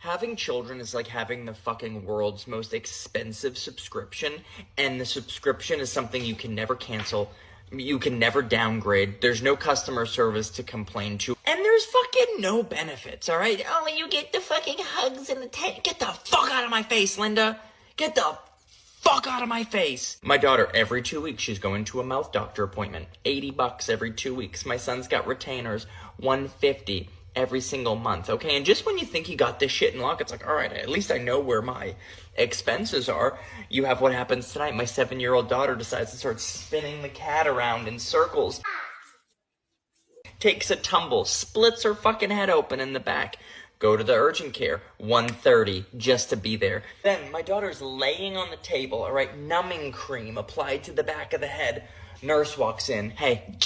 Having children is like having the fucking world's most expensive subscription, and the subscription is something you can never cancel. You can never downgrade. There's no customer service to complain to. And there's fucking no benefits, alright? Oh, you get the fucking hugs and the Get the fuck out of my face, Linda! Get the fuck out of my face! My daughter, every 2 weeks, she's going to a mouth doctor appointment. $80 every 2 weeks. My son's got retainers. $150 every single month, okay? And just when you think you got this shit in lock, it's like, all right, at least I know where my expenses are. You have what happens tonight. My 7-year-old daughter decides to start spinning the cat around in circles. Takes a tumble, splits her fucking head open in the back. Go to the urgent care, $130 just to be there. Then my daughter's laying on the table, all right, numbing cream applied to the back of the head. Nurse walks in. Hey,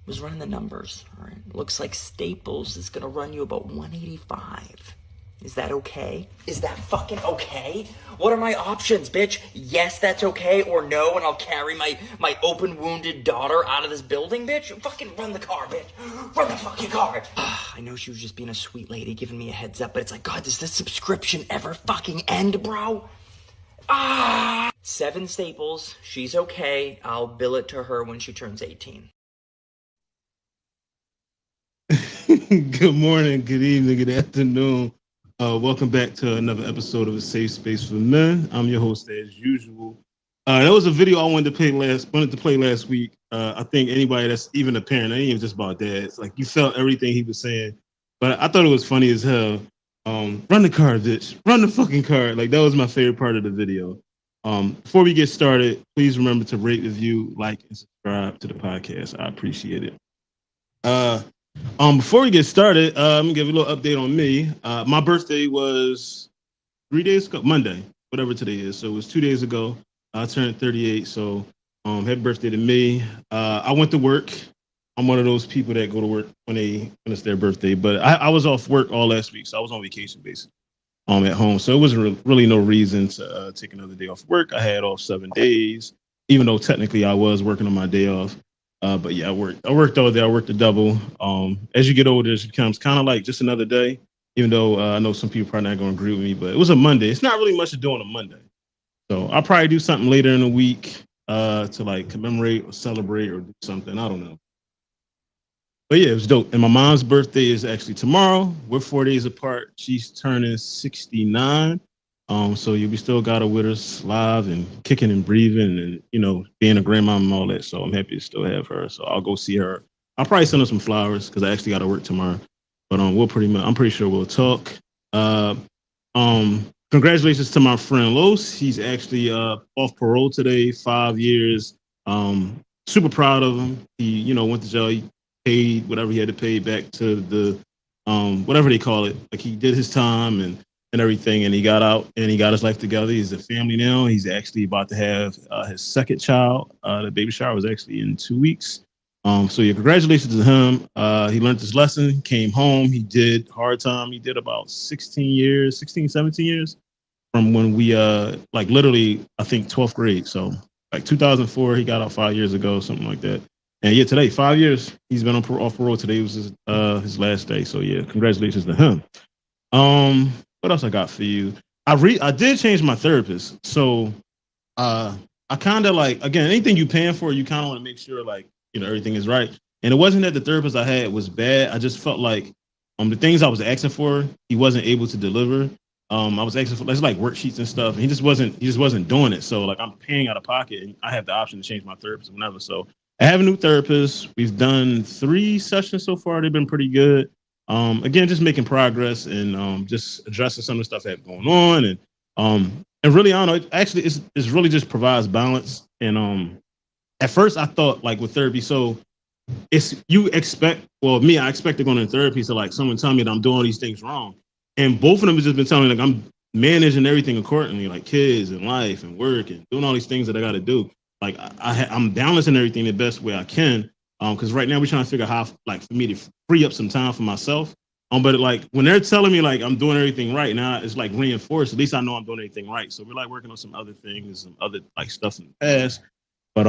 was running the numbers. All right. Looks like Staples is gonna run you about $185. Is that okay? Is that fucking okay? What are my options, bitch? Yes, that's okay, or no, and I'll carry my open wounded daughter out of this building, bitch? Fucking run the car, bitch. Run the fucking car. I know she was just being a sweet lady, giving me a heads up, but it's like, God, does this subscription ever fucking end, bro? 7 Staples. She's okay. I'll bill it to her when she turns 18. Good morning, good evening, good afternoon. Welcome back to another episode of A Safe Space for Men. I'm your host as usual. That was a video I wanted to play last week. I think anybody that's even a parent, it ain't even just about dads. Like, you felt everything he was saying, but I thought it was funny as hell. Run the car, bitch. Run the fucking car. Like, that was my favorite part of the video. Before we get started, please remember to rate, review, like, and subscribe to the podcast. I appreciate it. Before we get started, I'm gonna give you a little update on me. My birthday was 3 days ago, Monday, whatever today is. So it was 2 days ago. I turned 38. So happy birthday to me. I went to work. I'm one of those people that go to work when it's their birthday. But I was off work all last week, so I was on vacation basically at home. So it wasn't really no reason to take another day off work. I had off 7 days, even though technically I was working on my day off. But yeah, I worked all day. I worked a double. As you get older, it becomes kind of like just another day, even though I know some people probably not going to agree with me, but it was a Monday. It's not really much to do on a Monday. So I'll probably do something later in the week to like commemorate or celebrate or do something. I don't know. But yeah, it was dope. And my mom's birthday is actually tomorrow. We're 4 days apart. She's turning 69. So we still got her with us live and kicking and breathing and, you know, being a grandma and all that. So I'm happy to still have her. So I'll go see her. I'll probably send her some flowers because I actually got to work tomorrow. But I'm pretty sure we'll talk. Congratulations to my friend Los. He's actually off parole today, 5 years. Super proud of him. He, you know, went to jail. He paid whatever he had to pay back to the whatever they call it. Like, he did his time and everything, and he got out and he got his life together. He's a family now. He's actually about to have his second child. The baby shower was actually in 2 weeks. So yeah, congratulations to him. He learned his lesson, came home. He did hard time. He did about 17 years from when we like literally, I think 12th grade. So like 2004, he got out 5 years ago, something like that. And yeah, today, 5 years, he's been off parole. Today was his last day. So yeah, congratulations to him. What else I got for you? I did change my therapist. So I kind of like, again, anything you paying for, you kind of want to make sure like, you know, everything is right. And it wasn't that the therapist I had was bad. I just felt like the things I was asking for, he wasn't able to deliver. I was asking for like worksheets and stuff, and he just wasn't doing it. So like, I'm paying out of pocket, and I have the option to change my therapist whenever. So I have a new therapist. We've done 3 sessions so far. They've been pretty good. Again, just making progress and just addressing some of the stuff that's going on, and really, I don't know. It actually, it's really just provides balance. And at first, I thought like with therapy, so it's I expected going to therapy, so like someone tell me that I'm doing all these things wrong, and both of them have just been telling me like I'm managing everything accordingly, like kids and life and work and doing all these things that I got to do. Like I'm balancing everything the best way I can. Because right now we're trying to figure out how, like, for me to free up some time for myself. But like when they're telling me like I'm doing everything right now, it's like reinforced. At least I know I'm doing everything right. So we're like working on some other things, some other like stuff in the past. But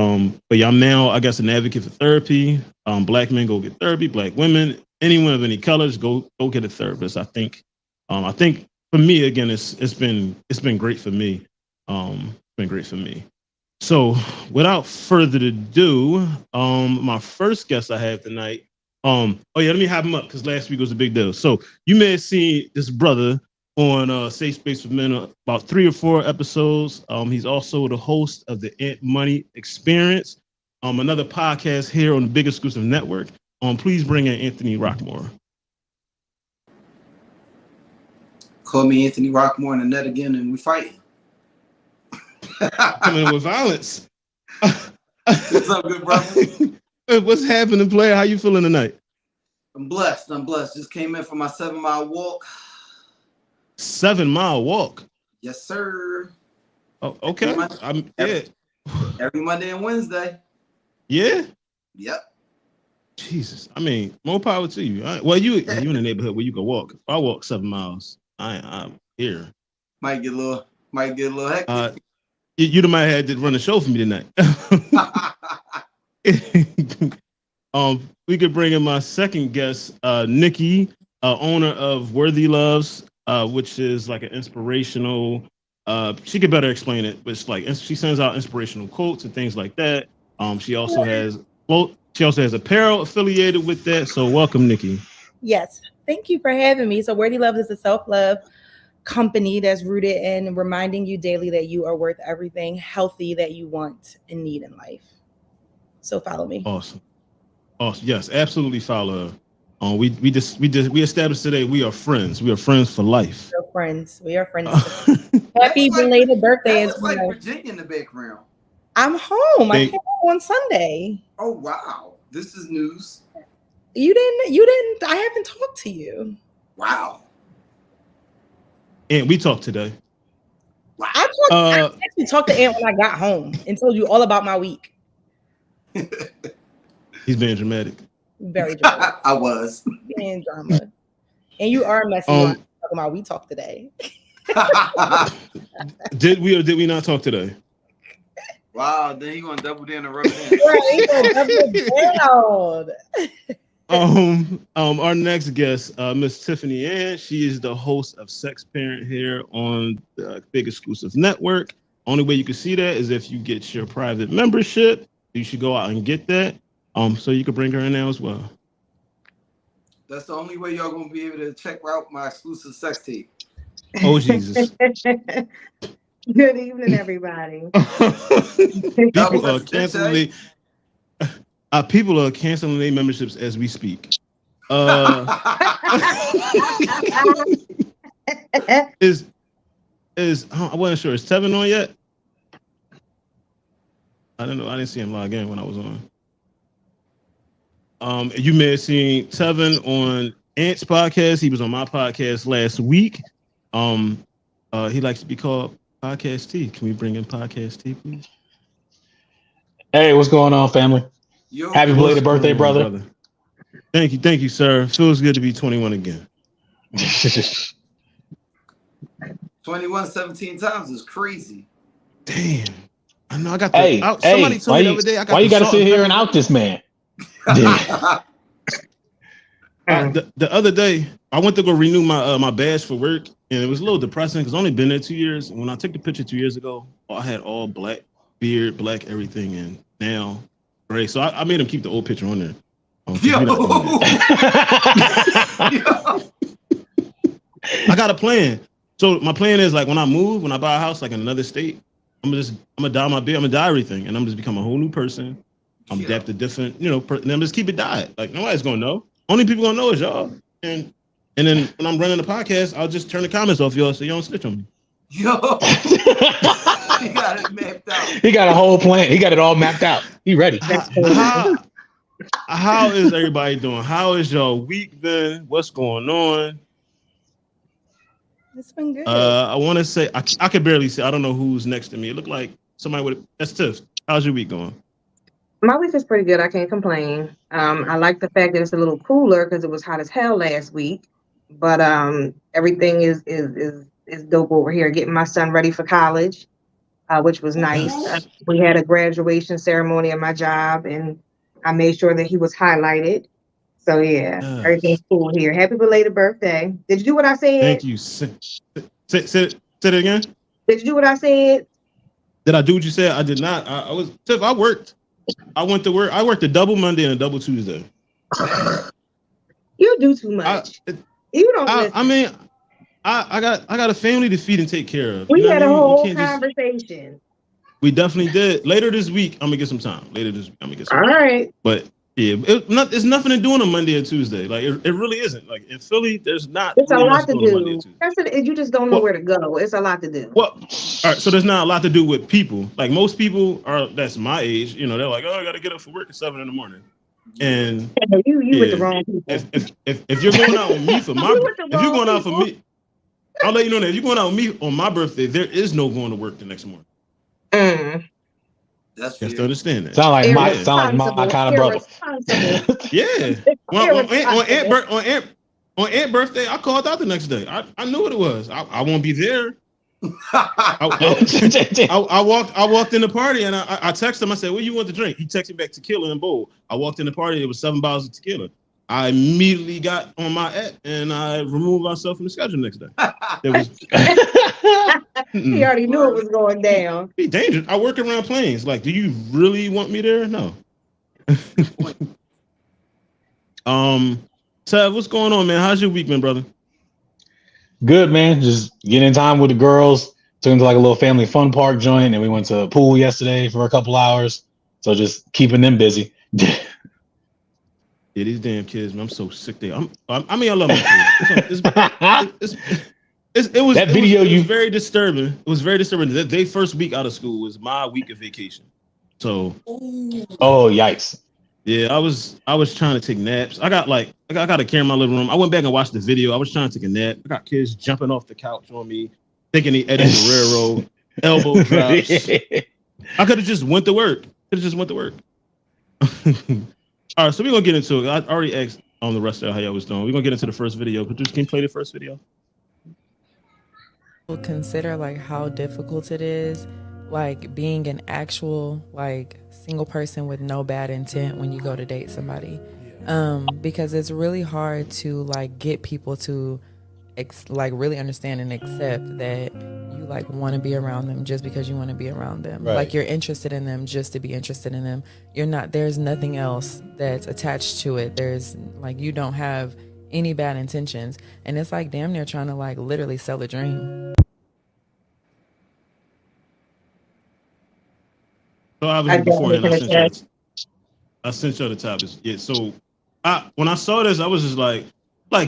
yeah, I'm now, I guess, an advocate for therapy. Black men go get therapy. Black women, anyone of any colors, go get a therapist. I think I think for me, again, it's been great for me. Been great for me. So without further ado, my first guest I have tonight. Oh yeah, let me have him up because last week was a big deal. So you may have seen this brother on Safe Space with Men about 3 or 4 episodes. He's also the host of the Antmoney Experience, another podcast here on the Big Exclusive Network. Please bring in Anthony Rockemore. Call me Anthony Rockemore in the net again, and we fight. Coming in with violence. What's up, good brother? What's happening, player? How you feeling tonight? I'm blessed. Just came in for my 7-mile walk. 7-mile walk? Yes, sir. Oh, okay. Every Monday and Wednesday. Yeah? Yep. Jesus. I mean, more power to you. Well, you in the neighborhood where you can walk. If I walk 7 miles, I'm here. Might get a little hectic. You might have had to run a show for me tonight. We could bring in my second guest, Nikki, owner of Worthy Loves, which is like an inspirational. She could better explain it, but it's like she sends out inspirational quotes and things like that. She also has apparel affiliated with that. So welcome, Nikki. Yes, thank you for having me. So Worthy Loves is a self-love company that's rooted in reminding you daily that you are worth everything healthy that you want and need in life. So follow me. Awesome. Yes, absolutely follow her. We established today we are friends. We are friends for life. We are friends. Happy belated birthday! It's like Virginia in the background. I'm home. I came home on Sunday. Oh wow, this is news. You didn't. I haven't talked to you. Wow. And we talked today. I actually talked to Ant when I got home and told you all about my week. He's being dramatic. Very dramatic. I was being drama. And you are messy talking about we talked today. Did we or did we not talk today? Wow, then he gonna double down and rub it in. Right, he gonna double down. Our next guest, Miss Tiffanyann, she is the host of Sexparent here on the Big Exclusive Network. Only way you can see that is if you get your private membership. You should go out and get that. So you can bring her in now as well. That's the only way y'all gonna be able to check out my exclusive sex tape. Oh Jesus. Good evening, everybody. People are canceling their memberships as we speak. Is I wasn't sure. Is Tevin on yet? I don't know. I didn't see him log in when I was on. You may have seen Tevin on Ant's podcast. He was on my podcast last week. He likes to be called Podcast T. Can we bring in Podcast T, please? Hey, what's going on, family? Happy belated birthday, brother. Thank you, sir. Feels good to be 21 again. 21 17 times is crazy. Damn. I know I got somebody told me the other day I got why you gotta sit here and out this man? The other day I went to go renew my badge for work, and it was a little depressing because I've only been there 2 years. And when I took the picture 2 years ago, I had all black beard, black everything, and now gray. So I made him keep the old picture on there. I got a plan. So my plan is like when I buy a house like in another state, I'm gonna dye my beard, I'm gonna dye everything, and I'm just become a whole new person. I'm adapt to different, and I'm just keep it dyed. Like nobody's gonna know. Only people gonna know is y'all. And then when I'm running the podcast, I'll just turn the comments off y'all so you don't snitch on me. Yo, he got it mapped out. He got a whole plan. He got it all mapped out. He ready. How is everybody doing? How is y'all week been? What's going on? It's been good. I want to say I could barely see. I don't know who's next to me. It looked like somebody would. That's Tiff. How's your week going? My week is pretty good. I can't complain. I like the fact that it's a little cooler because it was hot as hell last week. But everything is dope over here. Getting my son ready for college, which was nice. We had a graduation ceremony at my job, and I made sure that he was highlighted. So yeah, everything's cool here. Happy belated birthday. Did you do what I said? Thank you. Say it again. Did you do what I said? Did I do what you said? I did not. I worked. I went to work. I worked a double Monday and a double Tuesday. You do too much. You don't listen. I mean, I got a family to feed and take care of. We had a whole conversation. We definitely did. Later this week, I'm gonna get some time. All right. But yeah, it's nothing to do on a Monday or Tuesday. Like it really isn't. Like in Philly, there's not. It's really a lot to do. You just don't know where to go. It's a lot to do. Well, all right. So there's not a lot to do with people. Like most people that's my age. You know, they're like, oh, I got to get up for work at 7 a.m. And you with the wrong people. If you're going out with me for my, if you're going out for me, I'll let you know that if you're going out with me on my birthday, there is no going to work the next morning. That's you have to understand that. Sound like my kind of brother. Yeah. On Aunt birthday, I called out the next day. I knew what it was. I won't be there. I walked in the party and I texted him. I said, "What do you want to drink?" He texted me back tequila and bowl. I walked in the party. It was 7 bottles of tequila. I immediately got on my app and I removed myself from the schedule next day. He already knew it was going down. Be dangerous. I work around planes. Like, do you really want me there? No. Tev, what's going on, man? How's your week been, brother? Good, man. Just getting in time with the girls. Took them to like a little family fun park joint, and we went to a pool yesterday for a couple hours. So just keeping them busy. Yeah, these damn kids, man. I'm so sick there. I mean, I love my kids. It was very disturbing. It was very disturbing. Their first week out of school was my week of vacation. So, oh yikes! Yeah, I was trying to take naps. I got a camera in my living room. I went back and watched the video. I was trying to take a nap. I got kids jumping off the couch on me, thinking they Eddie Guerrero, elbow drops. I could have just went to work. All right, so we're gonna get into it. I already asked on the rest of how y'all was doing. We're gonna get into the first video. Producer, can you play the first video? Consider like how difficult it is, like being an actual like single person with no bad intent when you go to date somebody, because it's really hard to like get people to like really understand and accept that you like want to be around them just because you want to be around them. Right. Like you're interested in them just to be interested in them. There's nothing else that's attached to it. There's like, you don't have any bad intentions, and it's like damn near trying to like literally sell a dream. So obviously before I sent you the topics. Yeah, so when I saw this, I was just like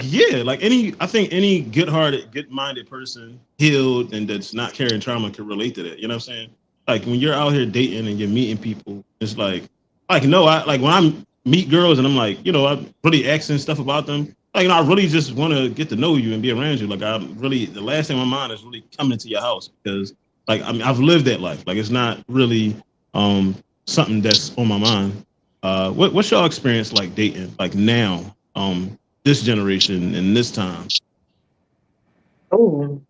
yeah, like I think any good-hearted, good-minded person, healed and that's not carrying trauma can relate to that. You know what I'm saying? Like when you're out here dating and you're meeting people, it's like no, when I meet girls and I'm like, I'm really asking stuff about them. Like, I really just want to get to know you and be around you. Like, the last thing on my mind is really coming to your house because, like, I mean, I've lived that life. Like, it's not really something that's on my mind. What's your experience like dating, like now, this generation and this time? Oh,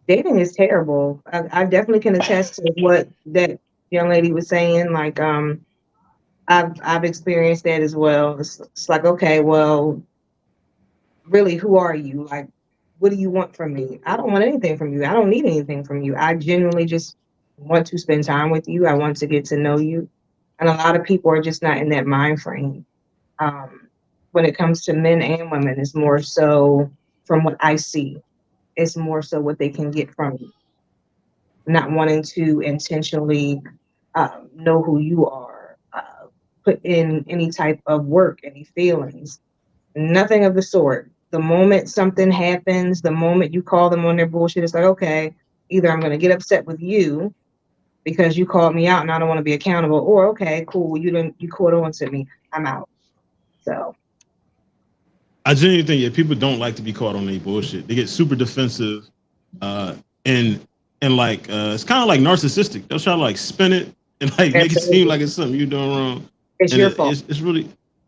dating is terrible. I definitely can attest to what that young lady was saying. Like, I've experienced that as well. It's like, okay, well, really, who are you? Like, what do you want from me? I don't want anything from you. I don't need anything from you. I genuinely just want to spend time with you. I want to get to know you. And a lot of people are just not in that mind frame. When it comes to men and women, it's more so from what I see. It's more so what they can get from you. Not wanting to intentionally know who you are, put in any type of work, any feelings, nothing of the sort. The moment something happens, the moment you call them on their bullshit, it's like, okay, either I'm going to get upset with you because you called me out and I don't want to be accountable, or okay, cool, you caught on to me, I'm out. So I genuinely think people don't like to be caught on their bullshit. They get super defensive, and like it's kind of like narcissistic. They'll try to like spin it and like make it seem like it's something you're doing wrong. It's your fault.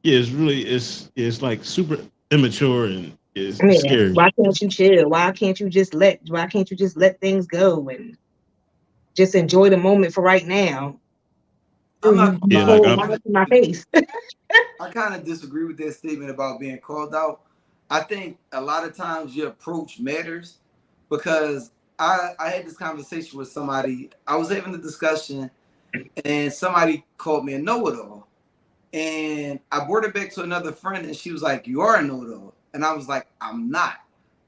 It's like super immature and it's scary. Why can't you chill? Why can't you just let things go and just enjoy the moment for right now? I'm not my face. I kind of disagree with that statement about being called out. I think a lot of times your approach matters because I had this conversation with somebody. I was having a discussion and somebody called me a know-it-all. And I brought it back to another friend and she was like, you are a know-it-all. And I was like, I'm not.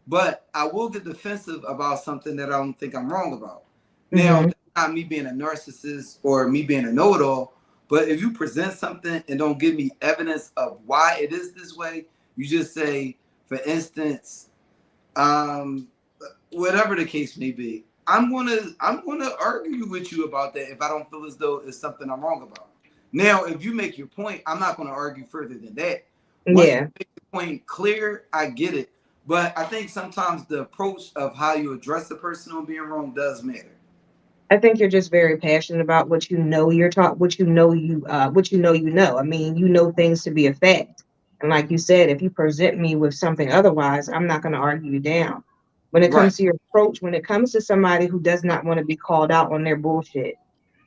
But I will get defensive about something that I don't think I'm wrong about. Now, it's not me being a narcissist or me being a know-it-all, but if you present something and don't give me evidence of why it is this way, you just say, for instance, whatever the case may be, I'm gonna argue with you about that if I don't feel as though it's something I'm wrong about. Now, if you make your point, I'm not gonna argue further than that. Once you make the point clear, I get it. But I think sometimes the approach of how you address the person on being wrong does matter. I think you're just very passionate about what you know you're taught, what you know you know. I mean, you know things to be a fact. And like you said, if you present me with something otherwise, I'm not going to argue you down. When it comes to your approach, when it comes to somebody who does not want to be called out on their bullshit,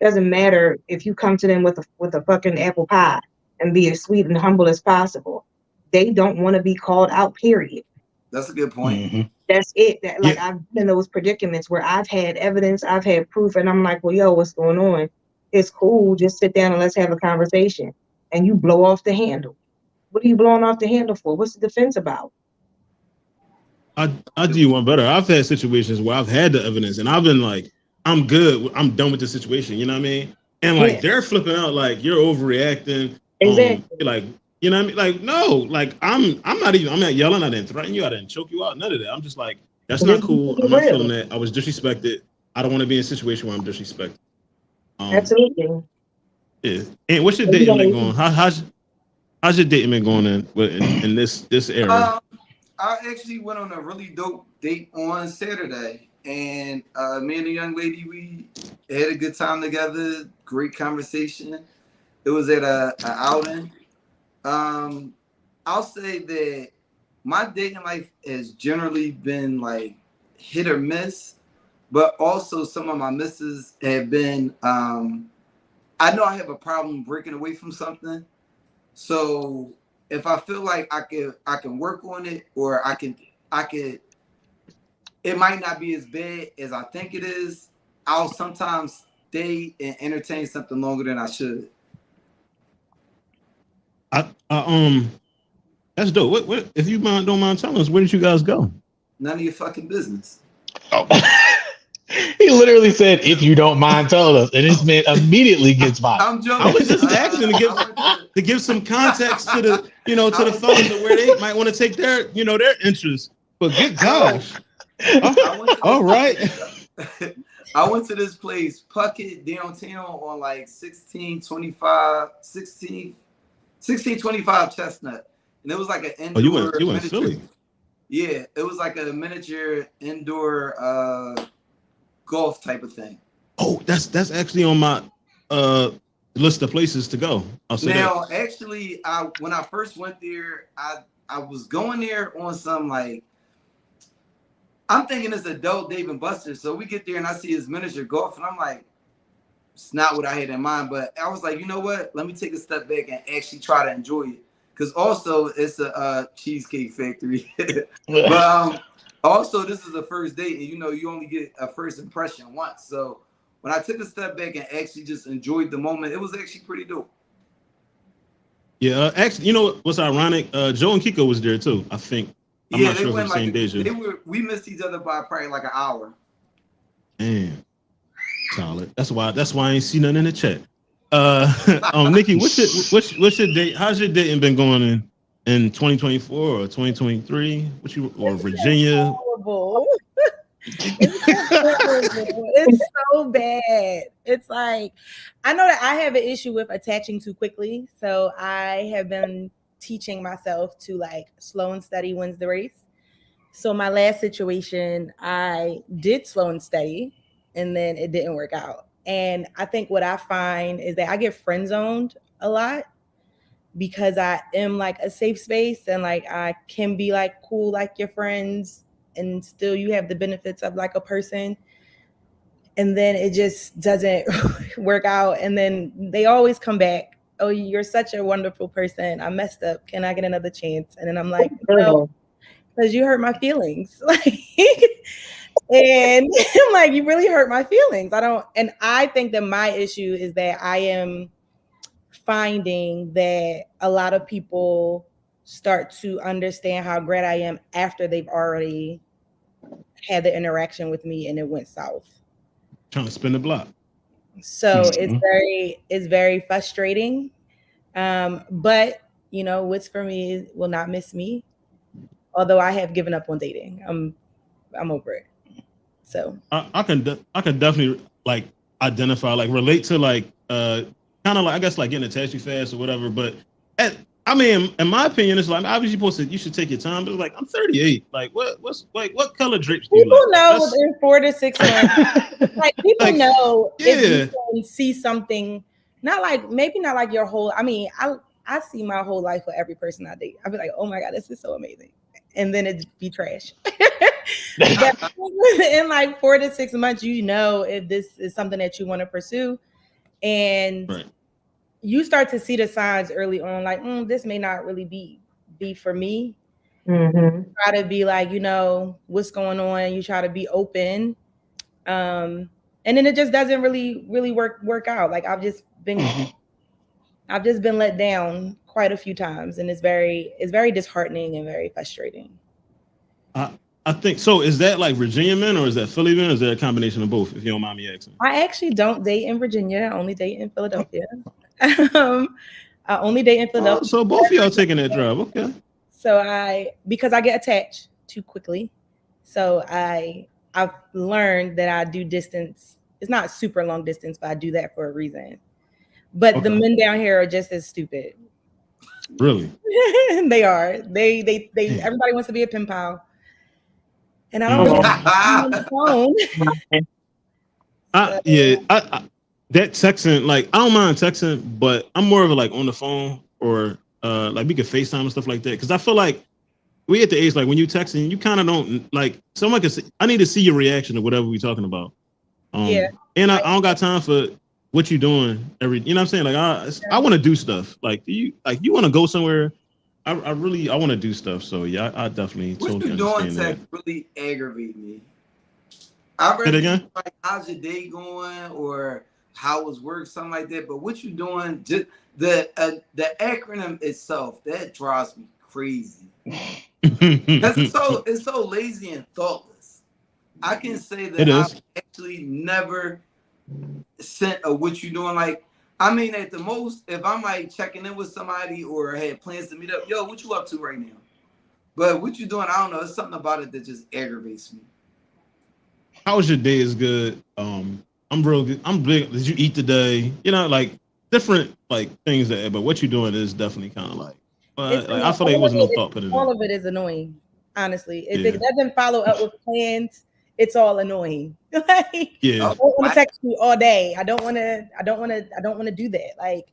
doesn't matter if you come to them with a fucking apple pie and be as sweet and humble as possible. They don't want to be called out, period. That's a good point. That's it. That like I've been in those predicaments where I've had evidence, I've had proof, and I'm like, well, yo, what's going on? It's cool. Just sit down and let's have a conversation. And you blow off the handle. What are you blowing off the handle for? What's the defense about? I do one better. I've had situations where I've had the evidence and I've been like, I'm good. I'm done with the situation. You know what I mean? And like they're flipping out like you're overreacting. Exactly. Like, you know what I mean? Like, no, like I'm not yelling, I didn't threaten you, I didn't choke you out, none of that. I'm just like, that's not cool. I'm not feeling that. I was disrespected. I don't want to be in a situation where I'm disrespected. Absolutely. Yeah. And what's your dating been going? How's your dating been going in this era? I actually went on a really dope date on Saturday, and me and the young lady, we had a good time together. Great conversation. It was at an outing. I'll say that my dating life has generally been like hit or miss, but also some of my misses have been. I know I have a problem breaking away from something, so if I feel like I can work on it, or I could, it might not be as bad as I think it is. I'll sometimes stay and entertain something longer than I should. That's dope. What if you don't mind telling us, where did you guys go? None of your fucking business. Oh. He literally said, if you don't mind telling us, and this man immediately gets by. I'm joking. I was just asking to give some context to the, to the fellas of where they might want to take their, their interest. But good gosh. All right. I went to this place, Puckett, downtown on like 1625 Chestnut. And it was like an indoor. Oh, you went Philly. Yeah, it was like a miniature indoor golf type of thing. Oh, that's actually on my list of places to go. Actually, when I first went there, I was going there on some like, I'm thinking it's adult Dave and Buster's. So we get there and I see his miniature golf and I'm like, it's not what I had in mind. But I was like, you know what? Let me take a step back and actually try to enjoy it. Because also it's a cheesecake factory. But also this is a first date and you only get a first impression once. So when I took a step back and actually just enjoyed the moment, it was actually pretty dope. Yeah, actually, what's ironic? Joe and Kiko was there too, I think. I'm not sure if it's the same day. We missed each other by probably like an hour. Damn. Solid. That's why I ain't see nothing in the chat. Nikki, what's your date? How's your dating been going in 2024 or 2023? Or Virginia? It's so bad. It's like, I know that I have an issue with attaching too quickly. So I have been teaching myself to like slow and steady wins the race. So my last situation, I did slow and steady and then it didn't work out. And I think what I find is that I get friend zoned a lot because I am like a safe space and like I can be like cool like your friends and still you have the benefits of like a person. And then it just doesn't work out. And then they always come back oh, you're such a wonderful person. I messed up. Can I get another chance? And then I'm like, no, because you hurt my feelings. And I'm like, you really hurt my feelings. And I think that my issue is that I am finding that a lot of people start to understand how great I am after they've already had the interaction with me and it went south. Trying to spin the block. So it's very frustrating. But you know, what's for me will not miss me. Although I have given up on dating. I'm over it. So I can definitely like identify, like relate to like kind of like I guess like getting attached too fast or whatever. But I mean, in my opinion, it's like obviously you should take your time. But like I'm 38. Like what color drapes do you people like? Know within 4 to 6 months. Like people know if you can see something, maybe not like your whole. I mean, I see my whole life with every person I date. I'll be like, oh my God, this is so amazing. And then it'd be trash. But in like 4 to 6 months, you know if this is something that you want to pursue. And you start to see the signs early on, like, this may not really be for me. Mm-hmm. Try to be like, you know, what's going on? You try to be open. And then it just doesn't really work out. Like I've just been let down quite a few times, and it's very disheartening and very frustrating. I think so. Is that like Virginia men or is that Philly men? Or is that a combination of both? If you don't mind me asking. I actually don't date in Virginia. I only date in Philadelphia. I only date in Philadelphia. So both of y'all taking that drive, okay? So because I get attached too quickly, so I've learned that I do distance. It's not super long distance, but I do that for a reason. But the men down here are just as stupid. Really? They are. They everybody wants to be a pen pal. And I don't really on the phone. That texting, like I don't mind texting, but I'm more of a like on the phone or like we could FaceTime and stuff like that. Cause I feel like we at the age like when you texting, you kind of don't like someone can say, I need to see your reaction to whatever we're talking about. And I don't got time for what you doing you know what I'm saying? Like I want to do stuff. Like you want to go somewhere. I want to do stuff. So yeah, I definitely totally understand what you doing that. really aggravate me. I really like how's your day going or how was work, something like that. But what you doing, just the acronym itself, that drives me crazy. Because it's so lazy and thoughtless. I can say that I've actually never sent a what you doing. Like, I mean, at the most, if I'm like checking in with somebody or had plans to meet up, yo, what you up to right now? But what you doing, I don't know. It's something about it that just aggravates me. How was your day? Is good. I'm real good. I'm big. Did you eat today? You know, like different like things that. But what you doing is definitely kind of like. But like, I feel like it wasn't no thought put in. All of it is annoying, honestly. If it doesn't follow up with plans, it's all annoying. Like, I don't want to text you all day. I don't want to do that. Like,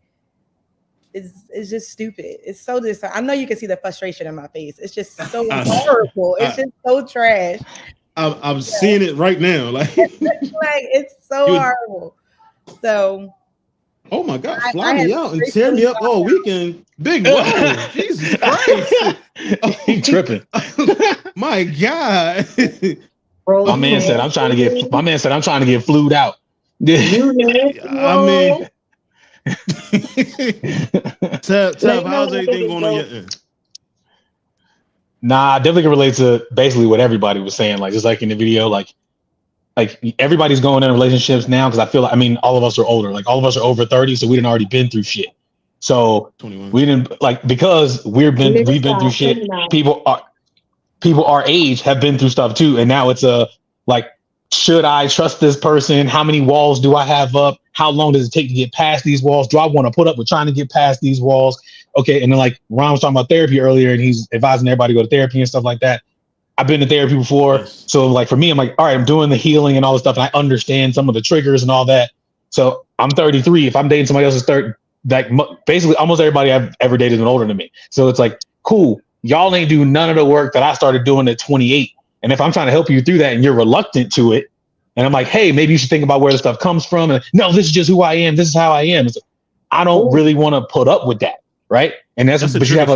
it's just stupid. It's so I know you can see the frustration in my face. It's just so horrible. It's just so trash. I'm seeing it right now. Like it's so horrible. So. Oh my God! Fly me out and tear me up all weekend. Big whoa, Jesus Christ! He tripping. My God. My man said I'm trying to get flued out. I mean, Tev, how's everything going on your end? Nah, I definitely can relate to basically what everybody was saying. Like just like in the video, like everybody's going into relationships now because I feel like, I mean, all of us are older. Like all of us are over 30, so we didn't already been through shit. So 21. We didn't like because we've been through shit. People our age have been through stuff too, and now it's like, should I trust this person? How many walls do I have up? How long does it take to get past these walls? Do I want to put up with trying to get past these walls? Okay, and then like Ron was talking about therapy earlier, and he's advising everybody to go to therapy and stuff like that. I've been to therapy before. So like for me, I'm like, all right, I'm doing the healing and all this stuff. And I understand some of the triggers and all that. So I'm 33. If I'm dating somebody else's 30, like basically almost everybody I've ever dated is older than me. So it's like, cool. Y'all ain't do none of the work that I started doing at 28. And if I'm trying to help you through that and you're reluctant to it, and I'm like, hey, maybe you should think about where the stuff comes from. And no, this is just who I am. This is how I am. It's like, I don't really want to put up with that, right? And that's but you have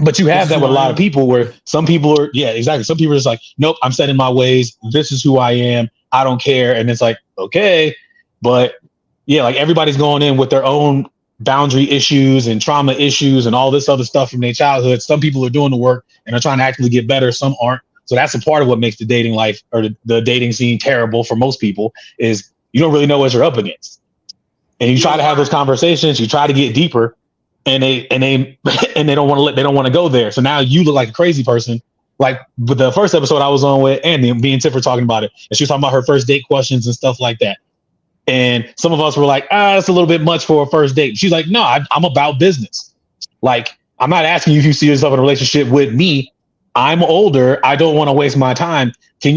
but you have that with a lot of people where some people are, exactly. Some people are just like, nope, I'm set in my ways. This is who I am. I don't care. And it's like, okay, but like everybody's going in with their own boundary issues and trauma issues and all this other stuff from their childhood. Some people are doing the work and are trying to actively get better. Some aren't. So that's a part of what makes the dating life or the dating scene terrible for most people is you don't really know what you're up against. And you try to have those conversations, you try to get deeper, and they don't want to go there. So now you look like a crazy person. Like with the first episode I was on with Andy, me and Tiff were talking about it, and she was talking about her first date questions and stuff like that. And some of us were like, that's a little bit much for a first date. She's like, no, I'm about business. Like, I'm not asking you if you see yourself in a relationship with me. I'm older. I don't want to waste my time.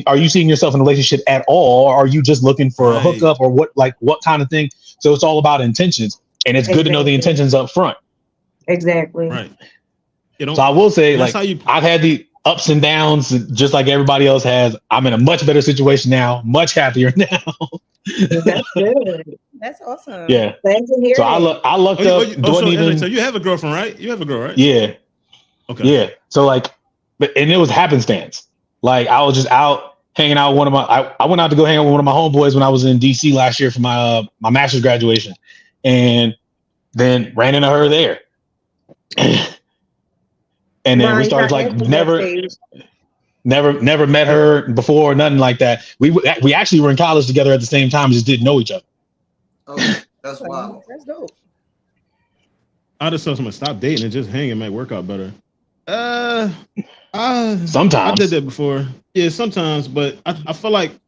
Are you seeing yourself in a relationship at all? Or are you just looking for a hookup or what kind of thing? So it's all about intentions, and it's good to know the intentions up front. Exactly. Right. So I will say, like, I've had the ups and downs just like everybody else has. I'm in a much better situation now, much happier now. That's good. That's awesome. Yeah. Glad to hear so I looked up. So you have a girlfriend, right? You have a girl, right? Yeah. Okay. Yeah. So like, and it was happenstance. Like I was just out hanging out with one of my. I went out to go hang out with one of my homeboys when I was in DC last year for my my master's graduation, and then ran into her there. And then we started like never met her before, nothing like that. We actually were in college together at the same time, just didn't know each other. Okay, that's wild. That's dope. I just tell someone stop dating and just hang. It might work out better. Sometimes I did that before. Yeah, sometimes, but I feel like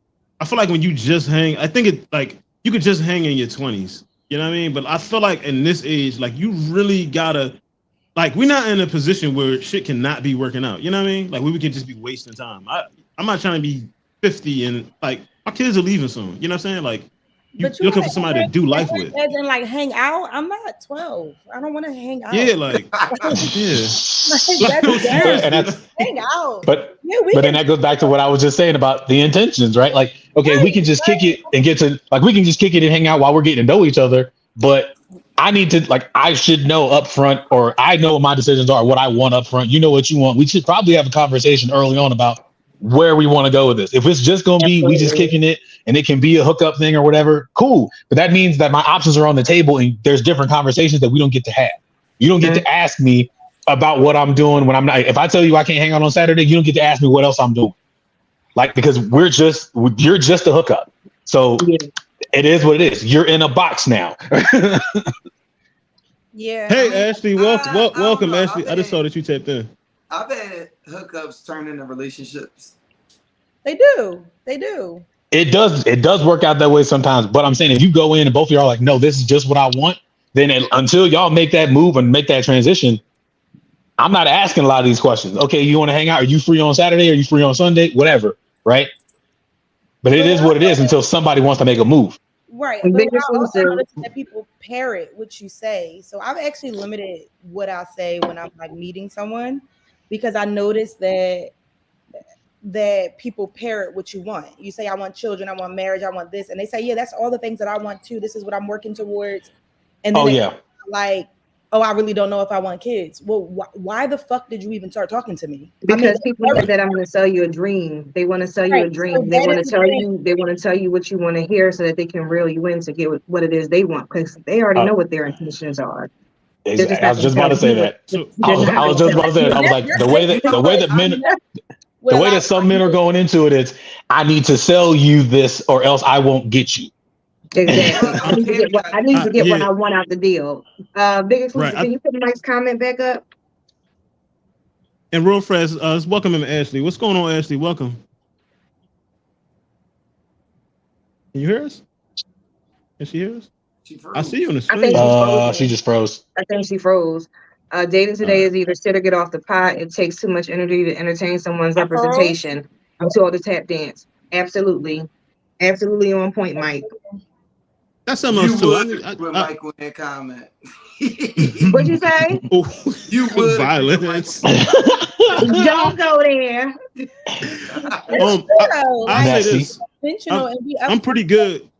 when you just hang, I think it like you could just hang in your 20s. You know what I mean? But I feel like in this age, like you really gotta. Like, we're not in a position where shit cannot be working out. You know what I mean? Like, we can just be wasting time. I'm not trying to be 50 and, like, my kids are leaving soon. You know what I'm saying? Like, you're looking for somebody to do life with. As in, like, hang out? I'm not 12. I don't want to hang out. Yeah, like, yeah. Hang out. But then that goes back to what I was just saying about the intentions, right? Like, okay, we can just kick it and get to, like, we can just kick it and hang out while we're getting to know each other. But I need to, like, I should know up front, or I know what my decisions are, what I want up front. You know what you want. We should probably have a conversation early on about where we want to go with this. If it's just going to be, we just kicking it and it can be a hookup thing or whatever, cool. But that means that my options are on the table and there's different conversations that we don't get to have. You don't get to ask me about what I'm doing when I'm not, if I tell you I can't hang out on Saturday, you don't get to ask me what else I'm doing. Like, because you're just a hookup. So it is what it is. You're in a box now. Yeah. Hey, Ashley, welcome, Ashley. I just saw that you tapped in. I've had hookups turn into relationships. They do. It does work out that way sometimes. But I'm saying if you go in and both of y'all are like, no, this is just what I want, then until y'all make that move and make that transition, I'm not asking a lot of these questions. Okay, you want to hang out? Are you free on Saturday? Are you free on Sunday? Whatever, right? But it is what it is until somebody wants to make a move. Right. But I also notice that people parrot what you say. So I've actually limited what I say when I'm like meeting someone, because I noticed that people parrot what you want. You say, I want children, I want marriage, I want this. And they say, yeah, that's all the things that I want too. This is what I'm working towards. And then like, oh, I really don't know if I want kids. Well, why the fuck did you even start talking to me? Because people think that I'm going to sell you a dream. They want to sell you a dream. So they want to tell you. They want to tell you what you want to hear, so that they can reel you in to get what it is they want, because they already know what their intentions are. I was just about to say that. I was just about to say that. I was like, the way that some men are going into it is, I need to sell you this or else I won't get you. Exactly. I need to get what I want out the deal. Big Exclusive, can you put Mike's comment back up? And real fast, let's welcome him, Ashley. What's going on, Ashley? Welcome. Can you hear us? Can she hear us? I see you on the screen. She just froze. I think she froze. Dating today is either sit or get off the pot. It takes too much energy to entertain someone's representation. I'm too old to tap dance. Absolutely on point, Mike. That's something else too. With Michael in that comment. What'd you say? You would. Violence. Don't go there. I say this. I'm pretty good.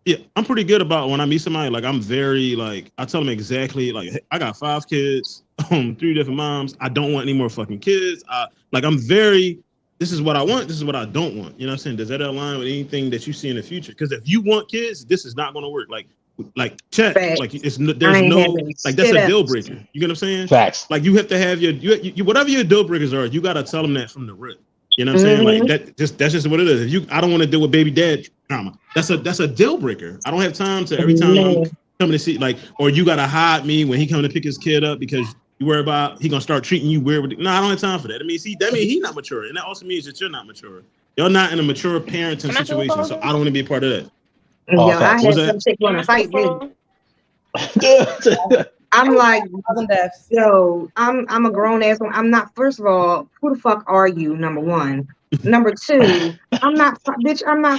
Yeah, I'm pretty good about when I meet somebody. Like, I'm very like, I tell them exactly. Like, hey, I got 5 kids, 3 different moms. I don't want any more fucking kids. I'm very. This is what I want. This is what I don't want. You know what I'm saying? Does that align with anything that you see in the future? Because if you want kids, this is not going to work. Like check. Facts. Like there's I ain't no having like that's shit a deal else. breaker. You get what I'm saying? Facts. Like you have to have you whatever your deal breakers are. You got to tell them that from the rip. You know what I'm saying? Like that's just what it is. If I don't want to deal with baby dad trauma. That's a deal breaker. I don't have time to every time I'm coming to see or you gotta hide me when he coming to pick his kid up because you worry about he gonna start treating you weird. No, I don't have time for that. I mean, that means he's not mature, and that also means that you're not mature. You're not in a mature parenting situation, so I don't want to be a part of that. Yo, I had some chick want to fight me. I'm like, yo, I'm a grown ass. I'm not. First of all, who the fuck are you? Number one. Number two, I'm not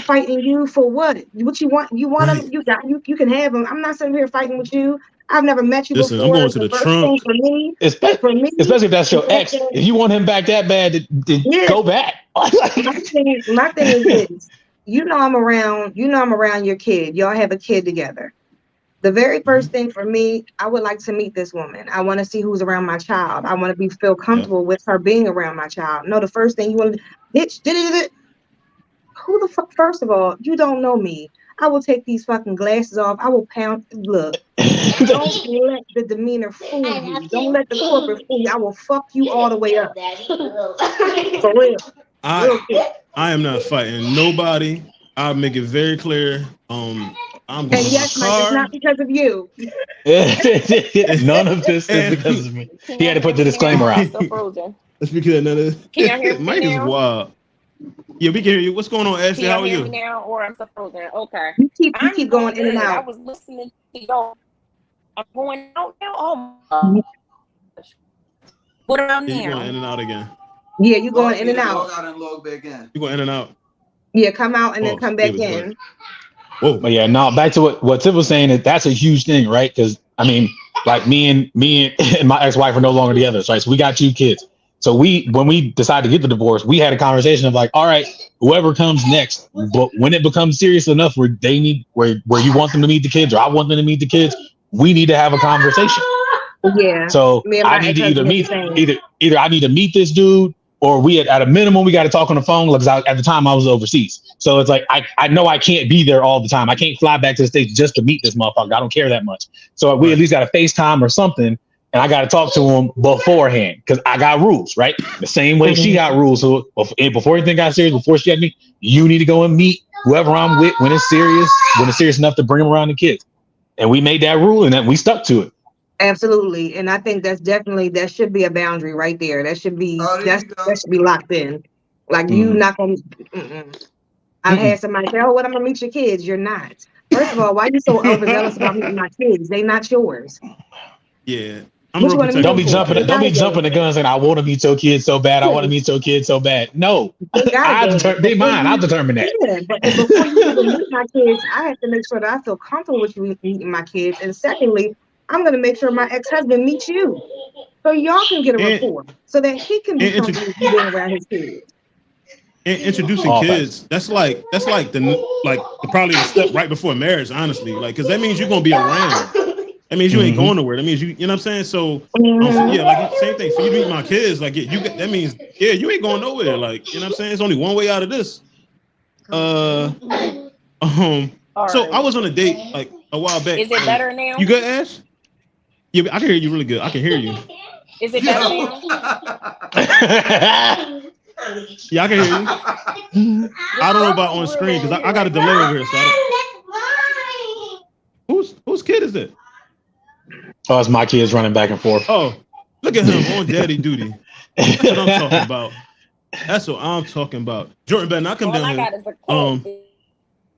fighting you for what? What you want? You want them? You can have them. I'm not sitting here fighting with you. I've never met you before. I'm going to the trunk. For me, especially if that's your ex. If you want him back that bad, then go back. my thing is this. You know I'm around your kid. Y'all have a kid together. The very first thing for me, I would like to meet this woman. I want to see who's around my child. I want to feel comfortable with her being around my child. No, the first thing you want to, bitch, who the fuck? First of all, you don't know me. I will take these fucking glasses off. I will pound. Look, don't let the demeanor fool you. Don't let the corporate fool you. I will fuck you all the way up. For real. I am not fighting nobody. I'll make it very clear. I'm going and yes, Mike, it's not because of you. None of this is because of me. He had to put the disclaimer out. That's because none of Can y'all hear me Mike now? is wild. Yeah, we can hear you. What's going on, Ashley? How are you? Me now, or I'm so frozen. Okay. You keep going in and out. I was listening to y'all. I'm going out now. Oh my gosh. What about now? You're going in and out again. Yeah, you going in and out. Log out and log back in. You going in and out. Yeah, come out and then come back in. Whoa. But yeah, no, back to what Tiff was saying, that's a huge thing, right? Because I mean, like me and my ex-wife are no longer together, right? So we got 2 kids. So when we decided to get the divorce, we had a conversation of like, all right, whoever comes next, but when it becomes serious enough where you want them to meet the kids or I want them to meet the kids, we need to have a conversation. Yeah. So I need to either I need to meet this dude or we at a minimum we got to talk on the phone because at the time I was overseas. So it's like I know I can't be there all the time. I can't fly back to the States just to meet this motherfucker. I don't care that much. So we at least got to FaceTime or something, and I got to talk to him beforehand because I got rules, right? The same way she got rules. So before anything got serious, before she had me, you need to go and meet whoever I'm with when it's serious enough to bring them around the kids. And we made that rule and that we stuck to it. Absolutely. And I think that should be a boundary right there. That should be that should be locked in. Like you not gonna I've had somebody say, oh, what I'm gonna meet your kids. You're not. First of all, why are you so overzealous about meeting my kids? They not yours. Yeah. Don't be jumping the guns and I want to meet your kids so bad. I want to meet your kids so bad. No. They mine. I'll determine that. Yeah, but before you even meet my kids, I have to make sure that I feel comfortable with you meeting my kids. And secondly, I'm going to make sure my ex-husband meets you, so y'all can get a rapport, so that he can be comfortable being around his kids. And introducing kids, that's like probably the step right before marriage, honestly. Like, because that means you're gonna be around. That means you ain't going nowhere. That means you know what I'm saying. So yeah, like same thing for you to meet my kids. Like that means you ain't going nowhere. Like you know what I'm saying. It's only one way out of this. So I was on a date like a while back. Is it better now? You good, Ash? Yeah, I can hear you really good. I can hear you. Is it better now? Yeah, I can hear you. I don't know about on screen because I got a delay over here. So whose kid is it? Oh, it's my kids running back and forth. Oh, look at him on daddy duty. That's what I'm talking about. That's what I'm talking about. Jordan better not come down here.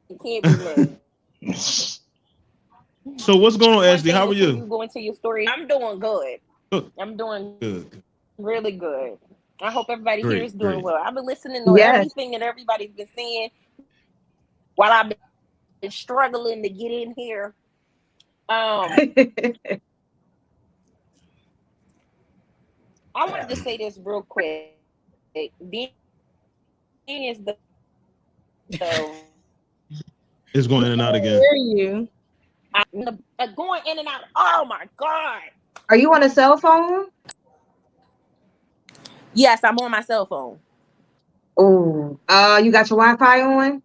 It can't be late. So what's going on, Ashley? How are you? You go into your story. I'm doing good. I'm doing good. Really good. I hope everybody here is doing well. I've been listening to everything that everybody's been saying while I've been struggling to get in here. I wanted to say this real quick. Being is the It's going in and out again. Hear you? Going in and out. Oh my God. Are you on a cell phone? Yes, I'm on my cell phone. Oh, you got your Wi-Fi on?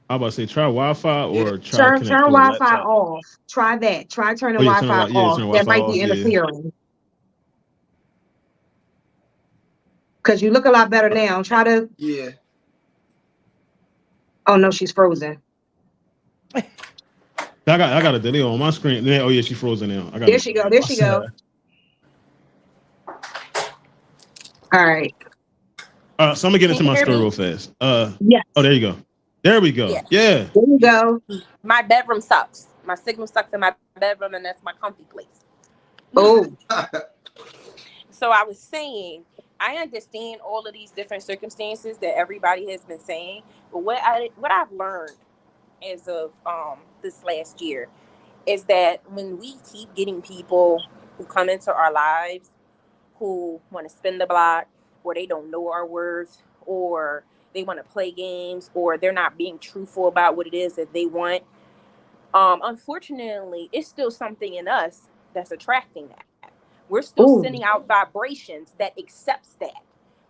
I'm about to say try Wi-Fi or try Turn connect through a Wi-Fi laptop. off. Try that. Try turning Yeah, Wi-Fi off. turn That Wi-Fi might be off, interfering. Because you look a lot better now. Try to. Yeah. Oh no, she's frozen. I got a delay on my screen. Oh yeah, she's frozen now. There she go. There she go. All right. So I'm gonna get into my story real fast. Yes. Oh, there you go. There we go. Yeah. There you go. My bedroom sucks. My signal sucks in my bedroom, and that's my comfy place. Oh. So I was saying, I understand all of these different circumstances that everybody has been saying, but what I've learned as of this last year is that when we keep getting people who come into our lives who want to spin the block, or they don't know our worth, or they want to play games, or they're not being truthful about what it is that they want, unfortunately, it's still something in us that's attracting that. We're still sending out vibrations that accepts that.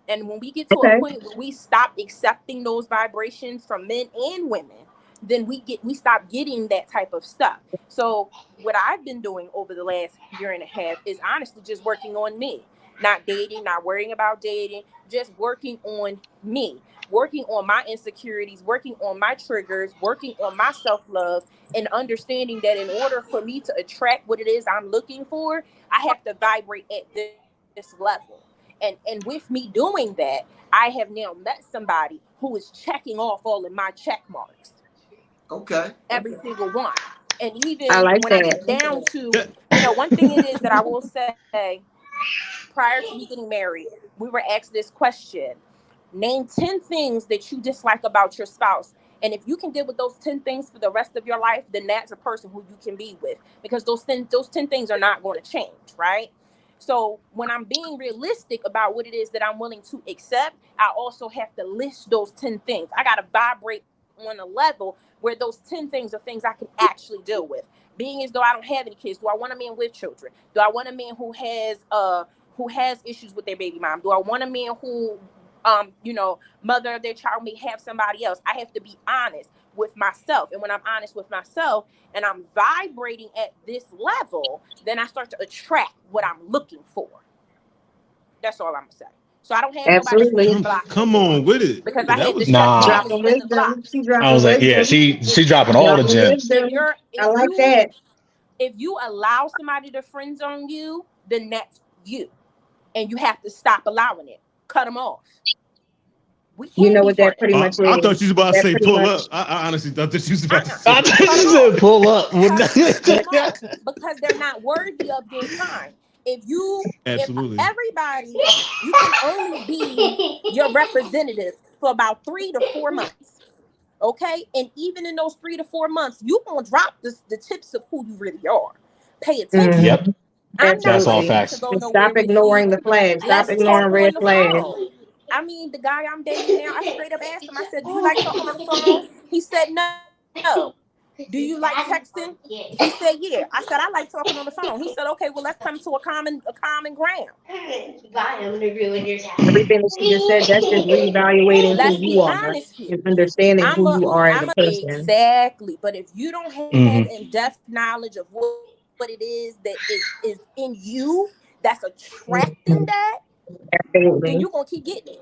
And when we get to a point where we stop accepting those vibrations from men and women, then we stop getting that type of stuff. So what I've been doing over the last year and a half is honestly just working on me. Not dating, not worrying about dating, just working on me, working on my insecurities, working on my triggers, working on my self-love, and understanding that in order for me to attract what it is I'm looking for, I have to vibrate at this level. And with me doing that, I have now met somebody who is checking off all of my check marks. Okay. Every single one. And even I like when that. I get down to, one thing it is that I will say, prior to me getting married, we were asked this question: name 10 things that you dislike about your spouse. And if you can deal with those 10 things for the rest of your life, then that's a person who you can be with, because those 10 things are not going to change, right? So when I'm being realistic about what it is that I'm willing to accept, I also have to list those 10 things. I got to vibrate on a level where those 10 things are things I can actually deal with. Being as though I don't have any kids, do I want a man with children? Do I want a man who has issues with their baby mom? Do I want a man who mother of their child may have somebody else? I have to be honest with myself. And when I'm honest with myself and I'm vibrating at this level, then I start to attract what I'm looking for. That's all I'm gonna say. So I don't have Absolutely. Come on with it. Because I had to shut down the block. I was like, yeah, she dropping all the gems. I like that. If you allow somebody to friend zone you, then that's you. And you have to stop allowing it. Cut them off. You know what that pretty much is. I thought she was about to say pull up. I honestly thought that she was about to say. I thought she said pull up. Because they're not worthy of your time. If everybody, you can only be your representative for about 3 to 4 months. Okay? And even in those 3 to 4 months, you're going to drop the tips of who you really are. Pay attention. Yep. That's all facts. Stop ignoring the flags. Stop ignoring red flags. I mean, the guy I'm dating now, I straight up asked him, I said, do you like talking on the phone? He said, no. Do you like texting? He said, yeah. I said, I like talking on the phone. He said, okay, well, let's come to a common ground. Everything that she just said, that's just reevaluating who you are. Is understanding who you are as a person. Exactly. But if you don't have in-depth knowledge of what it is that is in you that's attracting that, then you're going to keep getting it.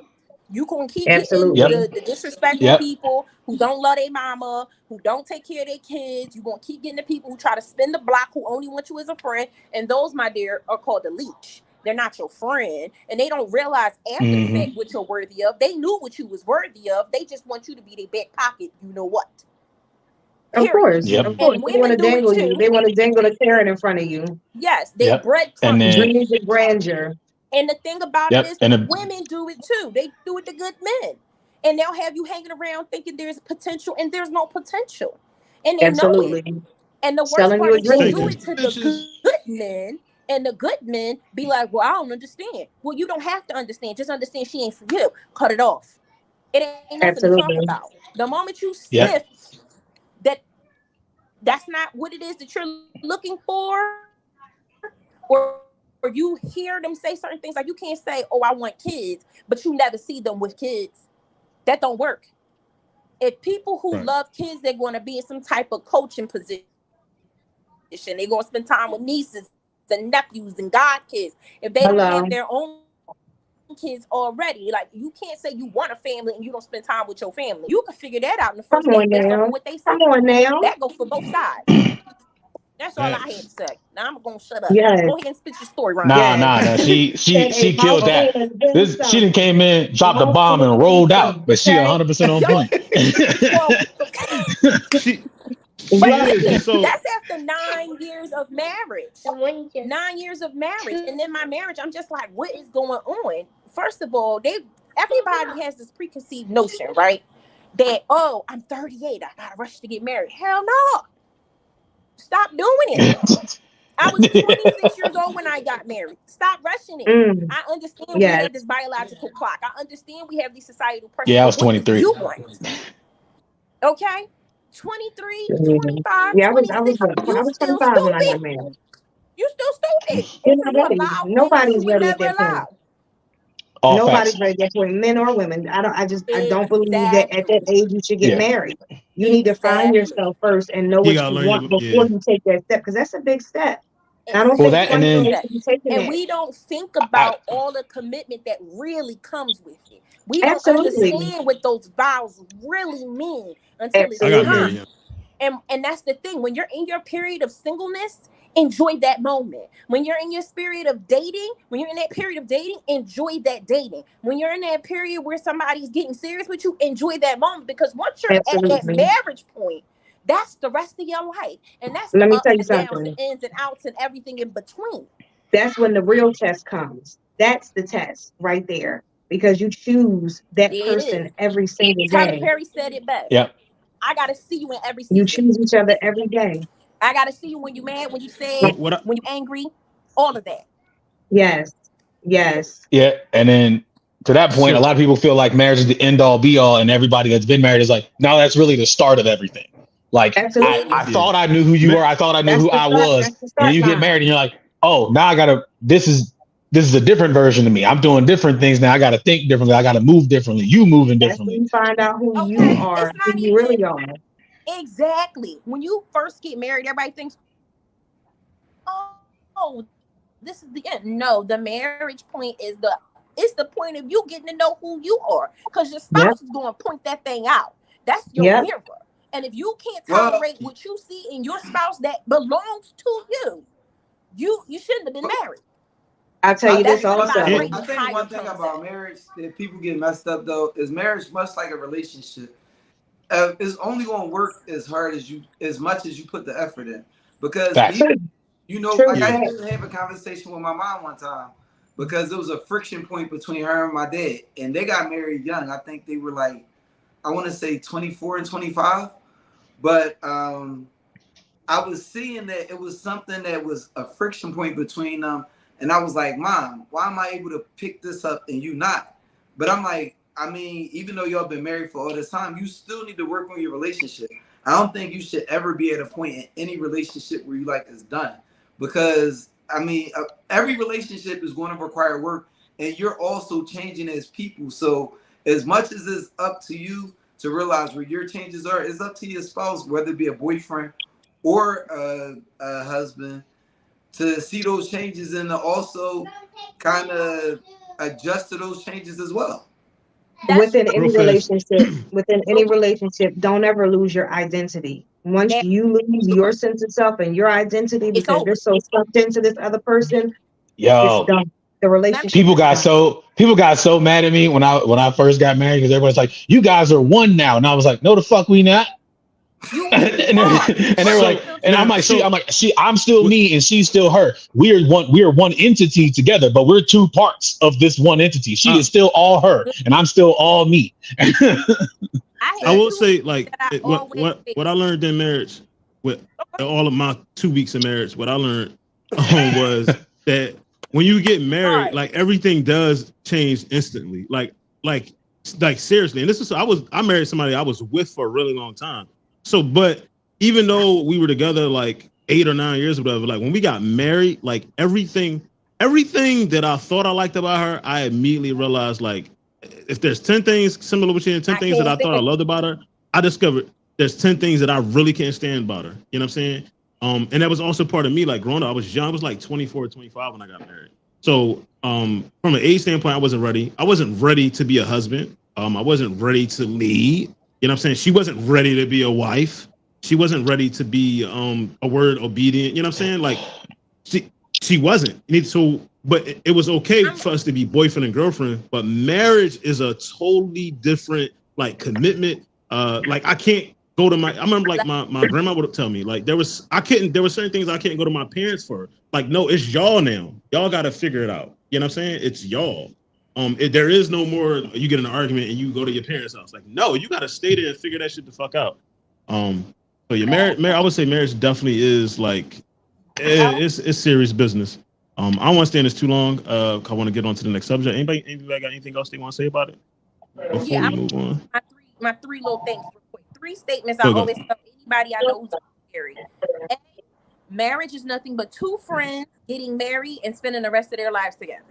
You're going to keep getting the disrespectful people who don't love their mama, who don't take care of their kids. You're going to keep getting the people who try to spin the block, who only want you as a friend. And those, my dear, are called a leech. They're not your friend. And they don't realize after the fact what you're worthy of. They knew what you was worthy of. They just want you to be their back pocket. You know what? Of course. Of course. They want to dangle you. They want to dangle a carrot in front of you. Yes. They breadcrumbs. Dreams of grandeur. And the thing about it is women do it too. They do it to good men. And they'll have you hanging around thinking there's potential, and there's no potential. And they know it. And the worst part is they do it to the good men, and the good men be like, well, I don't understand. Well, you don't have to understand. Just understand she ain't for you. Cut it off. it ain't nothing to talk about. The moment you sniff that's not what it is that you're looking for, or you hear them say certain things, like you can't say, "Oh, I want kids," but you never see them with kids. That don't work. If people who love kids, they're going to be in some type of coaching position. They're going to spend time with nieces and nephews and godkids. If they don't have their own kids already, like, you can't say you want a family and you don't spend time with your family. You can figure that out in the first date based on what they say. Come on now. That goes for both sides. That's all I had to say. Now I'm gonna shut up. Yes. Go ahead and spit your story, Ron. Nah. She killed that. She done came in, dropped the bomb, and rolled out. But she 100% on point. That's after 9 years of marriage. 9 years of marriage, and then my marriage, I'm just like, what is going on? First of all, everybody has this preconceived notion, right? That, oh, I'm 38, I gotta rush to get married. Hell no. Stop doing it. I was 26 years old when I got married. Stop rushing it. I understand we have this biological clock. I understand we have these societal pressures. Yeah, I was 23. You want. Okay? 23, 25, yeah, 26. I was 25 when I got married. You still stupid. Nobody's ready at that point. Nobody's ready at that point, men or women. I don't believe that at that age you should get married. You need to find yourself first and know what you want before you take that step, because that's a big step. I don't think and we don't think about all the commitment that really comes with it. We don't understand what those vows really mean until it's time. And that's the thing. When you're in your period of singleness, enjoy that moment. When you're in your period of dating, enjoy that dating. When you're in that period where somebody's getting serious with you, enjoy that moment. Because once you're at that marriage point, that's the rest of your life. And that's the ups and downs, the ins and outs, and everything in between. That's when the real test comes. That's the test right there. Because you choose that person every single day. Tyler Perry said it best. Yep. I got to see you in every season. You choose each other every day. I got to see you when you're mad, when you're sad, when you're angry, all of that. Yes. Yeah, and then to that point, a lot of people feel like marriage is the end all be all, and everybody that's been married is like, no, that's really the start of everything. Like, I thought I knew who you were. I thought I knew who I was. And you get married and you're like, oh, now this is a different version of me. I'm doing different things now. I got to think differently. I got to move differently. You moving differently. You find out who you are, who you really are. Exactly. When you first get married, everybody thinks, oh, this is the end. No, the marriage point is the point of you getting to know who you are, because your spouse is going to point that thing out. That's your mirror. And if you can't tolerate what you see in your spouse that belongs to you, you shouldn't have been married. I'll tell you this also. I think one thing about marriage that people get messed up though is marriage, much like a relationship, is only going to work as much as you put the effort in. Because I had to have a conversation with my mom one time because there was a friction point between her and my dad, and they got married young. I think they were like, I want to say 24 and 25, but I was seeing that it was something that was a friction point between them. And I was like, Mom, why am I able to pick this up and you not? But I'm like, I mean, even though y'all been married for all this time, you still need to work on your relationship. I don't think you should ever be at a point in any relationship where you like it's done. Because, I mean, every relationship is going to require work, and you're also changing as people. So as much as it's up to you to realize where your changes are, it's up to your spouse, whether it be a boyfriend or a husband, to see those changes and to also kind of adjust to those changes as well. Within any relationship, don't ever lose your identity. Once you lose your sense of self and your identity because you're so sucked into this other person, it's done. The relationship. People got so mad at me when I first got married because everybody's like, "You guys are one now," and I was like, "No, the fuck we not." and they were like, and I'm like, I'm still me and she's still her. We are one entity together, but we're two parts of this one entity. She is still all her and I'm still all me. I will say, like, what I learned in marriage with all of my 2 weeks of marriage, what I learned was that when you get married, like, everything does change instantly. Like like seriously. And this is I married somebody I was with for a really long time. So, but even though we were together like 8 or 9 years or whatever, like when we got married, like everything that I thought I liked about her, I immediately realized like if there's 10 things similar with you and 10 things that I thought I loved about her, I discovered there's 10 things that I really can't stand about her. You know what I'm saying? And that was also part of me, like growing up. I was young. I was like 24 or 25 when I got married. So from an age standpoint, I wasn't ready. I wasn't ready to be a husband. I wasn't ready to lead. You know what I'm saying? She wasn't ready to be a wife. She wasn't ready to be a word obedient. You know what I'm saying? Like she wasn't. But it was okay for us to be boyfriend and girlfriend. But marriage is a totally different like commitment. Like I can't go to I remember like my grandma would tell me like there were certain things I can't go to my parents for. Like, no, it's y'all now. Y'all got to figure it out. You know what I'm saying? It's y'all. There is no more you get in an argument and you go to your parents' house. Like, no, you got to stay there and figure that shit the fuck out. So your marriage, I would say marriage definitely is like it's serious business. I don't want to stay in this too long. I want to get on to the next subject. Anybody got anything else they want to say about it before we move on? My 3 little things real quick. 3 statements I always tell anybody I know who's married. A, marriage is nothing but 2 friends getting married and spending the rest of their lives together.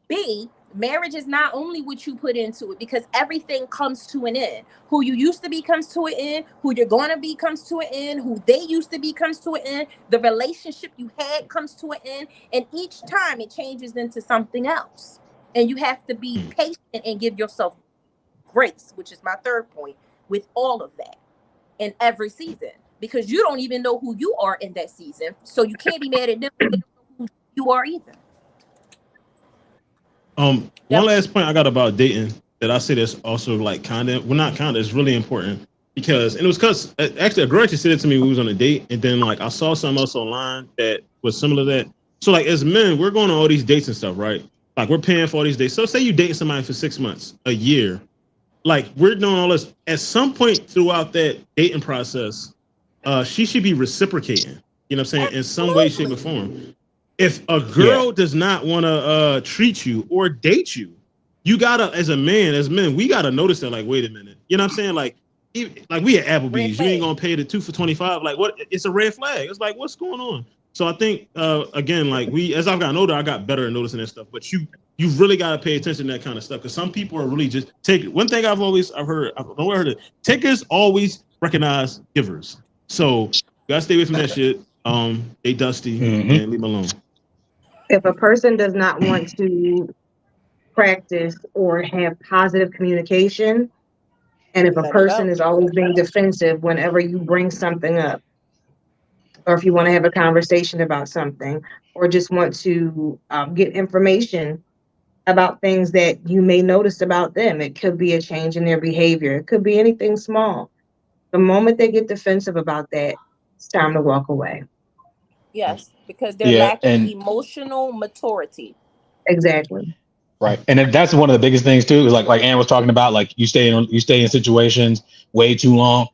B, marriage is not only what you put into it, because everything comes to an end. Who you used to be comes to an end. Who you're going to be comes to an end. Who they used to be comes to an end. The relationship you had comes to an end. And each time it changes into something else. And you have to be patient and give yourself grace, which is my 3rd point, with all of that in every season. Because you don't even know who you are in that season. So you can't be mad at them. They don't know who you are either. One last point I got about dating that I say that's also like it's really important because it was because actually a girl actually said it to me when we was on a date, and then like I saw something else online that was similar to that. So like as men, we're going on all these dates and stuff, right? Like we're paying for all these dates. So say you dating somebody for 6 months, a year, like we're doing all this. At some point throughout that dating process, she should be reciprocating. You know what I'm saying? In some way, shape, or form. If a girl does not want to treat you or date you, you gotta, as men, we gotta notice that. Like, wait a minute, you know what I'm saying? Like we at Applebee's, you ain't gonna pay the 2 for $25. Like, what? It's a red flag. It's like, what's going on? So I think again, like as I've gotten older, I got better at noticing that stuff. But you really gotta pay attention to that kind of stuff because some people are really just one thing I've heard it. Takers always recognize givers. So you gotta stay away from that shit. They dusty and leave them alone. If a person does not want to practice or have positive communication, and if a person is always being defensive whenever you bring something up, or if you want to have a conversation about something, or just want to get information about things that you may notice about them, it could be a change in their behavior. It could be anything small. The moment they get defensive about that, it's time to walk away. Yes, because they're lacking emotional maturity. Exactly. Right, and that's one of the biggest things too. Is like Ann was talking about, like you stay in situations way too long,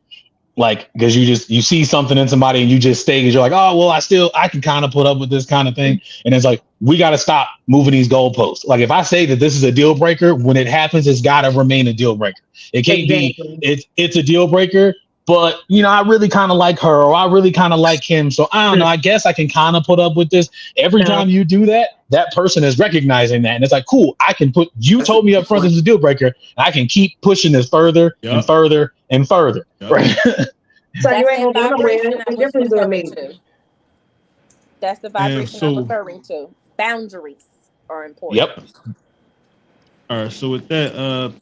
like because you see something in somebody and you just stay because you're like, oh well, I can kind of put up with this kind of thing, and it's like we got to stop moving these goalposts. Like if I say that this is a deal breaker, when it happens, it's got to remain a deal breaker. It can't be it's a deal breaker. But, I really kind of like her or I really kind of like him. So I don't know. I guess I can kind of put up with this. Every time you do that, that person is recognizing that. And it's like, cool, you told me up front this is a deal breaker. And I can keep pushing this further and further and further. Yep. Right. So you ain't going to That's the vibration I'm referring to. Boundaries are important. Yep. All right. So with that,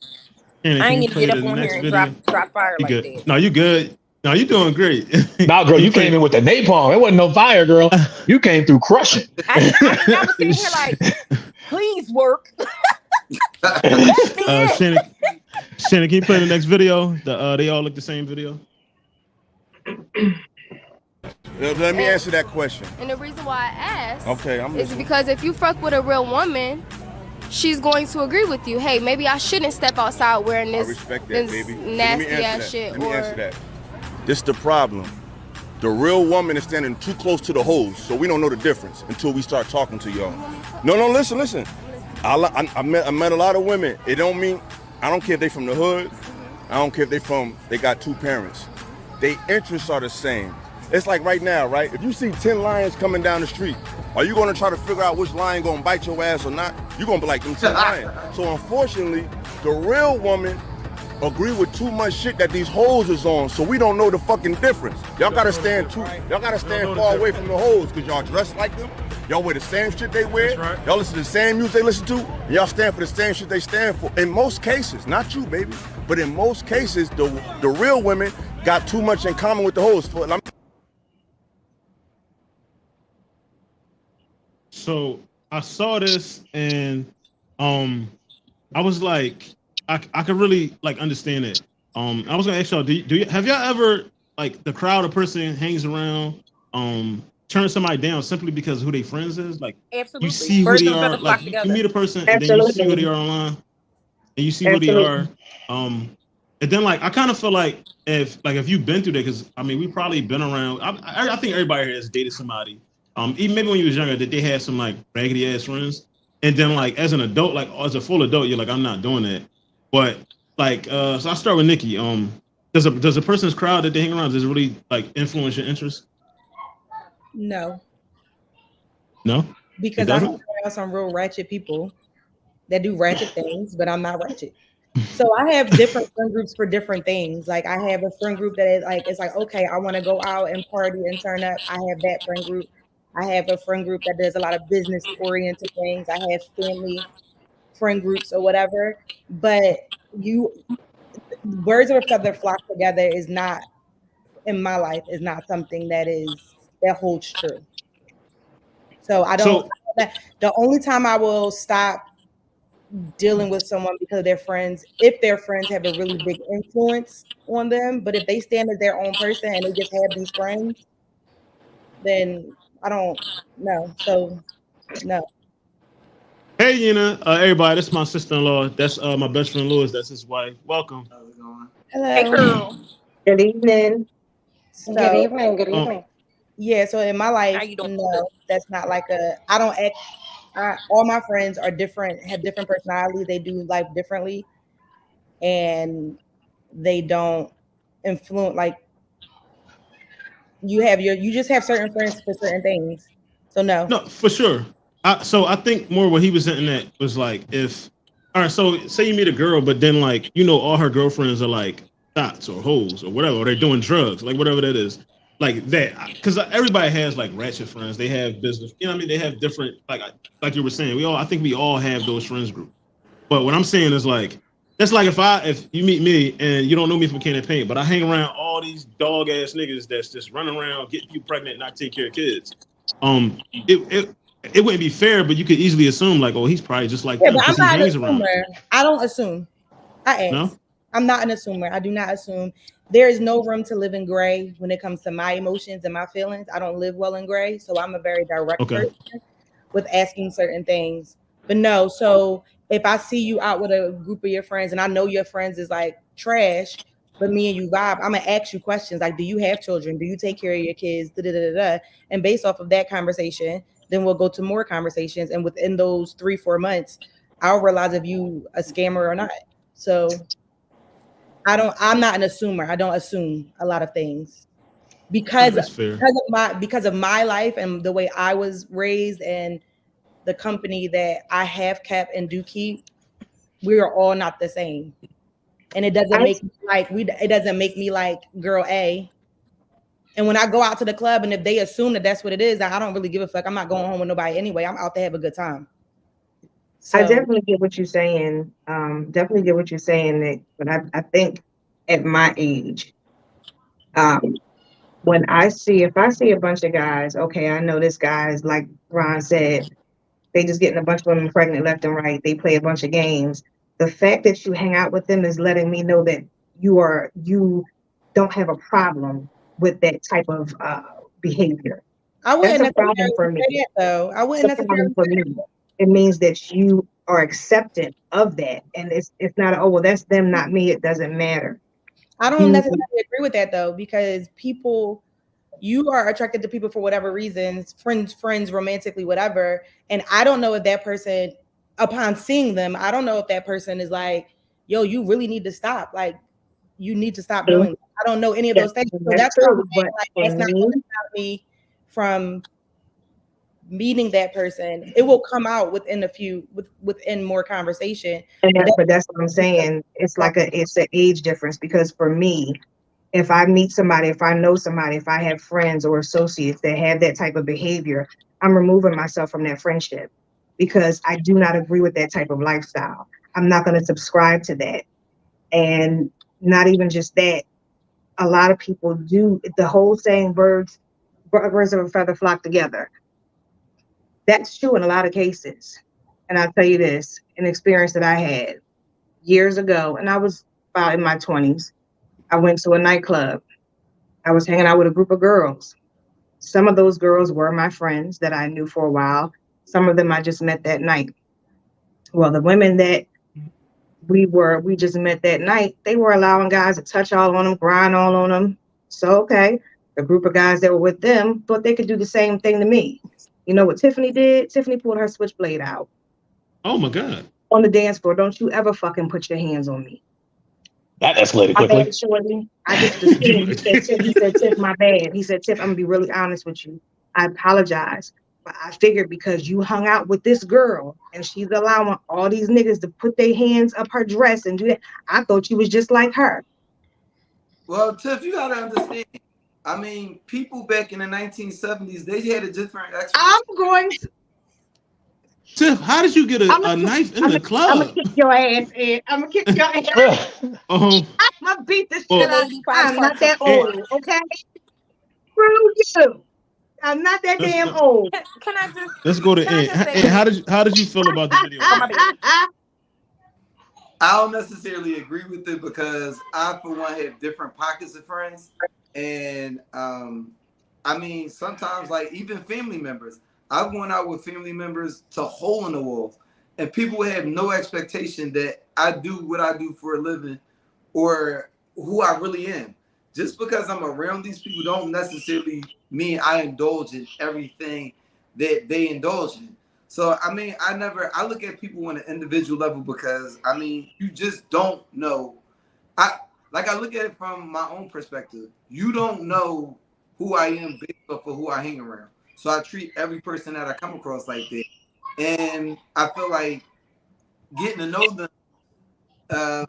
Shannon, I ain't need to get up on here and drop fire like that. No, you good. No, you doing great. Nah, girl, you came in with the napalm. It wasn't no fire, girl. You came through crushing. I was sitting here like, please work. Shannon, can you play the next video? They all look the same video. Let me answer that question. And the reason why I asked is because if you fuck with a real woman, she's going to agree with you. Hey, maybe I shouldn't step outside wearing this, nasty ass shit. Let me answer that. This is the problem. The real woman is standing too close to the hoes, so we don't know the difference until we start talking to y'all. No, listen. I met a lot of women. It don't mean I don't care if they from the hood. I don't care if they got two parents. Their interests are the same. It's like right now, right? If you see 10 lions coming down the street, are you gonna try to figure out which lion gonna bite your ass or not? You're gonna be like them 10 lions. So unfortunately, the real woman agree with too much shit that these hoes is on, so we don't know the fucking difference. Y'all gotta stand far away from the hoes, cause y'all dress like them. Y'all wear the same shit they wear. Right. Y'all listen to the same music they listen to. And y'all stand for the same shit they stand for. In most cases, not you, baby, but in most cases, the real women got too much in common with the hoes. So I saw this and I was like, I could really like understand it. I was gonna ask y'all, do you have y'all ever like the crowd a person hangs around turn somebody down simply because of who their friends is? Like absolutely. You see who they are, like you meet a person and then you see who they are online and you see who they are. And then like I kind of feel like if you've been through that, because I mean we probably been around. I think everybody here has dated somebody. Even maybe when you was younger, that they had some like raggedy ass friends, and then like as an adult, like as a full adult, you're like, I'm not doing that. But like, so I start with Nikki. Does a person's crowd that they hang around, does it really like influence your interests? No. No. Because I hang around some real ratchet people that do ratchet things, but I'm not ratchet. So I have different friend groups for different things. Like I have a friend group that is like, it's like, okay, I want to go out and party and turn up. I have that friend group. I have a friend group that does a lot of business oriented things. I have family friend groups or whatever. But birds of a feather flock together is not, in my life, is not something that holds true. So I don't, the only time I will stop dealing with someone because of their friends, if their friends have a really big influence on them, but if they stand as their own person and they just have these friends, then I don't know. So no. Hey, Yina, everybody, this is my sister-in-law. That's my best friend Lewis. That's his wife. Welcome. Hello. Hey, girl. Good evening. So, good evening. Yeah, so in my life, no, that's not like I don't act. All my friends are different, have different personalities. They do life differently, and they don't influence. Like you just have certain friends for certain things. So no, for sure. So I think more what he was hitting at was like all right. So say you meet a girl, but then like all her girlfriends are like thoughts or hoes or whatever, or they're doing drugs, like whatever that is. Like that, because everybody has like ratchet friends. They have business, what I mean? They have different, like you were saying. I think we all have those friends group. But what I'm saying is like, that's like if you meet me and you don't know me from can of paint, but I hang around all these dog ass niggas that's just running around getting you pregnant and not take care of kids. It wouldn't be fair, but you could easily assume like, oh, he's probably just like them because he hangs around. I don't assume. I ask. No? I'm not an assumer. I do not assume. There is no room to live in gray when it comes to my emotions and my feelings. I don't live well in gray, so I'm a very direct person with asking certain things. But no, so if I see you out with a group of your friends and I know your friends is like trash, but me and you vibe, I'm gonna ask you questions like, do you have children? Do you take care of your kids? And based off of that conversation, then we'll go to more conversations. And within those 3-4 months, I'll realize if you a scammer or not. So I'm not an assumer. I don't assume a lot of things because of my life and the way I was raised and the company that I have kept and do keep. We are all not the same, and it doesn't make me like girl A. And when I go out to the club and if they assume that that's what it is, I don't really give a fuck. I'm not going home with nobody anyway. I'm out to have a good time. So, I definitely get what you're saying. Nick. But I think at my age, if I see a bunch of guys, okay, I know this guy's like Ron said, they just getting a bunch of women pregnant left and right. They play a bunch of games. The fact that you hang out with them is letting me know that you don't have a problem with that type of behavior. I wouldn't necessarily say that, though. I wouldn't necessarily say that. It means that you are acceptant of that, and it's not well, that's them, not me. It doesn't matter. I don't necessarily agree with that though, because you are attracted to people for whatever reasons, friends, romantically, whatever. And I don't know if that person, upon seeing them, I don't know if that person is like yo, you really need to stop. Like, you need to stop doing that. I don't know any of those things. So that's true, but like, that's not going to stop me from meeting that person. It will come out within more conversation. But that's what I'm saying. It's like it's an age difference, because for me, if I meet somebody, if I know somebody, if I have friends or associates that have that type of behavior, I'm removing myself from that friendship, because I do not agree with that type of lifestyle. I'm not going to subscribe to that. And not even just that, a lot of people do the whole saying, birds of a feather flock together. That's true in a lot of cases. And I'll tell you this, an experience that I had years ago, and I was about in my 20s. I went to a nightclub. I was hanging out with a group of girls. Some of those girls were my friends that I knew for a while. Some of them I just met that night. Well, the women that we just met that night, they were allowing guys to touch all on them, grind all on them. So, okay, the group of guys that were with them thought they could do the same thing to me. You know what Tiffany did? Tiffany pulled her switchblade out. Oh my God. On the dance floor. Don't you ever fucking put your hands on me. That escalated quickly. I just he said, Tiff, my bad. He said, Tiff, I'm gonna be really honest with you. I apologize. But I figured because you hung out with this girl and she's allowing all these niggas to put their hands up her dress and do that, I thought you was just like her. Well, Tiff, you gotta understand. I mean, people back in the 1970s, they had a different experience. I'm going to. Tiff, how did you get a knife in the club? I'm gonna kick your ass, Ed. I'm gonna kick your ass. I'm gonna beat this shit out of you. I'm not that old, okay? Screw you. I'm not that damn old. Can I just? Let's go to Ed. How did you feel about the video? I don't necessarily agree with it, because I, for one, have different pockets of friends, and I mean, sometimes like even family members. I've gone out with family members to hole in the wall, and people have no expectation that I do what I do for a living or who I really am. Just because I'm around these people don't necessarily mean I indulge in everything that they indulge in. So, I mean, I look at people on an individual level, because, I mean, you just don't know. I look at it from my own perspective. You don't know who I am based off of who I hang around. So I treat every person that I come across like that. And I feel like getting to know them,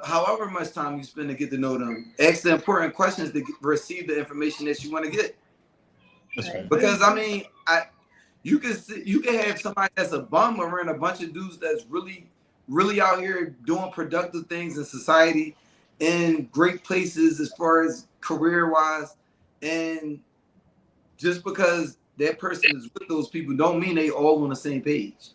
however much time you spend to get to know them, ask the important questions to receive the information that you want to get. Right. Because, I mean, you can have somebody that's a bum around a bunch of dudes that's really, really out here doing productive things in society, in great places as far as career-wise. And just because that person is with those people don't mean they all on the same page.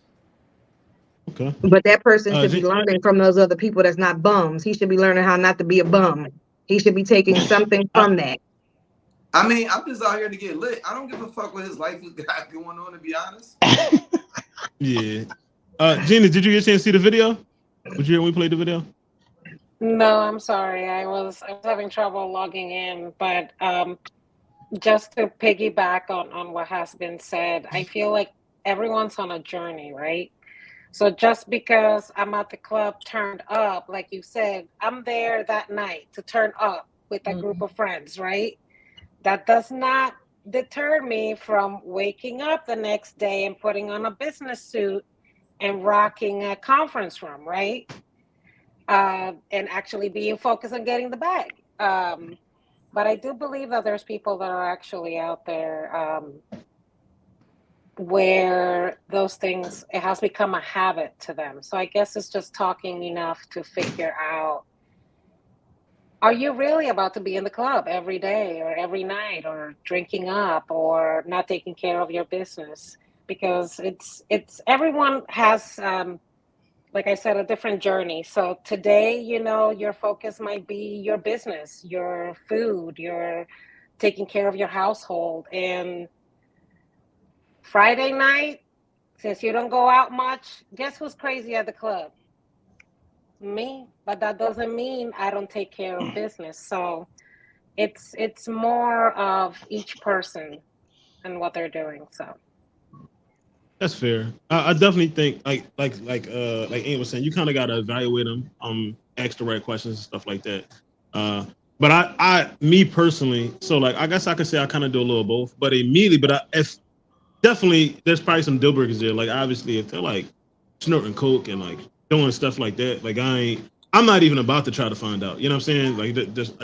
Okay. But that person should be learning from those other people that's not bums. He should be learning how not to be a bum. He should be taking something from that. I mean, I'm just out here to get lit. I don't give a fuck what his life has got going on, to be honest. Yeah. Gina, did you get a chance to see the video? Did you hear when we played the video? No, I'm sorry. I was having trouble logging in, but just to piggyback on what has been said, I feel like everyone's on a journey, right? So just because I'm at the club turned up, like you said, I'm there that night to turn up with a group of friends, right? That does not deter me from waking up the next day and putting on a business suit and rocking a conference room, right? And actually being focused on getting the bag. But I do believe that there's people that are actually out there where those things, it has become a habit to them. So I guess it's just talking enough to figure out, are you really about to be in the club every day or every night, or drinking up, or not taking care of your business? Because it's everyone has, like I said, a different journey. So today, you know, your focus might be your business, your food, your taking care of your household. And Friday night, since you don't go out much, guess who's crazy at the club? Me. But that doesn't mean I don't take care of business. So it's more of each person and what they're doing. So That's fair. I definitely think like Ant was saying, you kind of gotta evaluate them, ask the right questions and stuff like that. But me personally, so like I guess I could say I kind of do a little of both, but immediately, if definitely there's probably some deal breakers there. Like obviously, if they're like snorting coke and like doing stuff like that, like I'm not even about to try to find out. You know what I'm saying? Like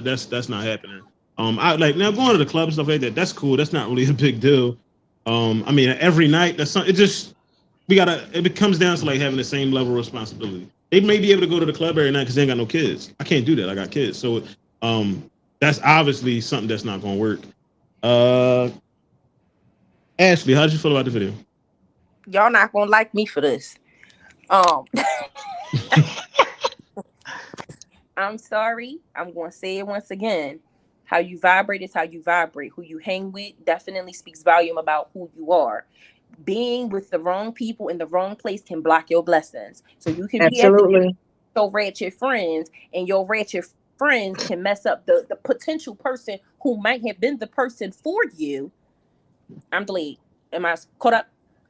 that's not happening. I like now going to the club and stuff like that. That's cool. That's not really a big deal. I mean, every night it comes down to like having the same level of responsibility. They may be able to go to the club every night because they ain't got no kids. I can't do that. I got kids. So that's obviously something that's not gonna work. Ashley, how did you feel about the video? Y'all not gonna like me for this. I'm sorry. I'm gonna say it once again. How you vibrate is how you vibrate. Who you hang with definitely speaks volume about who you are. Being with the wrong people in the wrong place can block your blessings. So you can be at your ratchet friends, and your ratchet friends can mess up the potential person who might have been the person for you. I'm delayed. Am I caught up?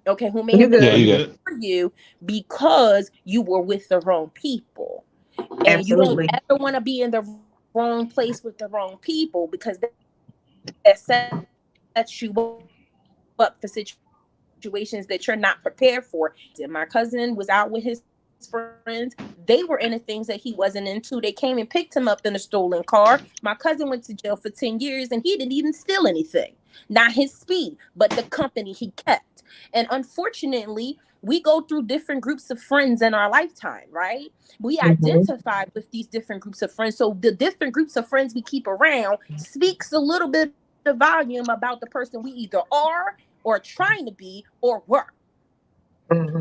Okay, who may have been for you because you were with the wrong people. And you don't ever want to be in the wrong place with the wrong people, because that sets you up for situations that you're not prepared for. And my cousin was out with his friends. They were into things that he wasn't into. They came and picked him up in a stolen car. My cousin went to jail for 10 years and he didn't even steal anything. Not his speed, but the company he kept. And unfortunately, we go through different groups of friends in our lifetime, right? We identify with these different groups of friends. So the different groups of friends we keep around speaks a little bit of volume about the person we either are or trying to be or were.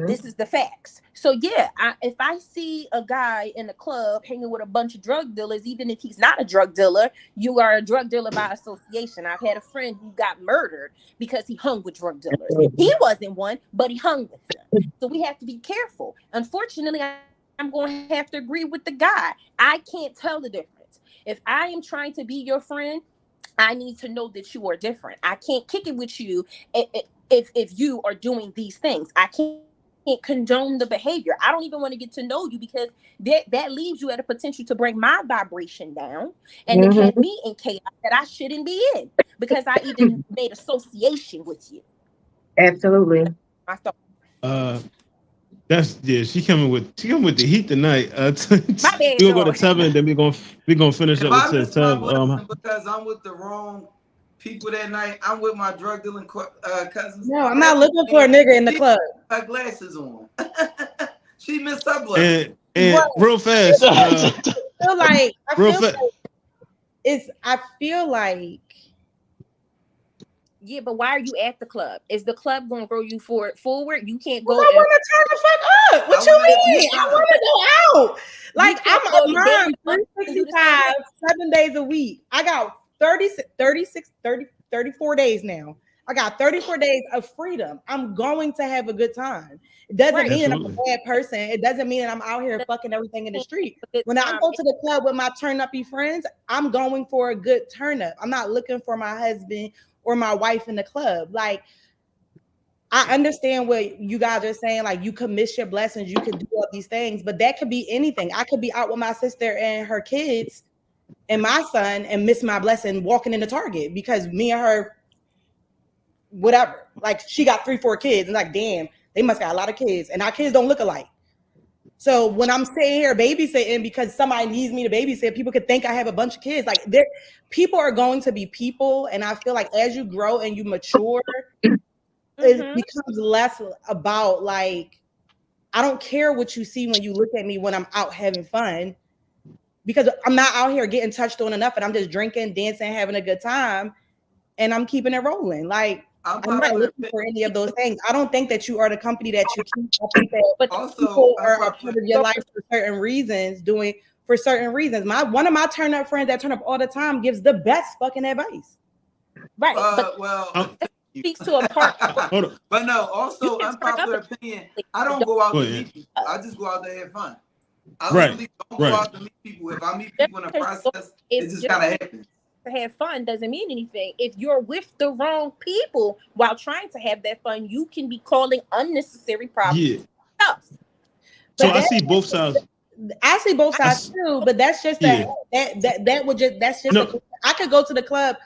This is the facts. So yeah, if I see a guy in the club hanging with a bunch of drug dealers, even if he's not a drug dealer, you are a drug dealer by association. I've had a friend who got murdered because he hung with drug dealers. He wasn't one, but he hung with them. So we have to be careful. Unfortunately, I'm going to have to agree with the guy. I can't tell the difference. If I am trying to be your friend, I need to know that you are different. I can't kick it with you if you are doing these things. I can't condone the behavior. I don't even want to get to know you, because that leaves you at a potential to bring my vibration down and then have me in chaos that I shouldn't be in, because I even made association with you. Absolutely. I thought. She coming with the heat tonight. My bad, we're gonna go to Tevin, then we're gonna finish up with Tev. Because I'm with the wrong people that night. I'm with my drug dealing cousins. No, I'm not looking for a nigga in the club. Her glasses on. She missed her blood. And real fast. I feel like. Yeah, but why are you at the club? Is the club going to throw you forward? You can't go. I want to turn the fuck up. What you mean? I want to go out. Like, I'm around 365, 7 days a week. I got 34 days now. I got 34 days of freedom. I'm going to have a good time. It doesn't mean that I'm a bad person. It doesn't mean that I'm out here fucking everything in the street. When I go to the club with my turn-uppy friends, I'm going for a good turn-up. I'm not looking for my husband or my wife in the club. Like, I understand what you guys are saying. Like, you could miss your blessings. You could do all these things, but that could be anything. I could be out with my sister and her kids and my son and miss my blessing walking into Target because me and her, whatever, like she got 3-4 kids and like, damn, they must got a lot of kids and our kids don't look alike. So when I'm sitting here babysitting because somebody needs me to babysit, people could think I have a bunch of kids. Like, people are going to be people. And I feel like as you grow and you mature, it becomes less about like, I don't care what you see when you look at me when I'm out having fun, because I'm not out here getting touched on enough and I'm just drinking, dancing, having a good time, and I'm keeping it rolling. Like, I'm not looking for any of those things. I don't think that you are the company that you keep. I think that people are a part of your life for certain reasons, for certain reasons. One of my turn-up friends that turn up all the time gives the best fucking advice. Right. That speaks to a part. But no, also unpopular opinion. I don't go out to meet people. I just go out to have fun. I really don't go out to meet people. If I meet people in the process, it just kind of happens. to have fun doesn't mean anything. If you're with the wrong people while trying to have that fun, you can be causing unnecessary problems. Yeah. So I see both sides. I see both sides too, but that's just that would just that's just I could go to the club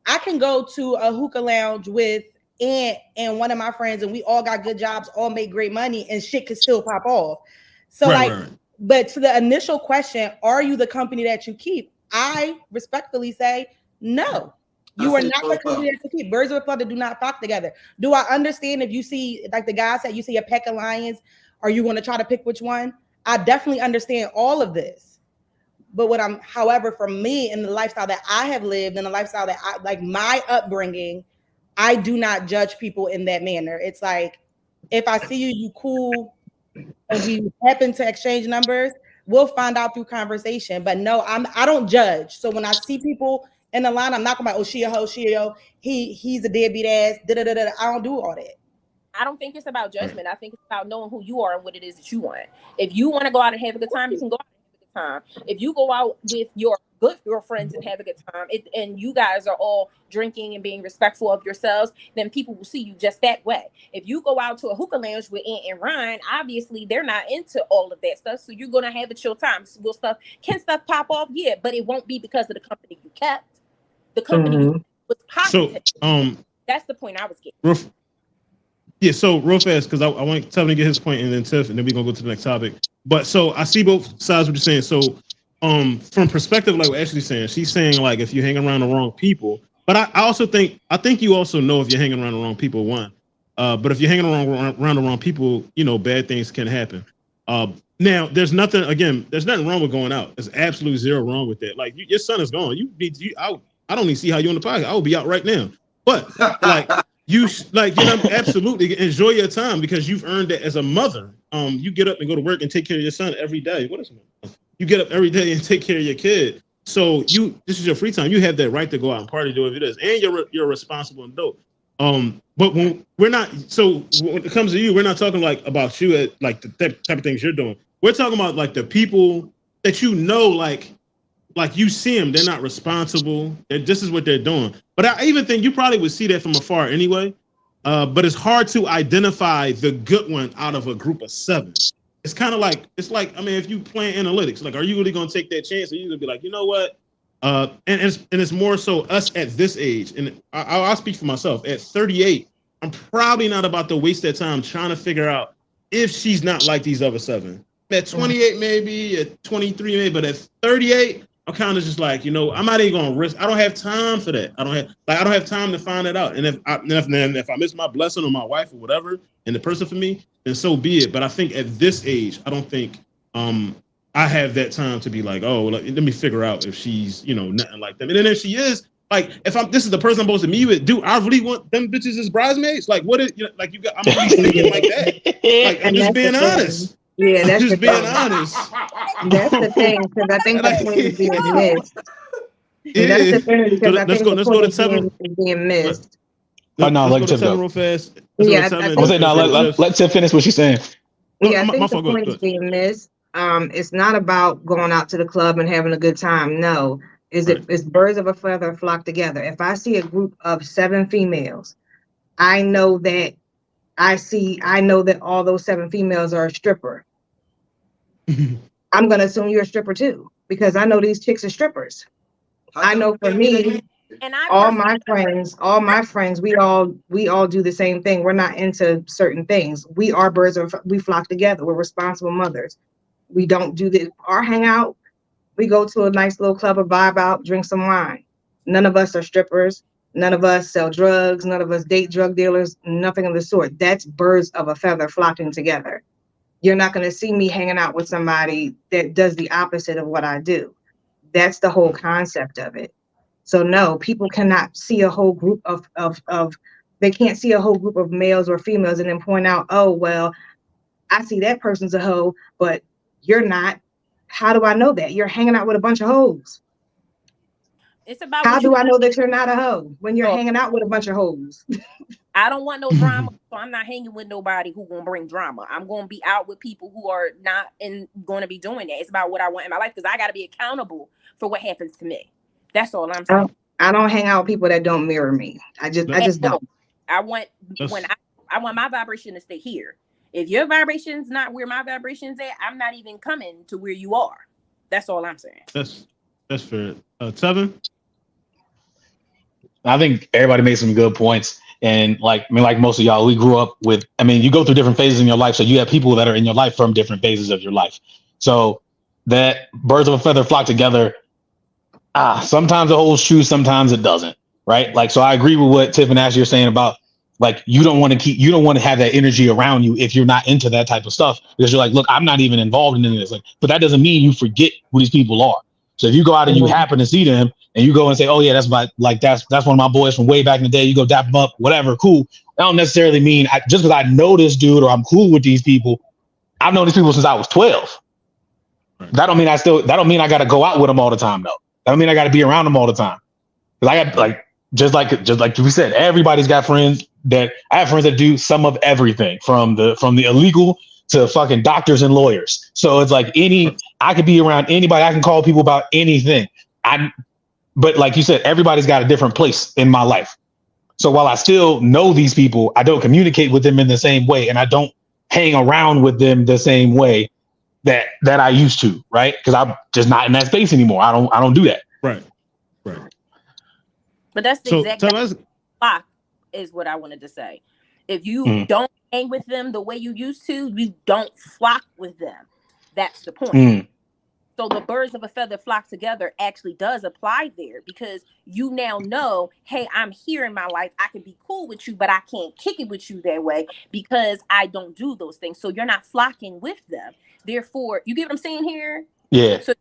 I can go to a hookah lounge with Aunt and one of my friends, and we all got good jobs, all make great money, and shit could still pop off. So right. But to the initial question, are you the company that you keep? I respectfully say no. You are not the company that you keep. Birds of a feather do not flock together. Do I understand if you see, like the guy said, you see a pack of lions, are you going to try to pick which one? I definitely understand all of this. But however, for me and the lifestyle that I have lived and the lifestyle that I like, my upbringing, I do not judge people in that manner. It's like, if I see you cool, and we happen to exchange numbers, we'll find out through conversation. But no, I don't judge. So when I see people in the line, I'm not gonna be like, oh, she a hoe, she a yo, he's a deadbeat ass, da-da-da-da. I don't do all that. I don't think it's about judgment. I think it's about knowing who you are and what it is that you want. If you want to go out and have a good time, you can go out and have a good time. If you go out with your good girlfriends and have a good time, and you guys are all drinking and being respectful of yourselves, then people will see you just that way. If you go out to a hookah lounge with Aunt and Ryan, obviously they're not into all of that stuff, so you're gonna have a chill time. Can stuff pop off? Yeah, but it won't be because of the company you kept. The company was positive. So that's the point I was getting. Yeah, so real fast, because I want Tevin to get his point, and then Tiff, and then we're gonna go to the next topic. But so I see both sides of what you're saying. So from perspective, like what Ashley's saying, she's saying like if you hang around the wrong people. But I think you also know if you're hanging around the wrong people, one. But if you're hanging around the wrong people, bad things can happen. Now there's nothing wrong with going out. There's absolutely zero wrong with that. Like your son is gone. I don't even see how you on the podcast. I will be out right now. But like absolutely enjoy your time because you've earned it as a mother. You get up and go to work and take care of your son every day. You get up every day and take care of your kid. So this is your free time. You have that right to go out and party, do whatever it is, and you're a responsible adult. But when it comes to you, we're not talking like about you at like the type of things you're doing. We're talking about like the people that like you see them, they're not responsible. This is what they're doing. But I even think you probably would see that from afar anyway. But it's hard to identify the good one out of a group of 7. It's kind of like, if you play analytics, like, are you really going to take that chance? Or are you going to be like, you know what? And it's more so us at this age. And I'll speak for myself. At 38, I'm probably not about to waste that time trying to figure out if she's not like these other 7. At 28, maybe, at 23, maybe, but at 38, I'm kind of just like, I'm not even going to risk. I don't have time for that. I don't have time to find it out. And if I miss my blessing or my wife or whatever, and the person for me, then so be it. But I think at this age, I don't think I have that time to be like, let me figure out if she's, nothing like them. And then if she is, like, this is the person I'm supposed to meet with, do I really want them bitches as bridesmaids? Like, what is, I'm really thinking like that. Like, I'm just being honest. Yeah, that's just being honest. That's the thing, because I think that's what is being missed. Yeah. That's the thing, because let's go to Tevin. Being missed. No, let Tiff go real fast. Yeah, let Tiff finish what she's saying. Yeah, I think the point is being missed. It's not about going out to the club and having a good time. No, it's birds of a feather flock together. If I see a group of 7 females, I know that all those 7 females are a stripper. I'm gonna assume you're a stripper too, because I know these chicks are strippers. I know for me, and all my friends, we all do the same thing. We're not into certain things. We are we flock together. We're responsible mothers. We don't do our hangout. We go to a nice little club or vibe out, drink some wine. None of us are strippers. None of us sell drugs. None of us date drug dealers. Nothing of the sort. That's birds of a feather flocking together. You're not going to see me hanging out with somebody that does the opposite of what I do. That's the whole concept of it. So no, people cannot see a whole group they can't see a whole group of males or females and then point out, oh, well, I see that person's a hoe, but you're not. How do I know that? You're hanging out with a bunch of hoes. It's about how do I know that you're not a hoe when you're hanging out with a bunch of hoes? I don't want no drama, so I'm not hanging with nobody who's gonna bring drama. I'm gonna be out with people who are not going to be doing that. It's about what I want in my life because I got to be accountable for what happens to me. That's all I'm saying. I don't hang out with people that don't mirror me. I just don't. I want my vibration to stay here. If your vibration's not where my vibration's at, I'm not even coming to where you are. That's all I'm saying. That's fair. Tevin? I think everybody made some good points. And like most of y'all, we grew up with, you go through different phases in your life. So you have people that are in your life from different phases of your life. So that birds of a feather flock together. Sometimes it holds true, sometimes it doesn't. Right. Like, so I agree with what Tiff and Ashley are saying about, like, you don't want to have that energy around you if you're not into that type of stuff, because you're like, look, I'm not even involved in this. Like, but that doesn't mean you forget who these people are. So if you go out and you happen to see them and you go and say, oh yeah, that's one of my boys from way back in the day, you go dap them up, whatever, cool. That don't necessarily mean just because I know this dude or I'm cool with these people. I've known these people since I was 12. That don't mean I got to go out with them all the time though. That don't mean I got to be around them all the time. Because I got just like we said, everybody's got friends I have friends that do some of everything from the illegal to fucking doctors and lawyers. So it's like I could be around anybody. I can call people about anything. But like you said, everybody's got a different place in my life. So while I still know these people, I don't communicate with them in the same way, and I don't hang around with them the same way that I used to, right? Because I'm just not in that space anymore. I don't do that. Right. But that's the exact flock is what I wanted to say. If you don't hang with them the way you used to, you don't flock with them. That's the point. So the birds of a feather flock together actually does apply there, because you now know, hey, I'm here in my life. I can be cool with you, but I can't kick it with you that way because I don't do those things. So you're not flocking with them. Therefore, you get what I'm saying here? Yeah. So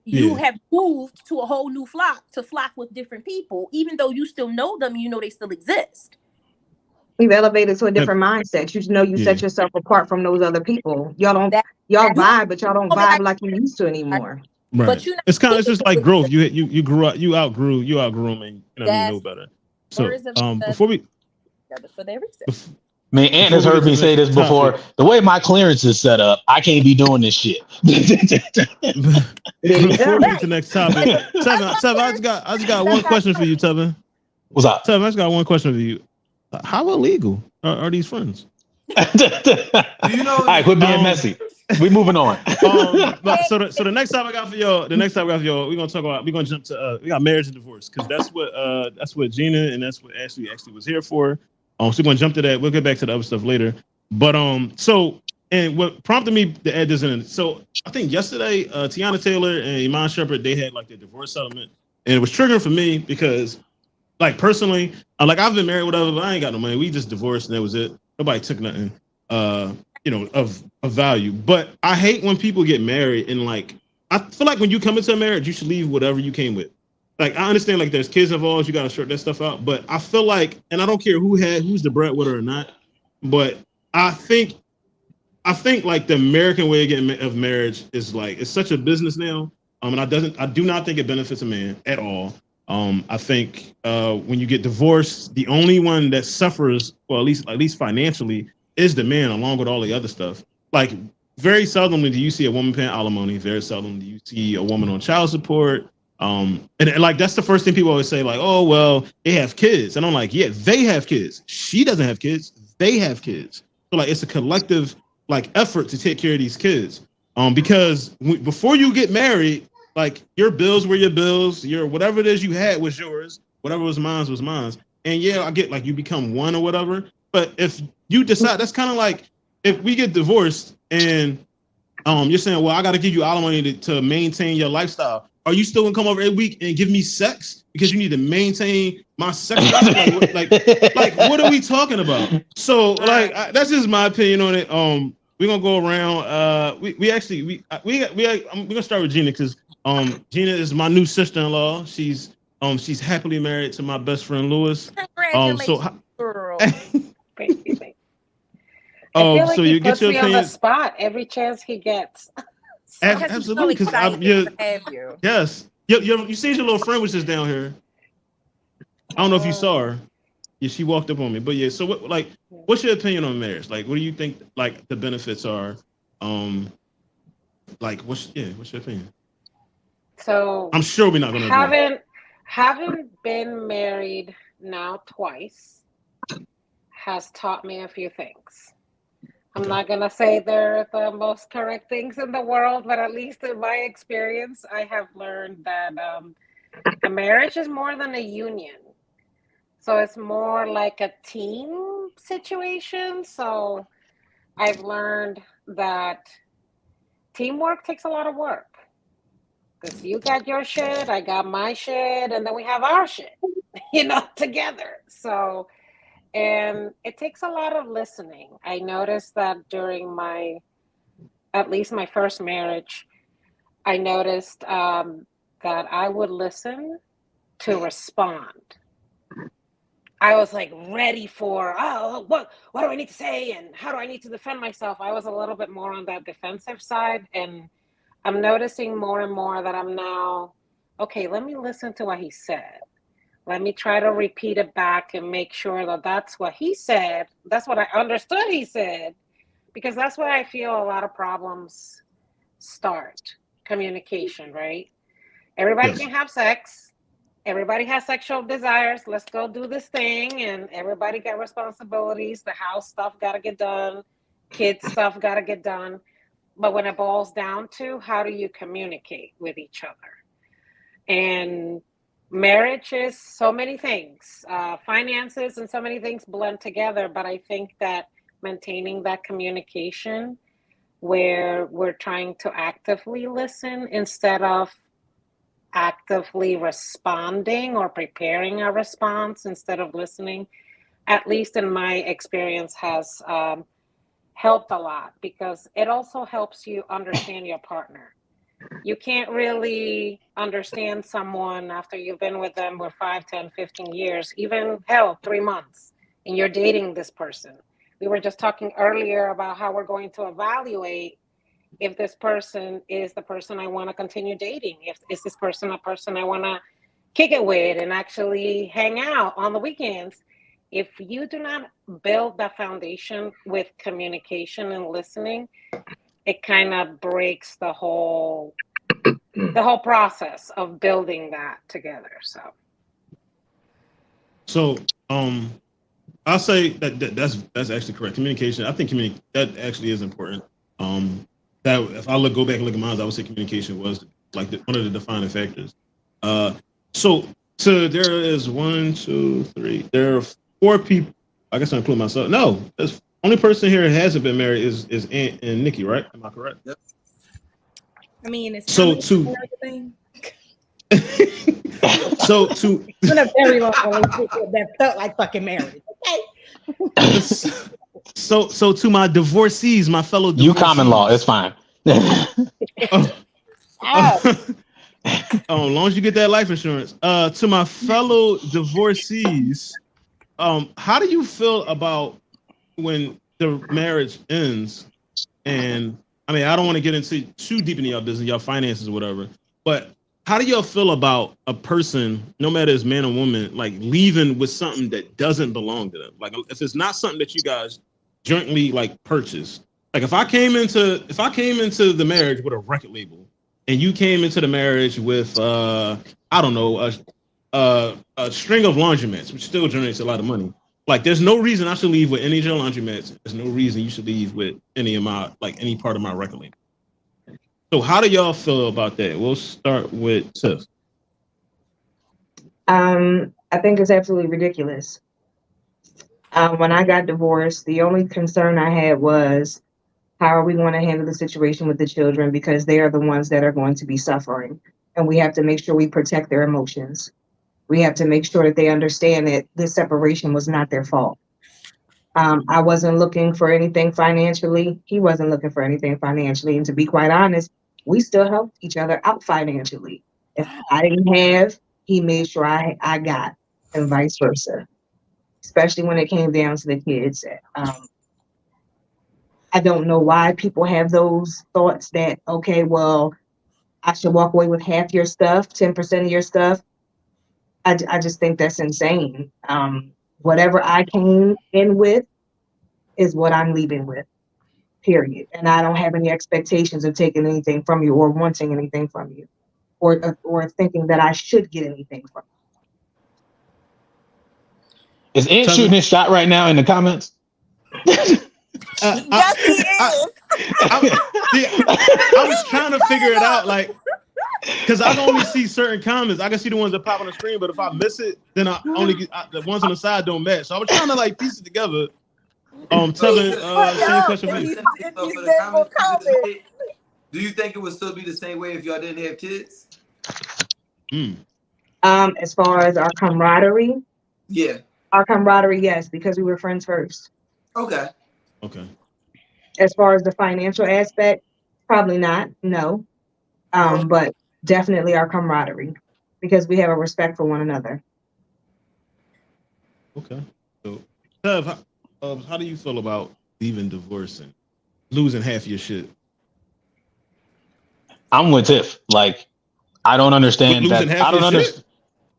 you have moved to a whole new flock to flock with different people, even though you still know them, you know they still exist. You've elevated to a different mindset. You know you set yourself apart from those other people. Y'all vibe, but y'all don't vibe like you used to anymore. Right. But it's just like growth. You grew up, you outgrew them, and you know better. So before we for their reason. Man, Ant has heard me say this before. The way my clearance is set up, I can't be doing this shit. Before we get to the next topic, Tevin, I just got one question for you, Tevin. What's up? Tevin, I just got one question for you. How illegal are these friends? All right, quit being messy. We're moving on. So the next time I got for y'all, we're gonna jump to we got marriage and divorce, because that's what Gina and that's what Ashley actually was here for. So we're gonna jump to that. We'll get back to the other stuff later. But and what prompted me to add this in, so I think yesterday, Tiana Taylor and Iman Shepherd, they had like their divorce settlement, and it was triggering for me because, like, personally, I've been married, whatever, but I ain't got no money. We just divorced and that was it. Nobody took nothing, of value. But I hate when people get married and I feel like when you come into a marriage, you should leave whatever you came with. Like, I understand, like, there's kids involved, you got to sort that stuff out. But I feel like, and I don't care who's the breadwinner or not, but I think like the American way of marriage is like, it's such a business now. And I do not think it benefits a man at all. I think when you get divorced, the only one that suffers, well, at least financially, is the man, along with all the other stuff. Like, very seldomly do you see a woman paying alimony. Very seldom do you see a woman on child support. And like, that's the first thing people always say, like, oh, well, they have kids. And I'm like, yeah, they have kids. She doesn't have kids. They have kids. So like, it's a collective effort to take care of these kids. Because before you get married, like, your bills were your bills. Your whatever it is you had was yours. Whatever was mine was mine. And yeah, I get like you become one or whatever. But if you decide, that's kind of like if we get divorced and you're saying, well, I got to give you alimony to maintain your lifestyle. Are you still gonna come over every week and give me sex because you need to maintain my sex life? like what are we talking about? So like that's just my opinion on it. We're gonna go around. I'm gonna start with Gina because Gina is my new sister-in-law. She's happily married to my best friend Lewis. Congratulations, girl. Thank you. I feel like he puts me on the spot every chance he gets. Absolutely, because yes, you see your little friend was just down here. I don't know if you saw her. Yeah, she walked up on me. But yeah, so what's your opinion on marriage? Like, what do you think like the benefits are? What's your opinion? So I'm sure we're not gonna Having been married now twice has taught me a few things. I'm not going to say they're the most correct things in the world, but at least in my experience, I have learned that a marriage is more than a union. So it's more like a team situation. So I've learned that teamwork takes a lot of work. Because you got your shit, I got my shit, and then we have our shit, together. So, and it takes a lot of listening. I noticed that during at least my first marriage, I noticed that I would listen to respond. I was like ready for, what do I need to say? And how do I need to defend myself? I was a little bit more on that defensive side. And I'm noticing more and more that I'm now, okay, let me listen to what he said. Let me try to repeat it back and make sure that that's what he said. That's what I understood he said, because that's where I feel a lot of problems start. Communication, right? Everybody can have sex. Everybody has sexual desires. Let's go do this thing. And everybody got responsibilities. The house stuff got to get done. Kids stuff got to get done. But when it boils down to how do you communicate with each other? And marriage is so many things, finances and so many things blend together. But I think that maintaining that communication where we're trying to actively listen instead of actively responding or preparing a response instead of listening, at least in my experience, has helped a lot, because it also helps you understand your partner. You can't really understand someone after you've been with them for 5, 10, 15 years, even 3 months, and you're dating this person. We were just talking earlier about how we're going to evaluate if this person is the person I want to continue dating. Is this person a person I want to kick it with and actually hang out on the weekends? If you do not build that foundation with communication and listening, it kind of breaks the whole process of building that together. So I'll say that's actually correct. Communication. I think that actually is important. That if I go back and look at mine, I would say communication was like one of the defining factors. So there is 1, 2, 3. There are 4 people. I guess I include myself. No, the only person here that hasn't been married is Aunt and Nikki, right? Am I correct? Yep. I mean, it's so to so to it's been a very long relationship that felt like fucking marriage. Okay. So to my divorcees, my fellow divorcees. You common law, it's fine. As long as you get that life insurance. To my fellow divorcees, how do you feel about when the marriage ends? And I mean, I don't want to get into too deep into your business, your finances, or whatever, but how do y'all feel about a person, no matter if it's man or woman, like leaving with something that doesn't belong to them? Like if it's not something that you guys jointly like purchased. Like if I came into the marriage with a record label and you came into the marriage with I don't know, a string of laundromats, which still generates a lot of money. Like there's no reason I should leave with any of your laundromats. There's no reason you should leave with any part of my record label. So how do y'all feel about that? We'll start with Tiff. I think it's absolutely ridiculous. When I got divorced, the only concern I had was how are we going to handle the situation with the children, because they are the ones that are going to be suffering. And we have to make sure we protect their emotions. We have to make sure that they understand that this separation was not their fault. I wasn't looking for anything financially. He wasn't looking for anything financially. And to be quite honest, we still helped each other out financially. If I didn't have, he made sure I got, and vice versa, especially when it came down to the kids. I don't know why people have those thoughts that, okay, well, I should walk away with half your stuff, 10% of your stuff. I just think that's insane. Whatever I came in with is what I'm leaving with, period. And I don't have any expectations of taking anything from you or wanting anything from you or thinking that I should get anything from you. Is Ant shooting his shot right now in the comments? Yes, he is. I was trying to figure it out, like, because I can only see certain comments. I can see the ones that pop on the screen, but if I miss it, then I only get the ones on the side don't match. So I was trying to like piece it together. Tevin, same question for you. Do you think it would still be the same way if y'all didn't have kids? As far as our camaraderie, yeah, yes, because we were friends first. Okay. As far as the financial aspect, probably not, no. But definitely our camaraderie, because we have a respect for one another. Okay. So, Tev, how do you feel about leaving, divorcing, losing half your shit? I'm with Tiff. Like, I don't understand that. I don't understand.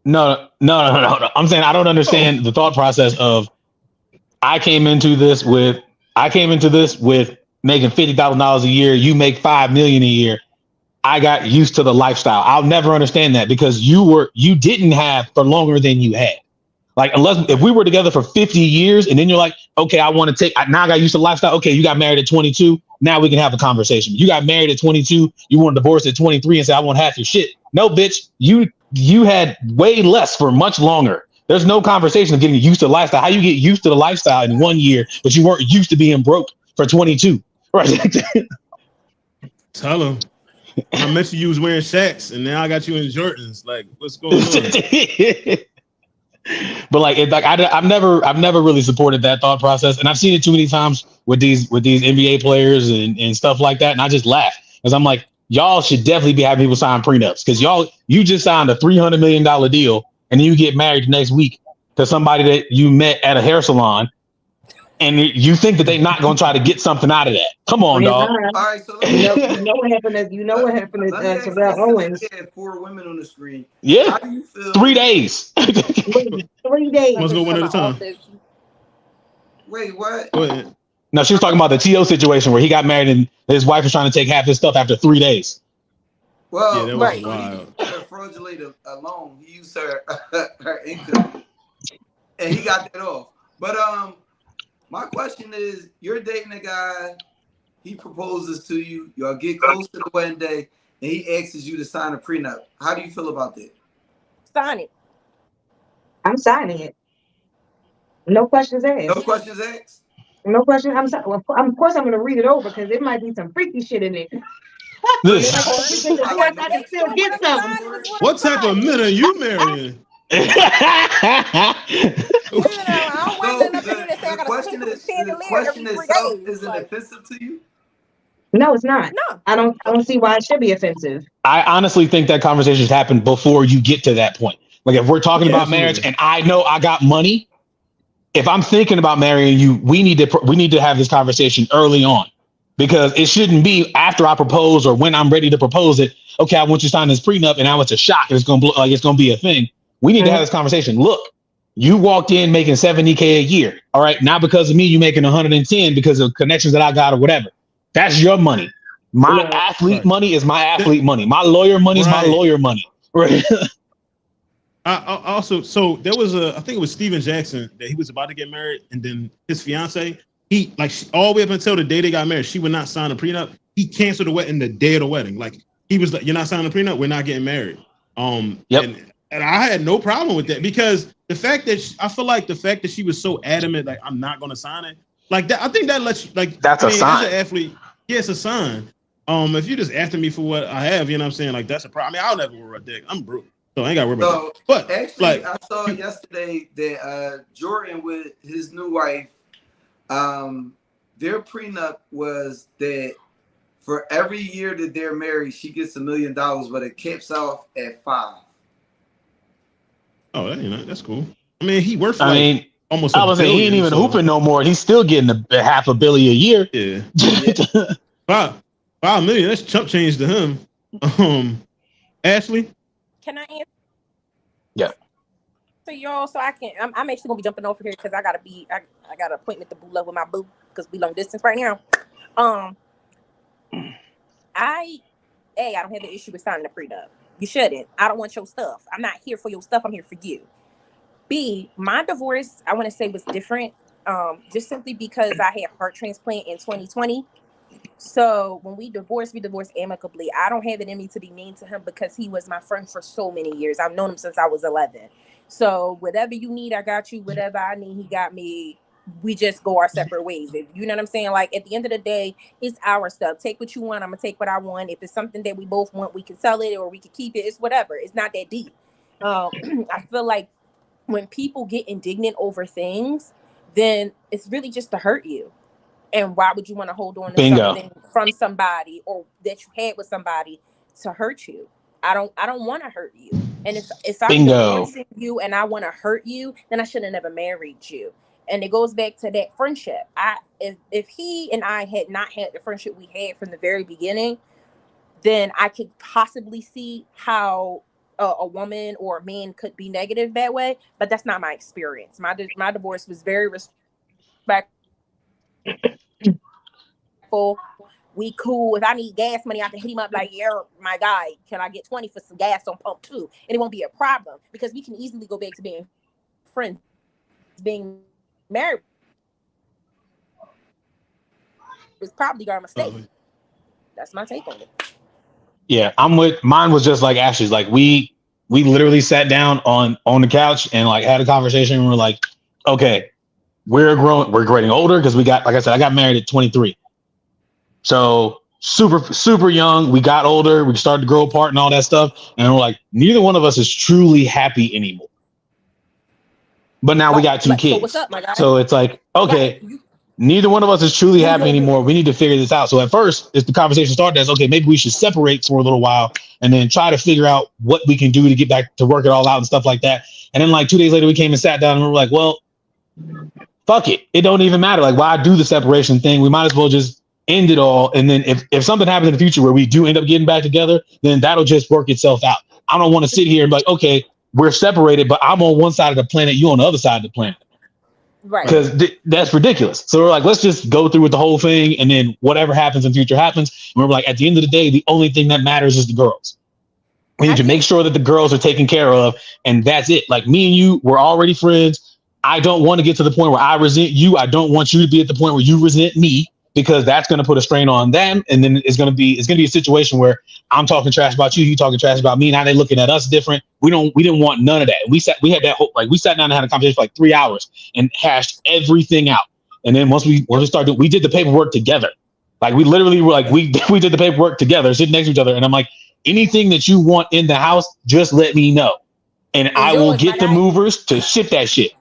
No. I'm saying I don't understand the thought process of I came into this with making $50,000 a year. You make $5 million a year. I got used to the lifestyle. I'll never understand that because you didn't have for longer than you had. Like, if we were together for 50 years and then you're like, okay, now I got used to the lifestyle. Okay, you got married at 22. Now we can have a conversation. You got married at 22. You want a divorce at 23 and say, I want half your shit. No, bitch, you had way less for much longer. There's no conversation of getting used to the lifestyle. How you get used to the lifestyle in 1 year, but you weren't used to being broke for 22. Right. Tell him. I met you was wearing Shaqs, and now I got you in Jordans. Like, what's going on? But I've never really supported that thought process, and I've seen it too many times with these NBA players and stuff like that, and I just laugh because I'm like, y'all should definitely be having people sign prenups because you just signed a $300 million deal, and then you get married the next week to somebody that you met at a hair salon. And you think that they're not going to try to get something out of that? Come on, dog. All right, so you know what happened to Terrell Owens. He had 4 women on the screen. Yeah. How do you feel? 3 days. 3 days. Let's go one at a time. Wait, what? No, she was talking about the T.O. situation where he got married and his wife was trying to take half his stuff after 3 days. Well, yeah, that was wild. He used her fraudulent loan. He used her income, and he got that off. But my question is, you're dating a guy, he proposes to you, y'all get close to the wedding day, and he asks you to sign a prenup. How do you feel about that? Sign it. I'm signing it. No questions asked. No questions asked? No question. Of course, I'm going to read it over because there might be some freaky shit in it. I can still get something. What type of men are you marrying? The question itself isn't offensive to you? No, it's not. No. I don't see why it should be offensive. I honestly think that conversation happened before you get to that point. Like if we're talking about marriage and I know I got money, if I'm thinking about marrying you, we need to have this conversation early on because it shouldn't be after I propose or when I'm ready to propose it. Okay, I want you to sign this prenup and now it's a shock and it's going to be a thing. We need to have this conversation. Look, you walked in making $70K a year. All right. Now, because of me, you making 110 because of connections that I got or whatever. That's your money. My athlete money is my athlete money. My lawyer money is my lawyer money. Right. I also, so there was I think it was Steven Jackson that he was about to get married, and then his fiance, all the way up until the day they got married, she would not sign a prenup. He canceled the wedding the day of the wedding. Like he was like, "You're not signing a prenup. We're not getting married." And I had no problem with that because the fact that I feel like the fact that she was so adamant, like I'm not going to sign it, like that. I think that lets you, like, that's a sign. As an athlete, yeah, it's a sign. If you're just after me for what I have, you know what I'm saying? Like that's a problem. I mean, I'll never worry about that. I'm broke, so I ain't got to worry about that. But actually, like, I saw yesterday that Jordan with his new wife, their prenup was that for every year that they're married, she gets $1 million, but it caps off at 5. Oh, that's cool. I mean, he worked for almost. I was saying he ain't even hooping no more. He's still getting a $500 million a year. Yeah. $5 million. That's chump change to him. Ashley, can I answer? Yeah. So y'all, I'm actually gonna be jumping over here because I got an appointment to boo up with my boo because we long distance right now. I don't have an issue with signing a prenup. You shouldn't. I don't want your stuff. I'm not here for your stuff. I'm here for you. B, my divorce, I want to say, was different, just simply because I had heart transplant in 2020. So when we divorced amicably. I don't have it in me to be mean to him because he was my friend for so many years. I've known him since I was 11. So whatever you need, I got you. Whatever I need, he got me. We just go our separate ways. You know what I'm saying? Like, at the end of the day, it's our stuff. Take what you want. I'm going to take what I want. If it's something that we both want, we can sell it or we can keep it. It's whatever. It's not that deep. I feel like when people get indignant over things, then it's really just to hurt you. And why would you want to hold on to something from somebody or that you had with somebody to hurt you? I don't want to hurt you. And if I'm divorcing you and I want to hurt you, then I should have never married you. And it goes back to that friendship. If he and I had not had the friendship we had from the very beginning, then I could possibly see how a woman or a man could be negative that way. But that's not my experience. My divorce was very respectful. We cool. If I need gas money, I can hit him up like, yeah, my guy, can I get 20 for some gas on pump 2? And it won't be a problem because we can easily go back to being friends. Being married was probably our mistake. That's my take on it. Yeah, mine was just like Ashley's. Like we literally sat down on the couch and like had a conversation and we're like, okay, we're getting older because we got, like I said, I got married at 23. So super young. We got older. We started to grow apart and all that stuff. And we're like, neither one of us is truly happy anymore. But now we got 2 kids. So what's up, my guy? So it's like, okay, neither one of us is truly happy anymore. We need to figure this out. So at first, the conversation started as, okay, maybe we should separate for a little while and then try to figure out what we can do to get back to work it all out and stuff like that. And then like 2 days later, we came and sat down and we were like, well, fuck it. It don't even matter. Like, why do the separation thing? We might as well just end it all. And then if something happens in the future where we do end up getting back together, then that'll just work itself out. I don't want to sit here and be like, okay, we're separated, but I'm on one side of the planet, you on the other side of the planet. Right. Because that's ridiculous. So we're like, let's just go through with the whole thing. And then whatever happens in the future happens. And we're like, at the end of the day, the only thing that matters is the girls. We need to make sure that the girls are taken care of. And that's it. Like, me and you, we're already friends. I don't want to get to the point where I resent you. I don't want you to be at the point where you resent me, because that's going to put a strain on them. And then it's going to be a situation where I'm talking trash about you, you talking trash about me. Now they're looking at us different. We didn't want none of that. We sat down and had a conversation for like 3 hours and hashed everything out. And then once we started, we did the paperwork together. Like, we literally were like, we did the paperwork together, sitting next to each other. And I'm like, anything that you want in the house, just let me know. And I will get the movers to ship that shit.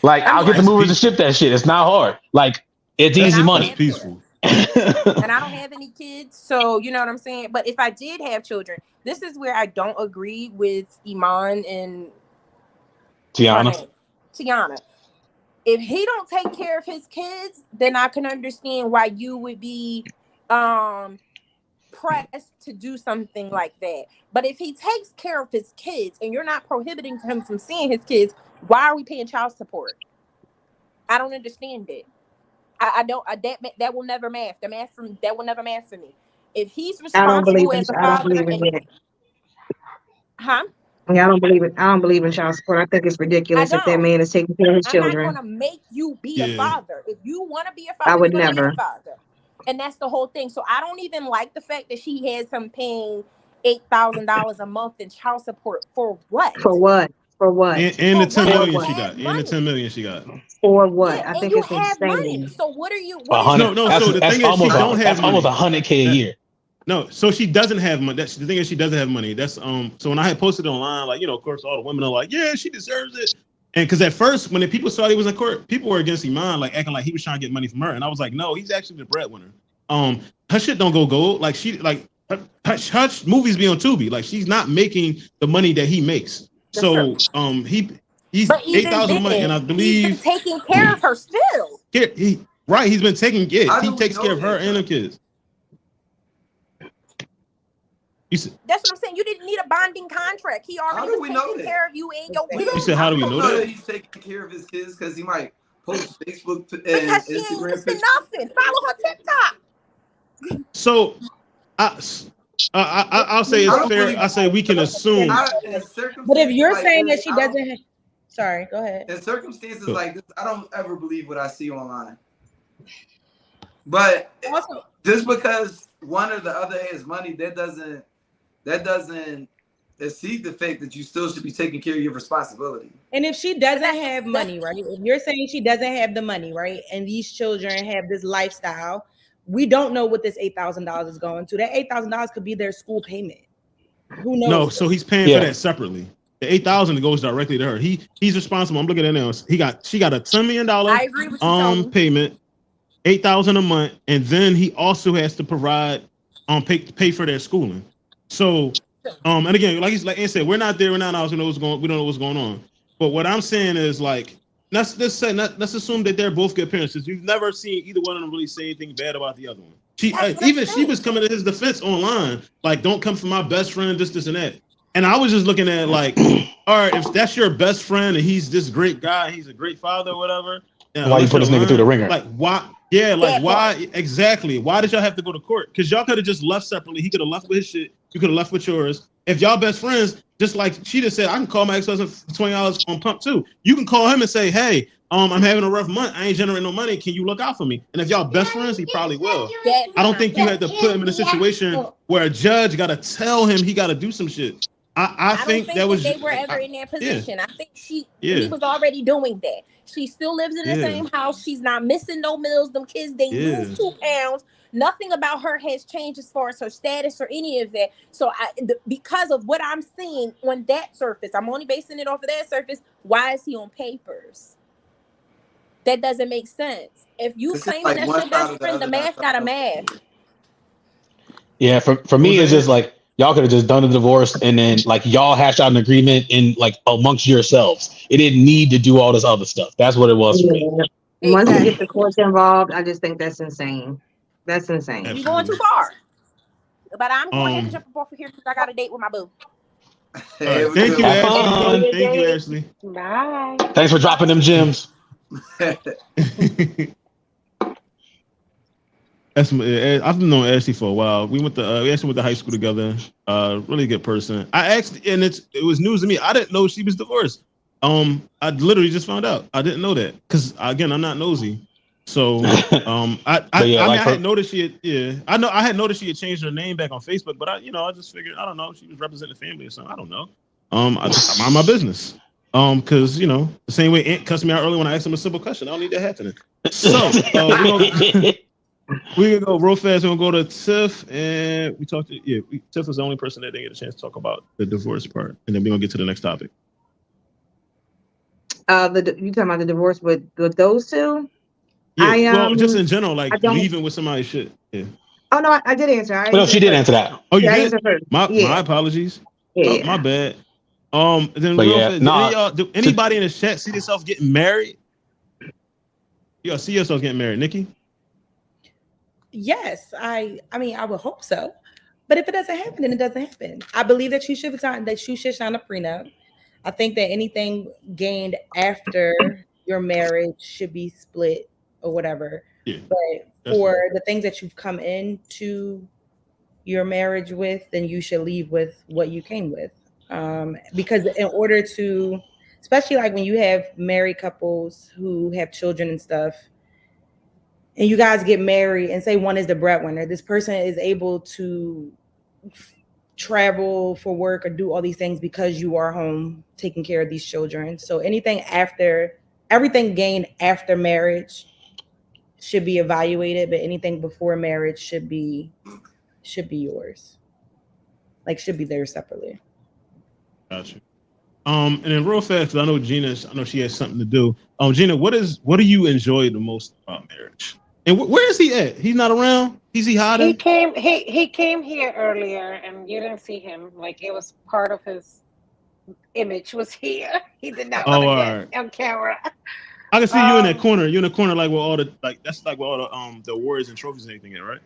Like, I'll get the movers to ship that shit. It's not hard. Like, it's easy money. It's peaceful. And I don't have any kids, so you know what I'm saying? But if I did have children, this is where I don't agree with Iman and Tiana. If he don't take care of his kids, then I can understand why you would be pressed to do something like that. But if he takes care of his kids and you're not prohibiting him from seeing his kids, why are we paying child support? I don't understand it. I don't. That will never math. That will never math for me. If he's responsible as a father, Yeah, I don't believe it. I don't believe in child support. I think it's ridiculous if that man is taking care of his children. I'm not going to make you be a father. If you want to be a father, I would you're never. be a father. And that's the whole thing. So I don't even like the fact that she has him paying $8,000 a month in child support for what? For what? And the 10 million she got. And the 10 million she got. For what? Yeah, I think it's insane. Money. So what are you? So the thing is, she don't have money. Almost $100K a year. No, so she doesn't have money. The thing is, she doesn't have money. That's so when I had posted online, like, of course, all the women are like, yeah, she deserves it. And because at first, when the people saw he was in court, people were against Iman, like acting like he was trying to get money from her. And I was like, no, he's actually the breadwinner. Her shit don't go gold. Like, her movies be on Tubi. Like, she's not making the money that he makes. So he's 8,000 a month, and I believe he's been taking care of her still. Yeah, he's been taking he takes care of her and the kids. That's what I'm saying. You didn't need a bonding contract. He already was taking care of you and your kids. You said, how do we know that? He's taking care of his kids because he might post Facebook and because she Instagram ain't listening nothing. Follow her TikTok. So I'll say it's fair. I say we can assume. But if you're saying that she doesn't have, Sorry, go ahead. In circumstances like this, I don't ever believe what I see online. But also, just because one or the other has money, that doesn't exceed the fact that you still should be taking care of your responsibility. And if she doesn't have money, right? If you're saying she doesn't have the money, right? And these children have this lifestyle, we don't know what this $8,000 is going to. That $8,000 could be their school payment. Who knows? No, so he's paying for that separately. The $8,000 goes directly to her. He's responsible. I'm looking at it now. She got a $10 million payment, $8,000 a month, and then he also has to provide pay for their schooling. So and again, like Ann said, we're not there. We're not out. We don't know what's going on. But what I'm saying is, like, let's assume that they're both good parents. Because you've never seen either one of them really say anything bad about the other one. She was coming to his defense online, like, don't come for my best friend, this and that. And I was just looking at like, all right, if that's your best friend and he's this great guy, he's a great father or whatever. Why you put this nigga through the ringer? Like, why? Yeah, like, why exactly? Why did y'all have to go to court? Because y'all could have just left separately. He could have left with his shit. You could have left with yours. If y'all best friends, just like she just said, I can call my ex-husband for $20 on pump too. You can call him and say, hey, I'm having a rough month. I ain't generating no money. Can you look out for me? And if y'all best friends, he probably will. I don't think you had to put him in a situation where a judge got to tell him he got to do some shit. I think that was they were ever in that position. I think he was already doing that. She still lives in the same house. She's not missing no meals. Them kids, they lose 2 pounds. Nothing about her has changed as far as her status or any of that. So because of what I'm seeing on that surface, I'm only basing it off of that surface. Why is he on papers? That doesn't make sense. If you claim that's your best friend, the math got a math. Yeah, for me, it's just like, y'all could have just done a divorce and then like y'all hashed out an agreement in like amongst yourselves. It didn't need to do all this other stuff. That's what it was for me. Once you get the courts involved, I just think that's insane. That's insane. You're going too far. But I'm going to have to jump off of here because I got a date with my boo. Right, thank you, Ashley. Thank you, Ashley. Bye. Thanks for dropping them gems. I've known Ashley for a while. We actually went to high school together. Really good person. And it was news to me. I didn't know she was divorced. I literally just found out. I didn't know that because again, I'm not nosy. So I had noticed she had I had noticed she had changed her name back on Facebook, but I just figured, I don't know, she was representing the family or something. I don't know. I mind my business. Because the same way Ant cussed me out early when I asked him a simple question. I don't need that happening. So we're gonna go real fast. We're gonna go to Tiff, and we talked to Tiff was the only person that didn't get a chance to talk about the divorce part, and then we're gonna get to the next topic. You talking about the divorce with those two? Yeah, just in general, like leaving with somebody's shit. Yeah. Oh no, I did answer. No, she did answer that. Oh, you did? My apologies. Yeah. Oh, my bad. Then do anybody in the chat see themselves getting married? You see yourself getting married, Nikki? Yes, I mean, I would hope so. But if it doesn't happen, then it doesn't happen. I believe that you should sign a prenup. I think that anything gained after your marriage should be split or whatever. Yeah, but for the things that you've come into your marriage with, then you should leave with what you came with. Because in order to, especially like when you have married couples who have children and stuff, and you guys get married and say one is the breadwinner, this person is able to travel for work or do all these things because you are home taking care of these children. So everything gained after marriage should be evaluated, but anything before marriage should be yours. Like should be theirs separately. Gotcha. And then real fast, I know she has something to do. Gina, what do you enjoy the most about marriage? And where is he at? He's not around? Is he hiding? He came here earlier and you didn't see him. Like it was part of his image was here. He did not want to get on camera. I can see you in that corner. You're in the corner like with all the that's like where all the awards and trophies and everything at, right?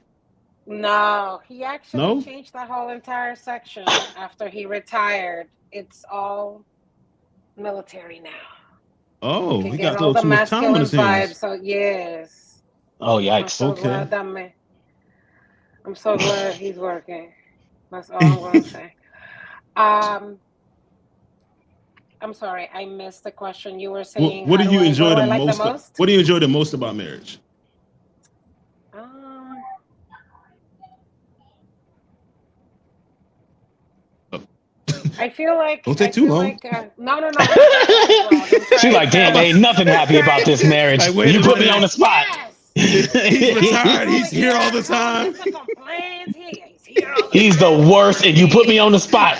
No, he actually changed that whole entire section after he retired. It's all military now. Oh, he got all the masculine vibes. So yes. Oh yikes! I'm so glad he's working. That's all I'm gonna say. I'm sorry, I missed the question. You were saying, what do you enjoy the like most? the most? What do you enjoy the most about marriage? I feel like don't take too long. Like, no. She's like, damn, ain't nothing happy about this marriage. Like, you put me on the spot. Yes. He's retired. He's here all the time. He's the worst, and you put me on the spot.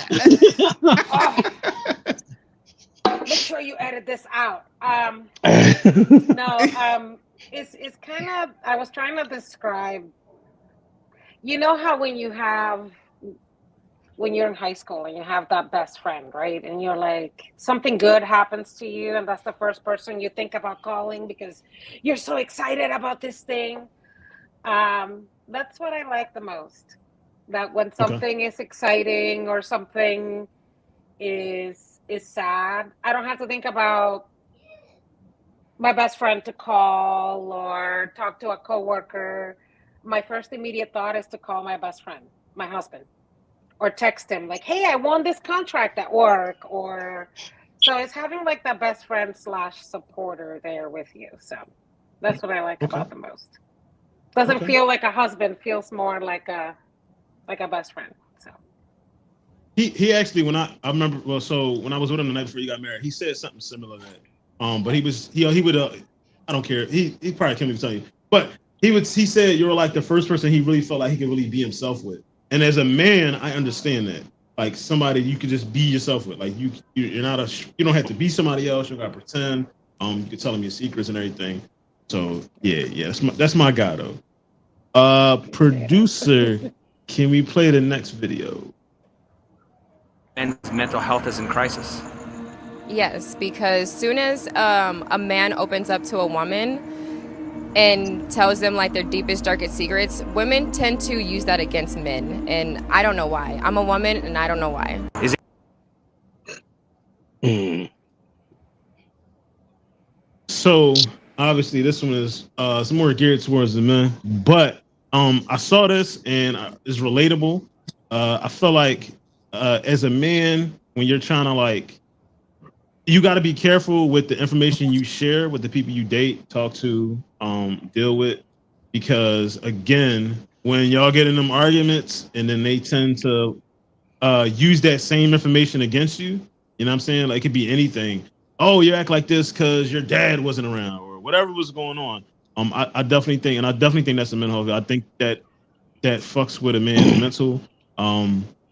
Make sure you edit this out. It's kind of, I was trying to describe, you know how when you're in high school and you have that best friend, right? And you're like, something good happens to you, and that's the first person you think about calling because you're so excited about this thing. That's what I like the most. That when something is exciting or something is sad, I don't have to think about my best friend to call or talk to a coworker. My first immediate thought is to call my best friend, my husband. Or text him like, hey, I won this contract at work. Or so it's having like the best friend / supporter there with you. So that's what I like about the most. Doesn't feel like a husband, feels more like a best friend. So he actually, when I remember, well, so when I was with him the night before he got married, he said something similar to that. But he would I don't care. He probably can't even tell you. But he said you were like the first person he really felt like he could really be himself with. And as a man, I understand that. Like somebody you could just be yourself with. Like you're not you don't have to be somebody else. You gotta pretend. You can tell him your secrets and everything. So yeah, that's my guy though. Producer, can we play the next video? Men's mental health is in crisis. Yes, because soon as a man opens up to a woman and tells them like their deepest, darkest secrets, women tend to use that against men. And I don't know why. I'm a woman and I don't know why. So obviously this one is some more geared towards the men, but I saw this and it's relatable. I feel like as a man, when you're trying to like, you got to be careful with the information you share with the people you date, talk to, deal with, because again, when y'all get in them arguments and then they tend to use that same information against you, you know what I'm saying? Like it could be anything. Oh, you act like this because your dad wasn't around or whatever was going on. I definitely think that's a mental health. I think that fucks with a man's mental.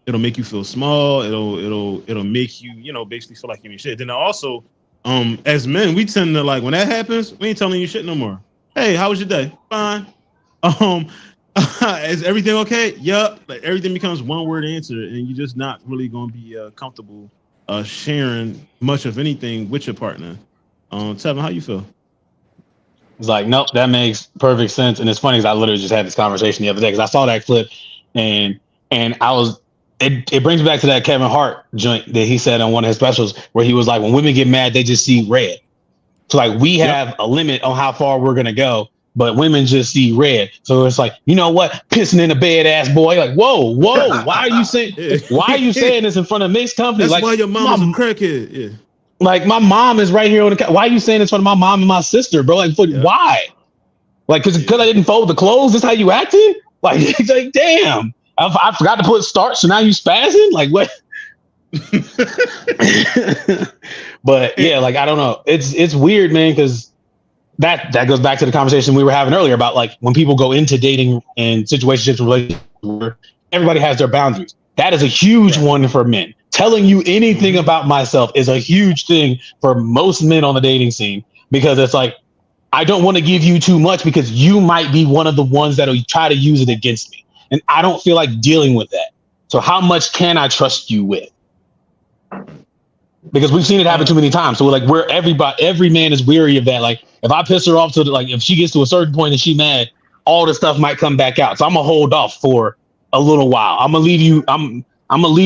It'll make you feel small. It'll make you, basically feel like you ain't shit. Then also, as men, we tend to like when that happens, we ain't telling you shit no more. Hey, how was your day? Fine. Is everything okay? Yup. Like everything becomes one word answer, and you're just not really gonna be comfortable sharing much of anything with your partner. Tevin, how you feel? It's like, nope, that makes perfect sense. And it's funny because I literally just had this conversation the other day because I saw that clip and I was. It brings me back to that Kevin Hart joint that he said on one of his specials where he was like, when women get mad, they just see red. So like we have a limit on how far we're gonna go, but women just see red. So it's like, you know what, pissing in a bed ass boy. Like, whoa, why are you saying this in front of mixed company? That's like why your mom's a crackhead. Yeah. Like my mom is right here on the why are you saying this in front of my mom and my sister, bro? Like why? Like because I didn't fold the clothes, this how you acting? Like it's like damn. I forgot to put starch, so now you spazzing? Like what? But yeah, like I don't know. It's weird, man, because that goes back to the conversation we were having earlier about like when people go into dating and situationships and relationships where everybody has their boundaries. That is a huge one for men. Telling you anything about myself is a huge thing for most men on the dating scene because it's like I don't want to give you too much because you might be one of the ones that'll try to use it against me. And I don't feel like dealing with that. So how much can I trust you with? Because we've seen it happen too many times. So we're like, every man is weary of that. Like if I piss her off to like, if she gets to a certain point and she mad, all the stuff might come back out. So I'm gonna hold off for a little while. I'm gonna leave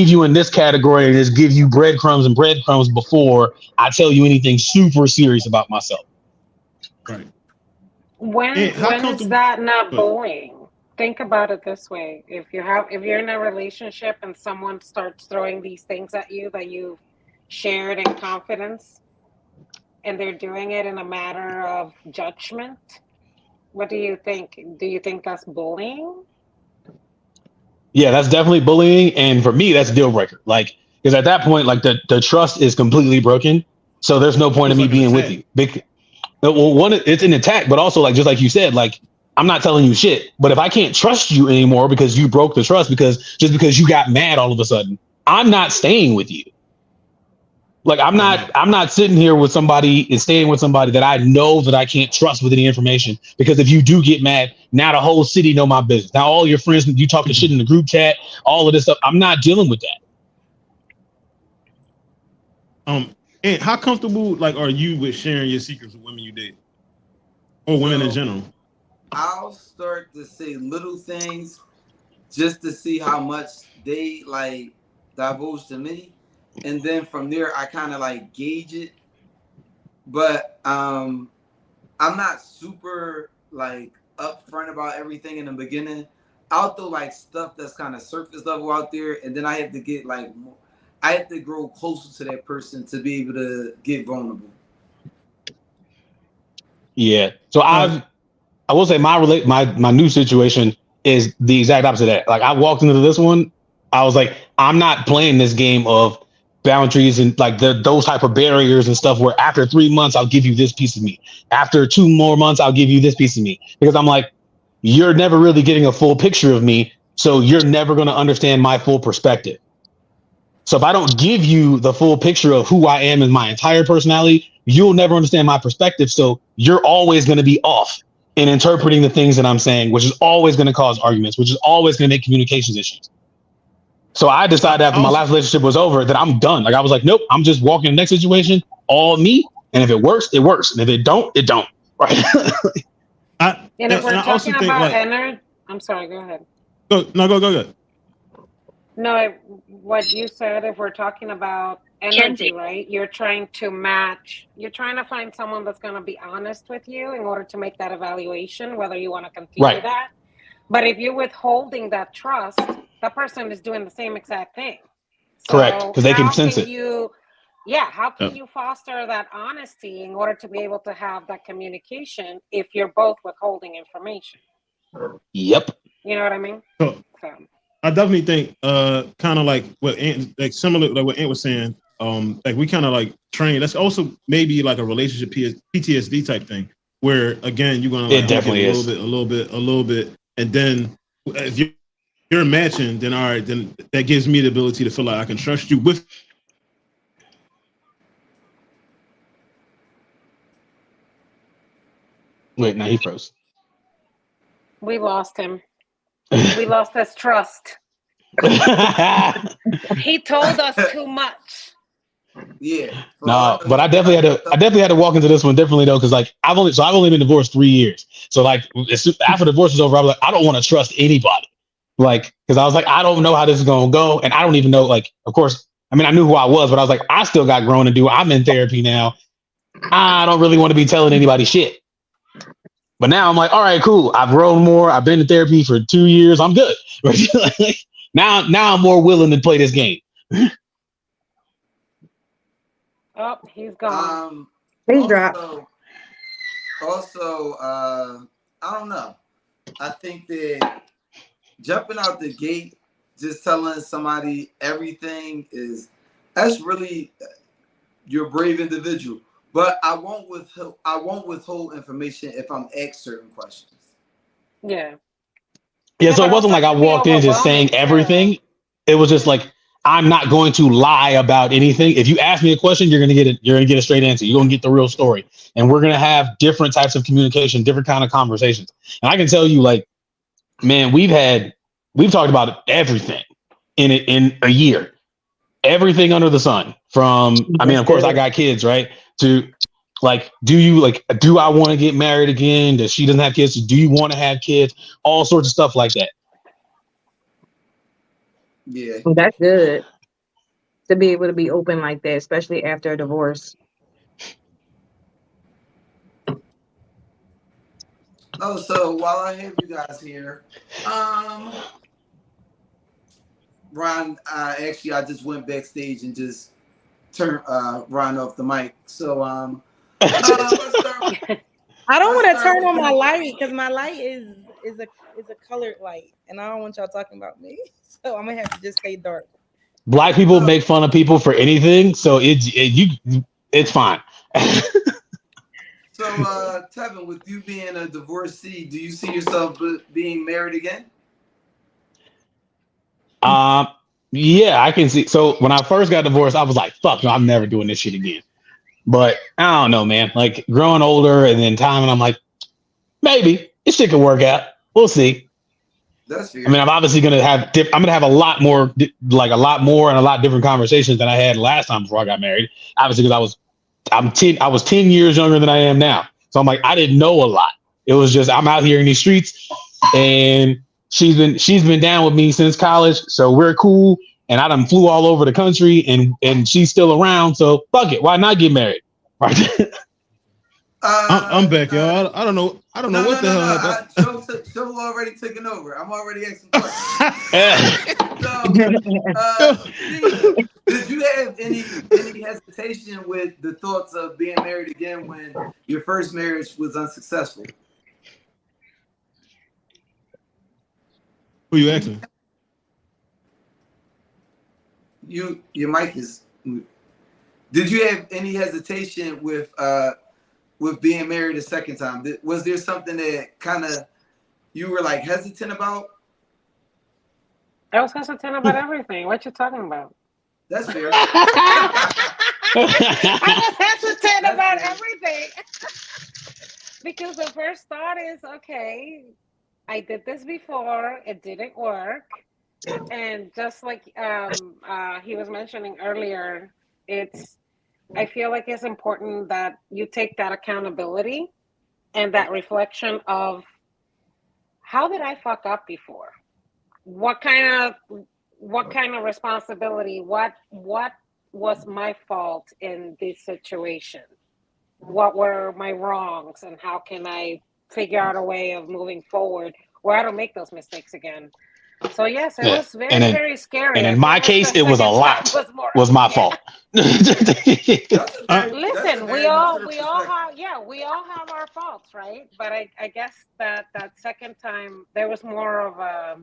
you in this category and just give you breadcrumbs before I tell you anything super serious about myself. Right. When is that not bullying? Think about it this way: if you're in a relationship and someone starts throwing these things at you that you shared in confidence, and they're doing it in a matter of judgment. What do you think? Do you think that's bullying? Yeah, that's definitely bullying, and for me, that's a deal breaker. Like, because at that point, like the trust is completely broken, so there's no point in me being with you. Well, one, it's an attack, but also like just like you said, like I'm not telling you shit. But if I can't trust you anymore because you broke the trust because you got mad all of a sudden, I'm not staying with you. Like I'm not sitting here with somebody and staying with somebody that I know that I can't trust with any information, because if you do get mad, now the whole city know my business. Now all your friends, you talking shit in the group chat, all of this stuff. I'm not dealing with that. And how comfortable like are you with sharing your secrets with women you date, or women in general? I'll start to say little things just to see how much they like divulge to me, and then from there I kind of like gauge it. But I'm not super like upfront about everything in the beginning. I'll throw like stuff that's kind of surface level out there, and then I have to get like more, I have to grow closer to that person to be able to get vulnerable. Yeah. So I will say my new situation is the exact opposite of that. Like I walked into this one, I was like, I'm not playing this game of boundaries and like those type of barriers and stuff where after 3 months I'll give you this piece of me. After 2 more months I'll give you this piece of me. Because I'm like, you're never really getting a full picture of me, so you're never going to understand my full perspective. So if I don't give you the full picture of who I am and my entire personality, you'll never understand my perspective. So you're always going to be off in interpreting the things that I'm saying, which is always going to cause arguments, which is always going to make communications issues. So I decided after my last relationship was over that I'm done. Like I was like, nope, I'm just walking the next situation, all me. And if it works, it works. And if it don't, it don't. Right. And if we're talking about energy, I'm sorry, go ahead. Go ahead. No, what you said, if we're talking about energy, right? You're trying to match, you're trying to find someone that's going to be honest with you in order to make that evaluation, whether you want to continue that. But if you're withholding that trust, that person is doing the same exact thing. So correct, because they can sense it. How can you foster that honesty in order to be able to have that communication if you're both withholding information? Yep. You know what I mean? So. I definitely think kind of like what Ant, like similar like what Ant was saying, like we kind of like train. That's also maybe like a relationship PTSD type thing where again you're gonna like definitely a little bit, and then if you're matching, then all right, then that gives me the ability to feel like I can trust you with. Wait, now he froze. We lost him. We lost his trust. He told us too much. Yeah. No, but I definitely had to walk into this one differently though, because like I've only been divorced 3 years. So like after the divorce was over, I was like, I don't want to trust anybody. Like, because I was like, I don't know how this is gonna go, and I don't even know. Like, of course, I mean, I knew who I was, but I was like, I still got growing to do. I'm in therapy now. I don't really want to be telling anybody shit. But now I'm like, all right, cool. I've grown more. I've been in therapy for 2 years. I'm good. now I'm more willing to play this game. Oh, he's gone. He's dropped. Also, I don't know. I think that jumping out the gate, just telling somebody everything that's really, you're a brave individual. But I won't withhold information if I'm asked certain questions. Yeah. Yeah, so it wasn't like I walked in just saying everything. It was just like, I'm not going to lie about anything. If you ask me a question, you're gonna get a straight answer. You're gonna get the real story. And we're gonna have different types of communication, different kind of conversations. And I can tell you, like, man, we've talked about everything in a year. Everything under the sun. From, I mean, of course I got kids, right? To like, do I want to get married again? Does she doesn't have kids? Do you want to have kids? All sorts of stuff like that. Yeah. That's good to be able to be open like that, especially after a divorce. Oh, so while I have you guys here, Ron, actually, I just went backstage and just turn Ron off the mic. So I don't want to turn on my light because my light is a colored light, and I don't want y'all talking about me. So I'm gonna have to just stay dark. Black people make fun of people for anything, so it's fine. So Tevin, with you being a divorcee, do you see yourself being married again? Yeah, I can see. So when I first got divorced, I was like, fuck no, I'm never doing this shit again. But I don't know, man. Like growing older and then time, and I'm like, maybe this shit could work out. We'll see. That's fair. I mean, I'm obviously gonna have a lot more and a lot different conversations than I had last time before I got married. Obviously, because I was 10 years younger than I am now. So I'm like, I didn't know a lot. It was just I'm out here in these streets, and she's been down with me since college, so we're cool. And I done flew all over the country, and she's still around. So fuck it, why not get married? Right? I'm back, y'all. I don't know what the hell. Show already taking over. I'm already asking questions. Did you have any hesitation with the thoughts of being married again when your first marriage was unsuccessful? Who you asking? Your mic is. Did you have any hesitation with being married a second time? Was there something that kind of you were like hesitant about? I was hesitant about everything. What you talking about? That's fair. I was hesitant about everything because the first thought is, okay, I did this before, it didn't work, and just like he was mentioning earlier, I feel like it's important that you take that accountability and that reflection of how did I fuck up before? What kind of responsibility? What was my fault in this situation? What were my wrongs, and how can I figure out a way of moving forward where I don't make those mistakes again? So yes, it was very scary. And in my case, it was a lot. Was my fault. Listen, we all have our faults, right? But I guess that second time there was more of a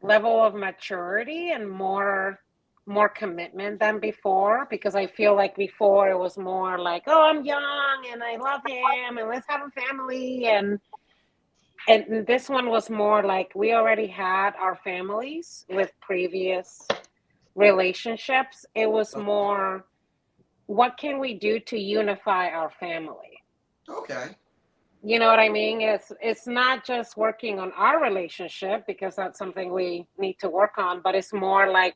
level of maturity and more commitment than before, because I feel like before it was more like, oh, I'm young and I love him and let's have a family, and this one was more like we already had our families with previous relationships. It was more, what can we do to unify our family? Okay. You know what I mean? It's not just working on our relationship, because that's something we need to work on, but it's more like,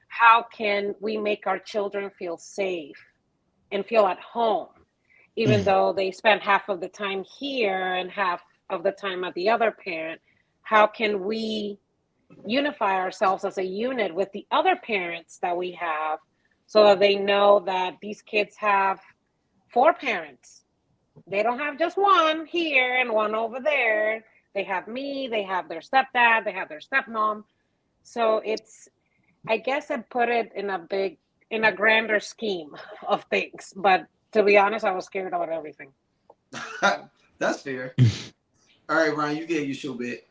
how can we make our children feel safe and feel at home, even though they spend half of the time here and half of the time at the other parent? How can we unify ourselves as a unit with the other parents that we have, so that they know that these kids have 4 parents? They don't have just one here and one over there. They have me, they have their stepdad, they have their stepmom. So I guess I put it in a grander scheme of things. But to be honest, I was scared about everything. That's fair. All right, Ryan, you get your show bit.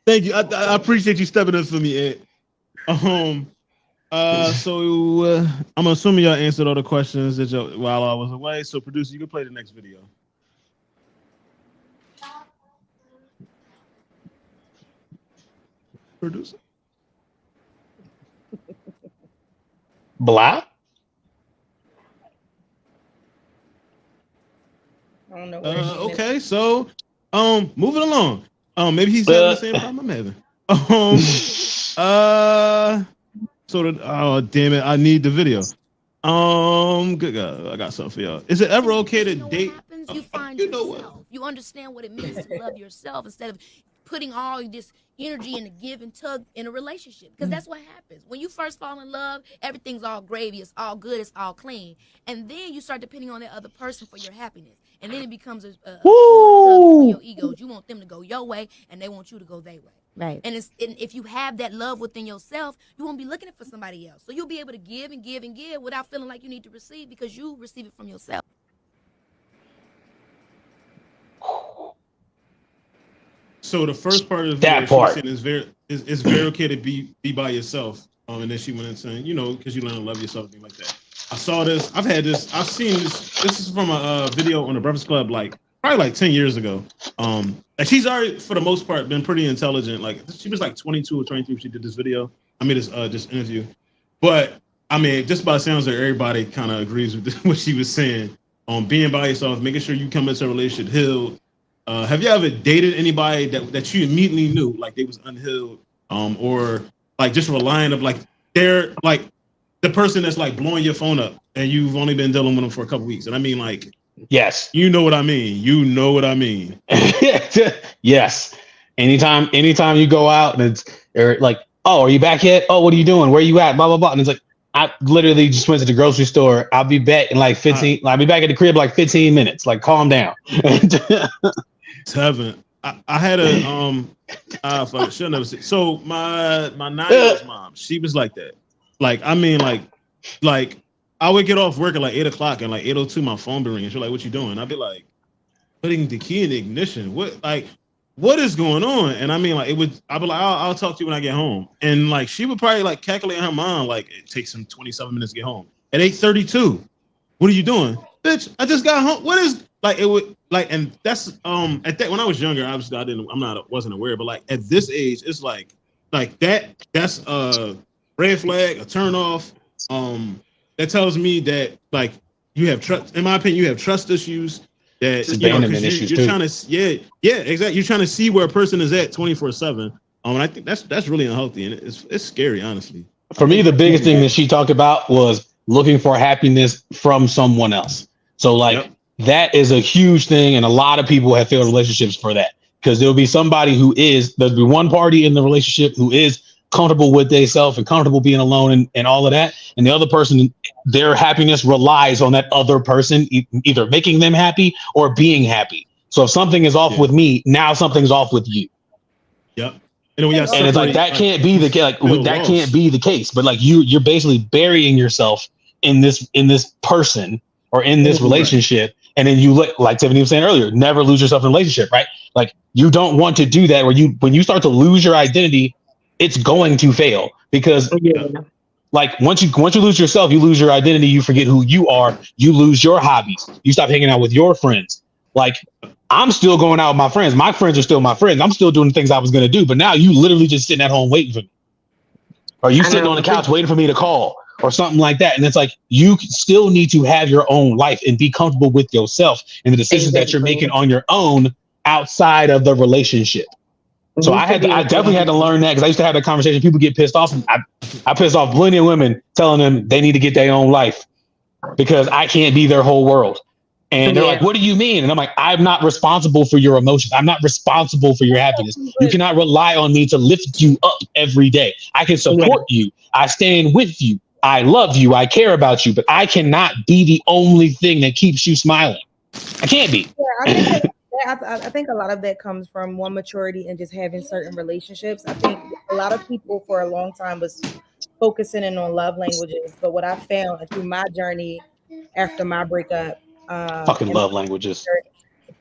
Thank you. I appreciate you stepping in for me, Ed. So I'm assuming y'all answered all the questions while I was away. So, producer, you can play the next video. Producer. Blah. I don't know. Okay, so moving along. Maybe he's having the same problem I'm having. Oh damn it, I need the video. Good God, I got something for y'all. Is it ever okay to date? You find yourself. You understand what it means to love yourself instead of putting all this energy in the give and tug in a relationship, because that's what happens when you first fall in love. Everything's all gravy, it's all good, it's all clean, and then you start depending on the other person for your happiness, and then it becomes a tug for your egos. You want them to go your way and they want you to go their way. Right. And if you have that love within yourself, you won't be looking for somebody else. So you'll be able to give and give and give without feeling like you need to receive because you receive it from yourself. So the first part of the video, she was saying it's very okay to be by yourself. And then she went in saying, because you learn to love yourself, things like that. I saw this. I've seen this. This is from a video on the Breakfast Club, probably 10 years ago. And she's already, for the most part, been pretty intelligent. Like she was 22 or 23 when she did this video. I mean, this interview. But I mean, just by the sounds of it, everybody kind of agrees with what she was saying. Being by yourself, making sure you come into a relationship healed. Have you ever dated anybody that you immediately knew they was unhealed, or just relying of they're the person that's blowing your phone up and you've only been dealing with them for a couple weeks? And I mean, yes, you know what I mean. You know what I mean. Yes. Anytime you go out and it's oh, are you back yet? Oh, what are you doing? Where are you at? Blah blah blah. And it's I literally just went to the grocery store. I'll be back in 15. I'll be back at the crib 15 minutes. Calm down. Tevin, I had a she'll never say. So my 9-year-old mom, she was like that. I would get off work at 8 o'clock and 8:02 my phone be ringing. She's like, "What you doing?" I'd be putting the key in the ignition. What is going on? And I mean, I'd be I'll talk to you when I get home. And she would probably calculate in her mind it takes him 27 minutes to get home. At 8:32, what are you doing? Bitch, I just got home. What is it would and that's at that when I was younger, obviously wasn't aware, but at this age, it's that's a red flag, a turn off. That tells me that you have trust. In my opinion, you have trust issues. That abandonment issues you're too. Trying to exactly. You're trying to see where a person is at 24/7. And I think that's really unhealthy, and it's scary, honestly. For me, the biggest thing that she talked about was looking for happiness from someone else. So that is a huge thing, and a lot of people have failed relationships for that, because there'll be somebody there'll be one party in the relationship who is comfortable with themselves and comfortable being alone and all of that, and the other person, their happiness relies on that other person either making them happy or being happy. So if something is off with me, now something's off with you. Yep. And it's that can't be the can't be the case. But you're basically burying yourself in this person or in this relationship. And then you like Tiffany was saying earlier, never lose yourself in a relationship, right? You don't want to do that when you start to lose your identity, it's going to fail, because once you lose yourself, you lose your identity, you forget who you are, you lose your hobbies, you stop hanging out with your friends. I'm still going out with my friends. My friends are still my friends. I'm still doing the things I was going to do. But now you literally just sitting at home waiting for me. Or you sitting on the couch waiting for me to call or something like that. And it's you still need to have your own life and be comfortable with yourself and the decisions that you're making on your own outside of the relationship. So I definitely had to learn that, because I used to have that conversation. People get pissed off. I pissed off plenty of women telling them they need to get their own life because I can't be their whole world. And they're like, "What do you mean?" And I'm like, "I'm not responsible for your emotions. I'm not responsible for your happiness. You cannot rely on me to lift you up every day. I can support you. I stand with you. I love you. I care about you. But I cannot be the only thing that keeps you smiling. I can't be." I think a lot of that comes from one, maturity and just having certain relationships. I think a lot of people for a long time was focusing in on love languages. But what I found through my journey after my breakup, fucking love languages,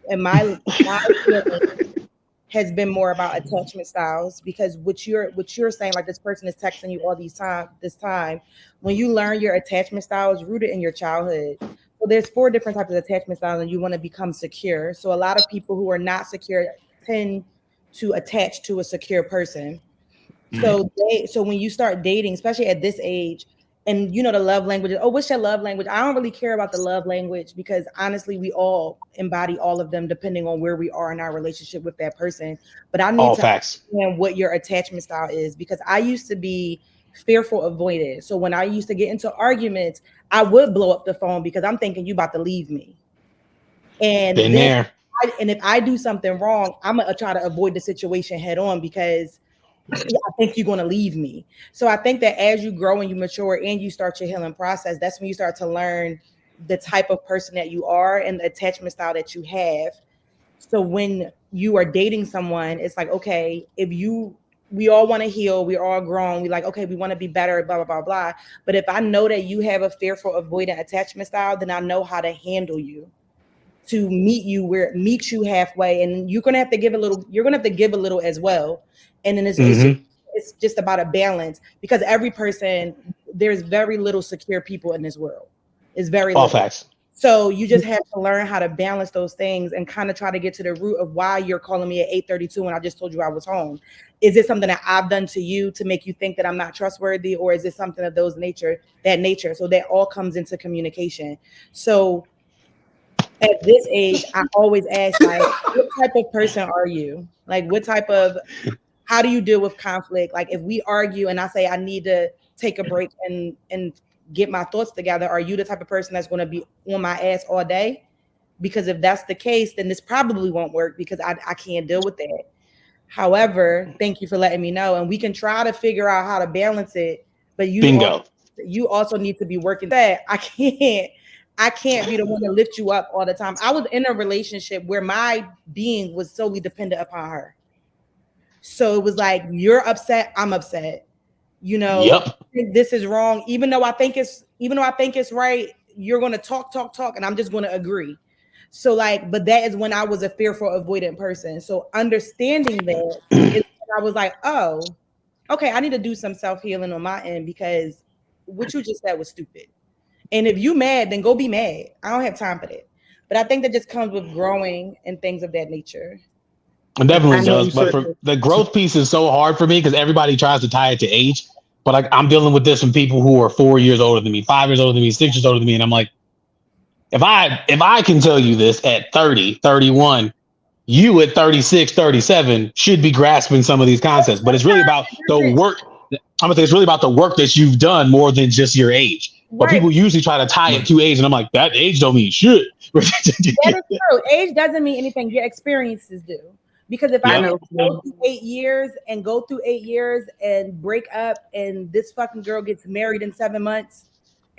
and my feeling has been more about attachment styles, because what you're saying, this person is texting you all this time, when you learn your attachment style is rooted in your childhood. So there's 4 different types of attachment styles, and you want to become secure. So a lot of people who are not secure tend to attach to a secure person. So when you start dating, especially at this age, and the love languages, what's your love language? I don't really care about the love language, because honestly, we all embody all of them depending on where we are in our relationship with that person. But I need to understand what your attachment style is, because I used to be fearful avoidant. So when I used to get into arguments, I would blow up the phone because I'm thinking you about to leave me. And if I do something wrong, I'm gonna try to avoid the situation head on, because I think you're going to leave me. So I think that as you grow and you mature and you start your healing process, that's when you start to learn the type of person that you are and the attachment style that you have. So when you are dating someone, it's okay, if you we all want to heal. We're all grown. We like, okay, we want to be better, blah, blah, blah, blah. But if I know that you have a fearful, avoidant attachment style, then I know how to handle you to meet you halfway. And you're going to have to give a little as well. And then it's just about a balance, because every person, there's very little secure people in this world. It's very all little. facts. So you just have to learn how to balance those things and kind of try to get to the root of why you're calling me at 8:32 when I just told you I was home. Is it something that I've done to you to make you think that I'm not trustworthy, or is it something of that nature? So that all comes into communication. So at this age, I always ask, like, what type of person are you? Like, how do you deal with conflict? Like, if we argue and I say I need to take a break and get my thoughts together, are you the type of person that's going to be on my ass all day? Because if that's the case, then this probably won't work, because I can't deal with that. However, thank you for letting me know, and we can try to figure out how to balance it. But you also need to be working that. I can't be the one to lift you up all the time. I was in a relationship where my being was solely dependent upon her. So it was like, you're upset, I'm upset. You know, this is wrong. Even though I think it's right, you're going to talk, and I'm just going to agree. So like, but that is when I was a fearful, avoidant person. So understanding that is when I was like, oh, okay, I need to do some self-healing on my end, because what you just said was stupid. And if you mad, then go be mad. I don't have time for that. But I think that just comes with growing and things of that nature. It definitely does. But for the growth piece is so hard for me, because everybody tries to tie it to age. But like, I'm dealing with this from people who are 4 years older than me, 5 years older than me, 6 years older than me. And I'm like, if I can tell you this at 30, 31, you at 36, 37 should be grasping some of these concepts. But it's really about the work. I'm gonna say it's really about the work that you've done more than just your age. But people usually try to tie it to age, and I'm like, that age don't mean shit. That is true. Age doesn't mean anything. Your experiences do. Because if I go through 8 years and break up, and this fucking girl gets married in 7 months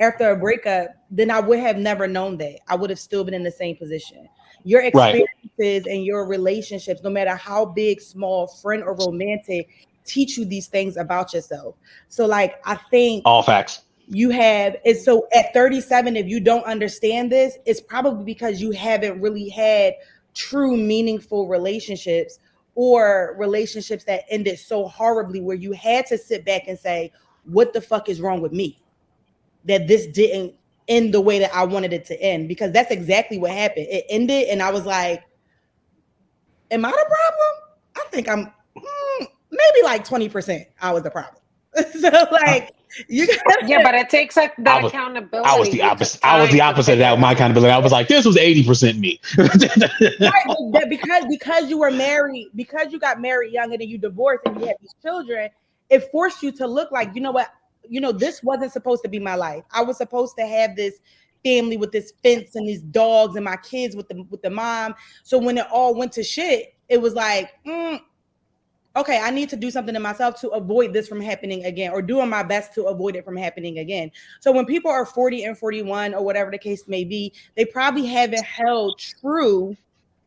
after a breakup, then I would have never known that. I would have still been in the same position. Your experiences and your relationships, no matter how big, small, friend or romantic, teach you these things about yourself. So like, I think all facts. You have it. So at 37, if you don't understand this, it's probably because you haven't really had true meaningful relationships, or relationships that ended so horribly where you had to sit back and say, what the fuck is wrong with me that this didn't end the way that I wanted it to end? Because that's exactly what happened. It ended and I was like, am I the problem? I think I'm maybe like 20% I was the problem. So like, but it takes that accountability. I was the opposite. I was the opposite of that with my accountability. I was like, this was 80% me. Right, because you were married, because you got married young and then you divorced and you had these children, it forced you to look like, you know what, this wasn't supposed to be my life. I was supposed to have this family with this fence and these dogs and my kids with the mom. So when it all went to shit, it was like, okay, I need to do something to myself to avoid this from happening again, or doing my best to avoid it from happening again. So when people are 40 and 41 or whatever the case may be, they probably haven't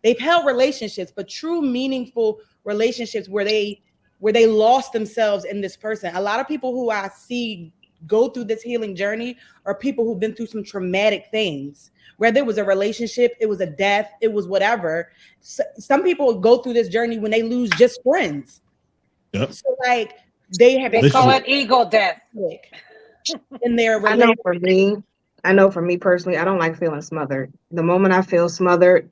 they've held relationships, but true meaningful relationships where they lost themselves in this person. A lot of people who I see go through this healing journey are people who've been through some traumatic things. Whether it was a relationship, it was a death, it was whatever. Some people go through this journey when they lose just friends. Yep. So like they call it ego death. In their I know for me personally, I don't like feeling smothered. The moment I feel smothered,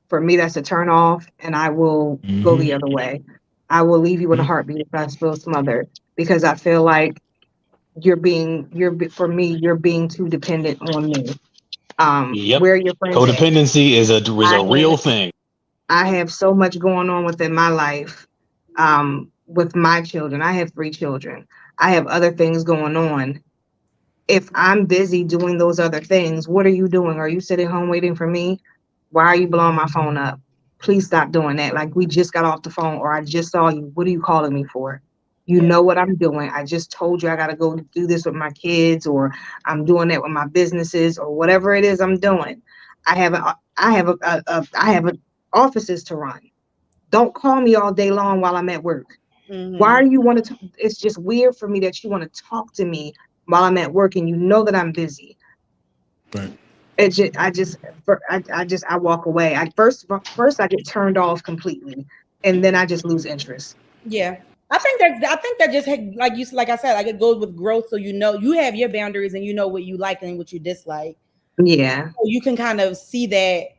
for me, that's a turn off, and I will go the other way. I will leave you in a heartbeat if I feel smothered, because I feel like you're being too dependent on me. Where your friends codependency is a real thing. I have so much going on within my life, with my children. I have 3 children. I have other things going on. If I'm busy doing those other things, what are you doing? Are you sitting home waiting for me? Why are you blowing my phone up? Please stop doing that. Like, we just got off the phone, or I just saw you. What are you calling me for? You know what I'm doing. I just told you I got to go do this with my kids, or I'm doing that with my businesses, or whatever it is I'm doing. I have offices to run. Don't call me all day long while I'm at work. Why are you want to? It's just weird for me that you want to talk to me while I'm at work and you know that I'm busy. Right. I walk away. I first I get turned off completely, and then I just lose interest. Yeah. I think that just like I said, like it goes with growth. So you know you have your boundaries and you know what you like and what you dislike. Yeah. So you can kind of see that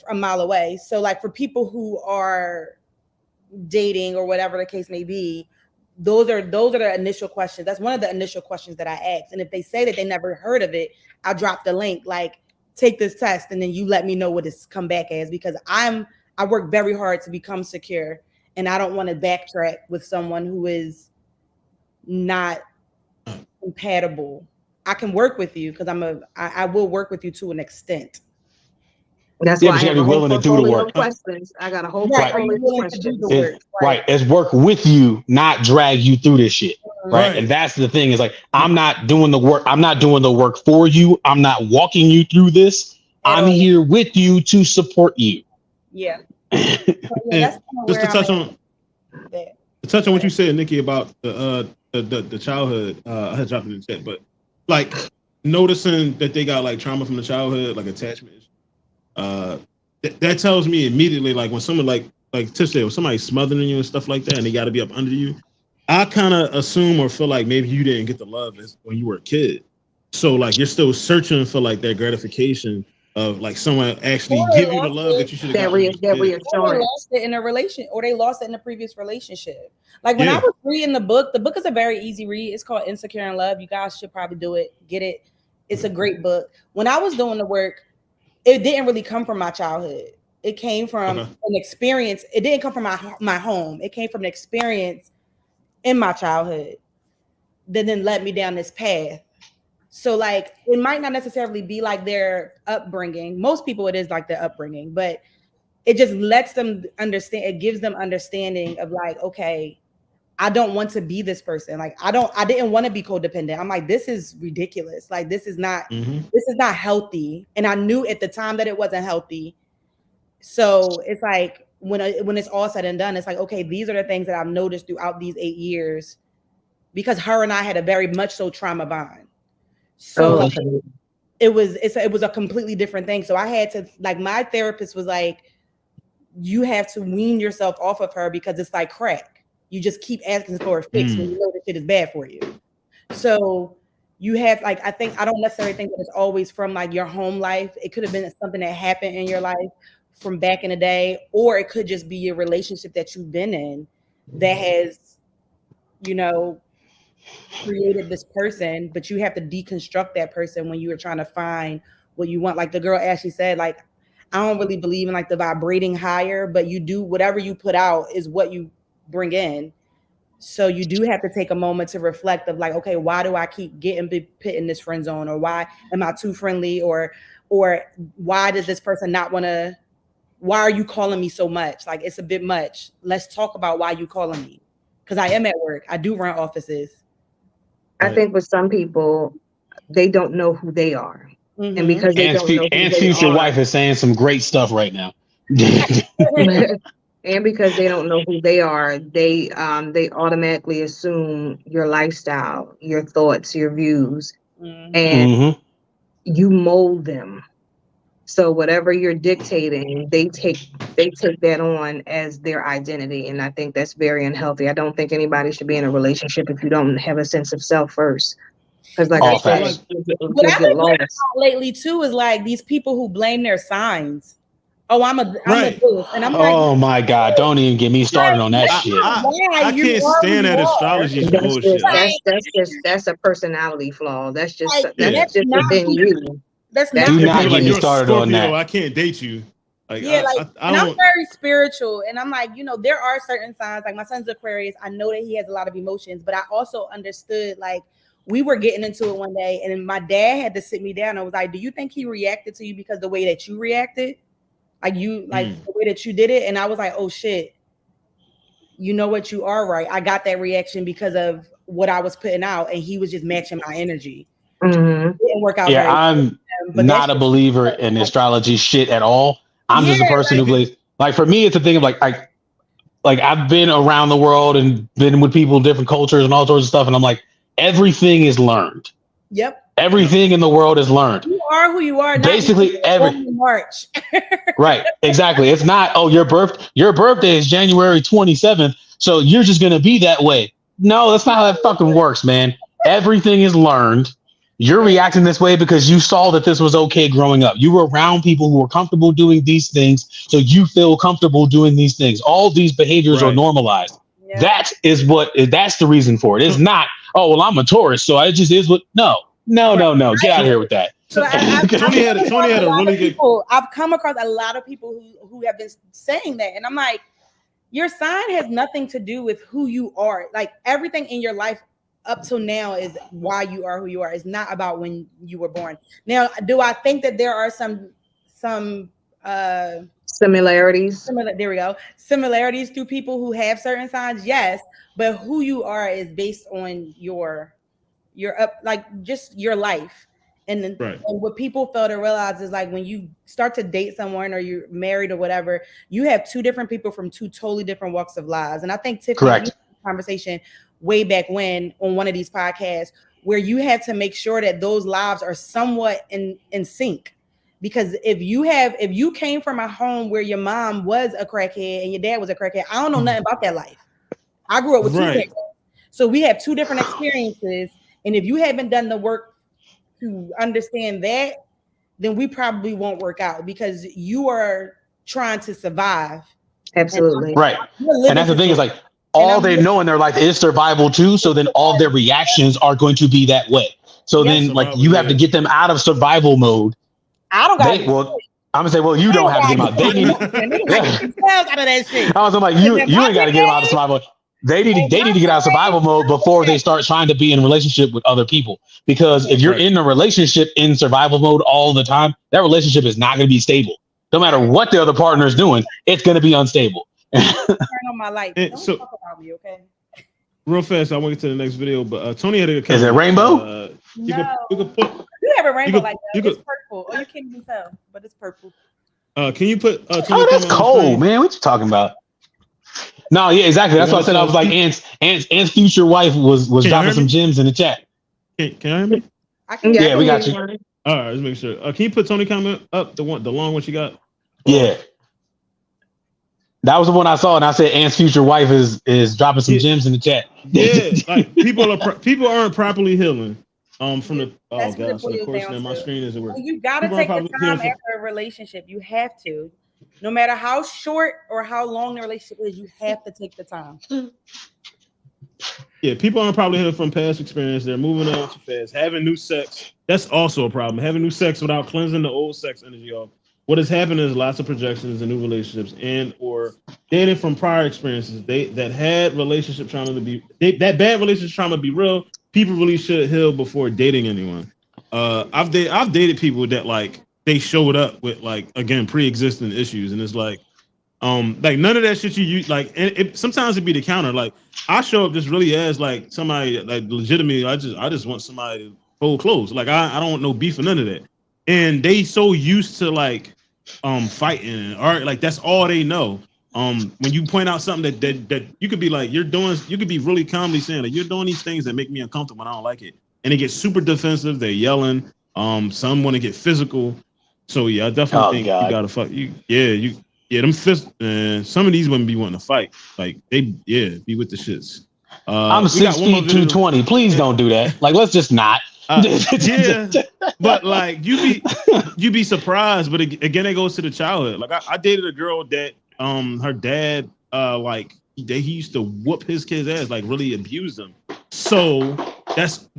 a mile away. So like for people who are dating or whatever the case may be, those are the initial questions. That's one of the initial questions that I ask. And if they say that they never heard of it, I'll drop the link, like take this test and then you let me know what it's come back as, because I work very hard to become secure. And I don't want to backtrack with someone who is not compatible. I can work with you because I will work with you to an extent. That's why I have a whole portfolio of questions. I got a whole portfolio of questions. Right. It's work with you, not drag you through this shit. Right. And that's the thing, is like, I'm not doing the work. I'm not doing the work for you. I'm not walking you through this. I'm here with you to support you. Yeah. Just to touch on what you said, Nikki, about the childhood. I had dropped it in the chat, but like noticing that they got like trauma from the childhood, like attachment. That tells me immediately, like when someone like Tish said, when somebody's smothering you and stuff like that, and they got to be up under you, I kind of assume or feel like maybe you didn't get the love when you were a kid. So like you're still searching for like that gratification of like someone actually give you the love that you should have gotten. They lost it in a relation, or they lost it in a previous relationship. Like when I was reading the book is a very easy read. It's called Insecure in Love. You guys should probably do it. Get it. It's a great book. When I was doing the work, it didn't really come from my childhood. It came from an experience. It didn't come from my home. It came from an experience in my childhood that then led me down this path. So like, it might not necessarily be like their upbringing. Most people, it is like their upbringing, but it just lets them understand. It gives them understanding of like, okay, I don't want to be this person. Like, I didn't want to be codependent. I'm like, this is ridiculous. Like, this is not healthy. And I knew at the time that it wasn't healthy. So it's like, when it's all said and done, it's like, okay, these are the things that I've noticed throughout these 8 years, because her and I had a very much so trauma bond. So it was a completely different thing. So I had to, like, my therapist was like, you have to wean yourself off of her because it's like crack. You just keep asking for a fix when you know that shit is bad for you. So you have, like, I don't necessarily think that it's always from like your home life. It could have been something that happened in your life from back in the day, or it could just be your relationship that you've been in that has, created this person, but you have to deconstruct that person when you are trying to find what you want. Like the girl Ashley said, like, I don't really believe in like the vibrating higher, but you do, whatever you put out is what you bring in. So you do have to take a moment to reflect of like, okay, why do I keep getting put in this friend zone? Or why am I too friendly? Or why does this person not want to, why are you calling me so much? Like, it's a bit much. Let's talk about why you calling me. Because I am at work. I do run offices. I think with some people, they don't know who they are. And because they don't know who they future wife is saying some great stuff right now. And because they don't know who they are, they automatically assume your lifestyle, your thoughts, your views, and you mold them. So whatever you're dictating, they take that on as their identity. And I think that's very unhealthy. I don't think anybody should be in a relationship if you don't have a sense of self first. Because like I said, what I've been learning lately too is like these people who blame their signs. Oh, I'm a this. And I'm like, oh my God, don't even get me started on that shit. I can't stand that astrology bullshit. That's a personality flaw. That's just within you. That's not. Do not get me started on that. I can't date you. Like, I'm very spiritual, and I'm like, there are certain signs. Like my son's Aquarius. I know that he has a lot of emotions, but I also understood, like, we were getting into it one day, and my dad had to sit me down. I was like, "Do you think he reacted to you because the way that you reacted, the way that you did it?" And I was like, "Oh shit, you know what? You are right. I got that reaction because of what I was putting out, and he was just matching my energy." It didn't work out. Yeah, I'm not a believer in astrology shit at all. I'm just a person who believes. Like for me, it's a thing of like like I've been around the world and been with people, different cultures and all sorts of stuff. And I'm like, everything is learned. Yep. Everything in the world is learned. You are who you are. Basically, every March. Right. Exactly. It's not, oh, your birthday is January 27th. So you're just going to be that way. No, that's not how that fucking works, man. Everything is learned. You're reacting this way because you saw that this was okay growing up. You were around people who were comfortable doing these things. So you feel comfortable doing these things. All these behaviors are normalized. Yeah. That's the reason for it. It's not, oh, well, I'm a Taurus, so it just is what, no. Get out of here with that. So Tony had a really good. I've come across a lot of people who have been saying that, and I'm like, your sign has nothing to do with who you are. Like everything in your life up till now is why you are who you are. It's not about when you were born. Now, do I think that there are some similarities? There we go. Similarities to people who have certain signs, yes, but who you are is based on your up, like just your life. And what people fail to realize is like when you start to date someone or you're married or whatever, you have two different people from two totally different walks of lives. And I think Tiffany had a conversation way back when on one of these podcasts where you had to make sure that those lives are somewhat in sync. Because if you came from a home where your mom was a crackhead and your dad was a crackhead, I don't know nothing about that life. I grew up with two parents. So we have two different experiences. And if you haven't done the work to understand that, then we probably won't work out because you are trying to survive. Absolutely. Right. And that's the thing is like all they know in their life is survival too. So then all their reactions are going to be that way. So then like you have to get them out of survival mode. I don't got I'm gonna say, well, you don't have to get them out. They need out of that shit. I was like, you ain't got to get them out of survival. They need to get out of survival mode before they start trying to be in a relationship with other people. Because if you're in a relationship in survival mode all the time, that relationship is not going to be stable. No matter what the other partner is doing, it's going to be unstable. Turn on my light. Don't talk about me, okay? Real fast, I want to get to the next video, but Tony had a comment. Is it rainbow? You have a rainbow like that. It's purple. Oh, you can't even tell, but it's purple. Can you put? That's cold, man. What you talking about? No, yeah, exactly. That's what I said. I was like, Ant's future wife was dropping some gems in the chat. Can you hear me? Yeah, we got you. All right, let's make sure. Can you put Tony comment up? The long one she got. Yeah, that was the one I saw, and I said Ant's future wife is dropping some gems in the chat. Yeah, like people aren't properly healing. From the gosh, of course, now my screen isn't working. You gotta take the time after a relationship. You have to. No matter how short or how long the relationship is, you have to take the time. Yeah, people aren't probably healing from past experience. They're moving on too fast. Having new sex, that's also a problem. Having new sex without cleansing the old sex energy off. What has happened is lots of projections in new relationships and or dating from prior experiences. That bad relationship trauma be real. People really should heal before dating anyone. I've dated people that like they showed up with like again pre-existing issues, and it's like none of that shit you use. Like sometimes it be the counter. Like I show up just really as like somebody like legitimately. I just want somebody to fold clothes. Like I don't want no beef or none of that. And they so used to like fighting and art, like that's all they know. When you point out something that you could be like you're doing, you could be really calmly saying like you're doing these things that make me uncomfortable and I don't like it. And they get super defensive. They're yelling. Some want to get physical. So yeah, I definitely think you gotta fuck you. Yeah, them fists. Some of these women be wanting to fight. Like they be with the shits. I'm 6 feet 220. Please don't do that. Like let's just not. But like you be surprised. But again, it goes to the childhood. Like I dated a girl that her dad he used to whoop his kid's ass, like really abuse them. So that's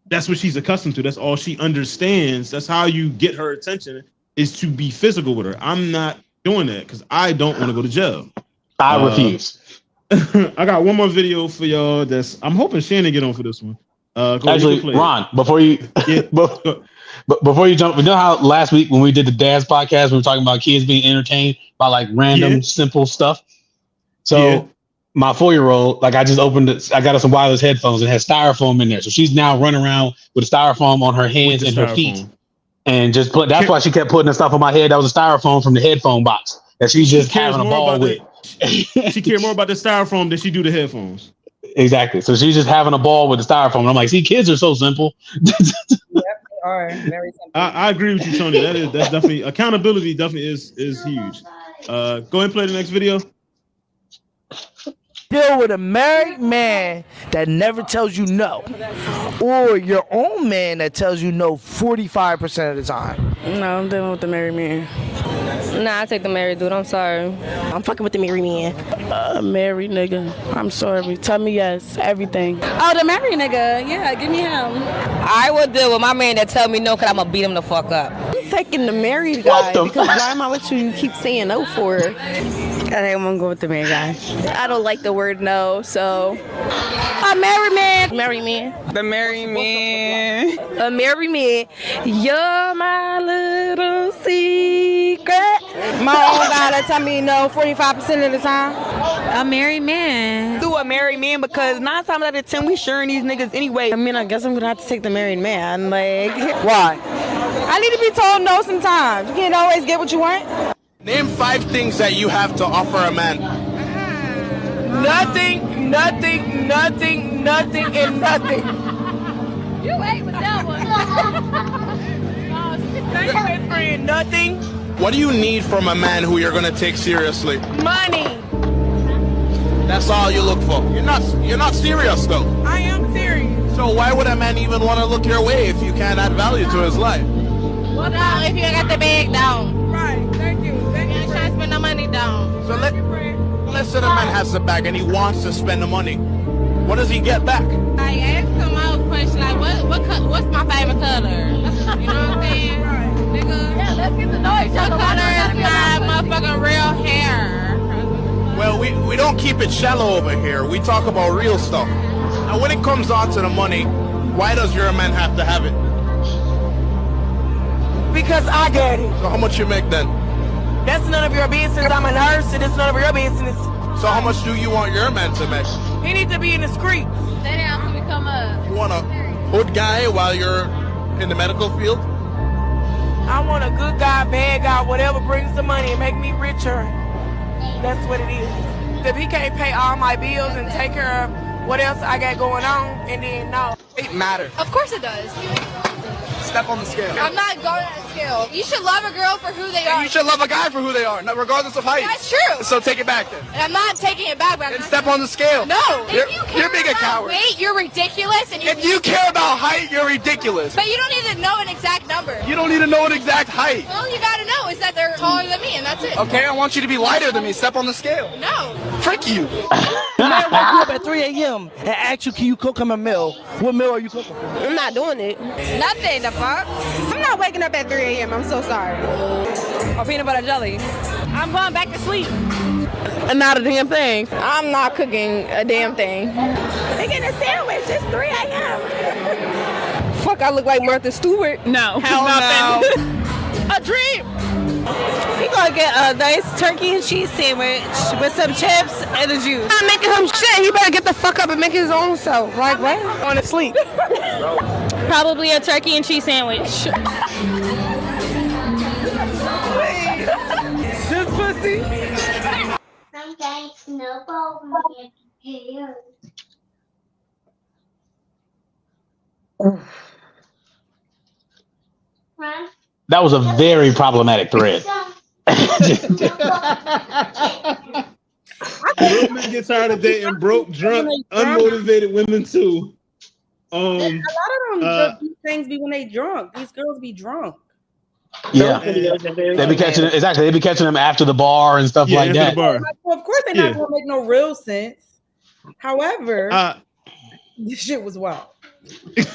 what she's accustomed to. That's all she understands. That's how you get her attention is to be physical with her. I'm not doing that because I don't want to go to jail. I refuse. I got one more video for y'all. I'm hoping Shannon get on for this one. Actually, Ron, before you before you jump, you know how last week when we did the Dad's podcast, we were talking about kids being entertained by like random simple stuff. So my 4-year-old, like I just opened it, I got her some wireless headphones and has styrofoam in there. So she's now running around with styrofoam on her hands and her feet. And just that's why she kept putting the stuff on my head. That was a styrofoam from the headphone box that she's just having a ball with. She cared more about the styrofoam than she do the headphones. Exactly. So she's just having a ball with the styrofoam. And I'm like, see, kids are so simple. Yep, they are very simple. I agree with you, Tony. That's definitely accountability. Definitely is huge. Go ahead and play the next video. Deal with a married man that never tells you no, or your own man that tells you no 45% of the time. No, I'm dealing with the married man. Nah, I take the married dude. I'm sorry. I'm fucking with the married man. Married nigga. I'm sorry. Tell me yes. Everything. Oh, the married nigga. Yeah, give me him. I would deal with my man that tell me no, cause I'm gonna beat him the fuck up. I'm taking the married guy because why am I let you keep saying no for? Okay, I'm gonna go with the married guy. I don't like the word no, so a married man. Married man. The married man. A married man. You're my little secret. My own guy that tell me no 45% of the time. A married man. Do a married man because 9 times out of 10 we sharing these niggas anyway. I mean, I guess I'm gonna have to take the married man. Like, why? I need to be told no sometimes. You can't always get what you want. Name 5 things that you have to offer a man. Nothing, and nothing. You ate with that one. Thank you, my friend. Nothing. What do you need from a man who you're gonna take seriously? Money. That's all you look for. You're not serious though. I am serious. So why would a man even want to look your way if you can't add value to his life? Well, no, if you got the bag down. Right. Thank you. You ain't trying to spend the money down. So let's say the man has the bag and he wants to spend the money. What does he get back? I asked him out a question like, what's my favorite color? You know what I'm saying? Right. Nigga. Yeah, let's get to know each other. What color is my motherfucking real hair? Well, we don't keep it shallow over here. We talk about real stuff. Now, when it comes on to the money, why does your man have to have it? Because I get it. So how much you make then? That's none of your business. I'm a nurse, and it's none of your business. So how much do you want your man to make? He needs to be in the streets. Stay down till we come up. You want a hood guy while you're in the medical field? I want a good guy, bad guy, whatever brings the money and make me richer. That's what it is. If he can't pay all my bills and take care of what else I got going on, and then no. It matters. Of course it does. Step on the scale. I'm not going on a scale. You should love a girl for who they are. You should love a guy for who they are, regardless of height. That's true. So take it back then. And I'm not taking it back, but Then step on the scale. No. You're being a coward. Weight, you're ridiculous. And If you care about height, you're ridiculous. But you don't need to know an exact number. You don't need to know an exact height. All you gotta know is that they're taller than me, and that's it. Okay, I want you to be lighter than me. Step on the scale. No. Frick you. The man woke you up at 3 a.m. and asked you, can you cook him a meal? What meal are you cooking for? I'm not doing it. Nothing, the fuck? I'm not waking up at 3 a.m. I'm so sorry. Or peanut butter jelly. I'm going back to sleep. And not a damn thing. I'm not cooking a damn thing. Making a sandwich. It's 3 a.m. Fuck, I look like Martha Stewart. No. Hell no. A dream. We gonna get a nice turkey and cheese sandwich with some chips and a juice. I'm making him shit. He better get the fuck up and make his own self. Like what? On to sleep. Probably a turkey and cheese sandwich. This pussy. Sometimes snowball will get hair. Run. That was a very problematic thread. Real men get tired of dating broke, drunk, unmotivated women too. A lot of them these things be when they drunk. These girls be drunk. Yeah, they be catching exactly. They be catching them after the bar and stuff like that. Well, of course, they're not gonna make no real sense. However, this shit was wild.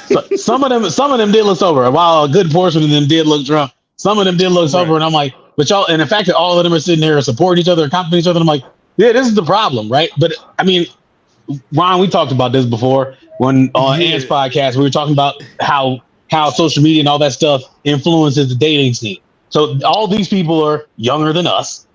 So, some of them did look sober. While a good portion of them did look drunk, some of them did look sober. And I'm like, but y'all, and the fact that all of them are sitting there supporting each other, complimenting each other, I'm like, yeah, this is the problem, right? But I mean, Ron, we talked about this before when on Ant's podcast, we were talking about how social media and all that stuff influences the dating scene. So all these people are younger than us,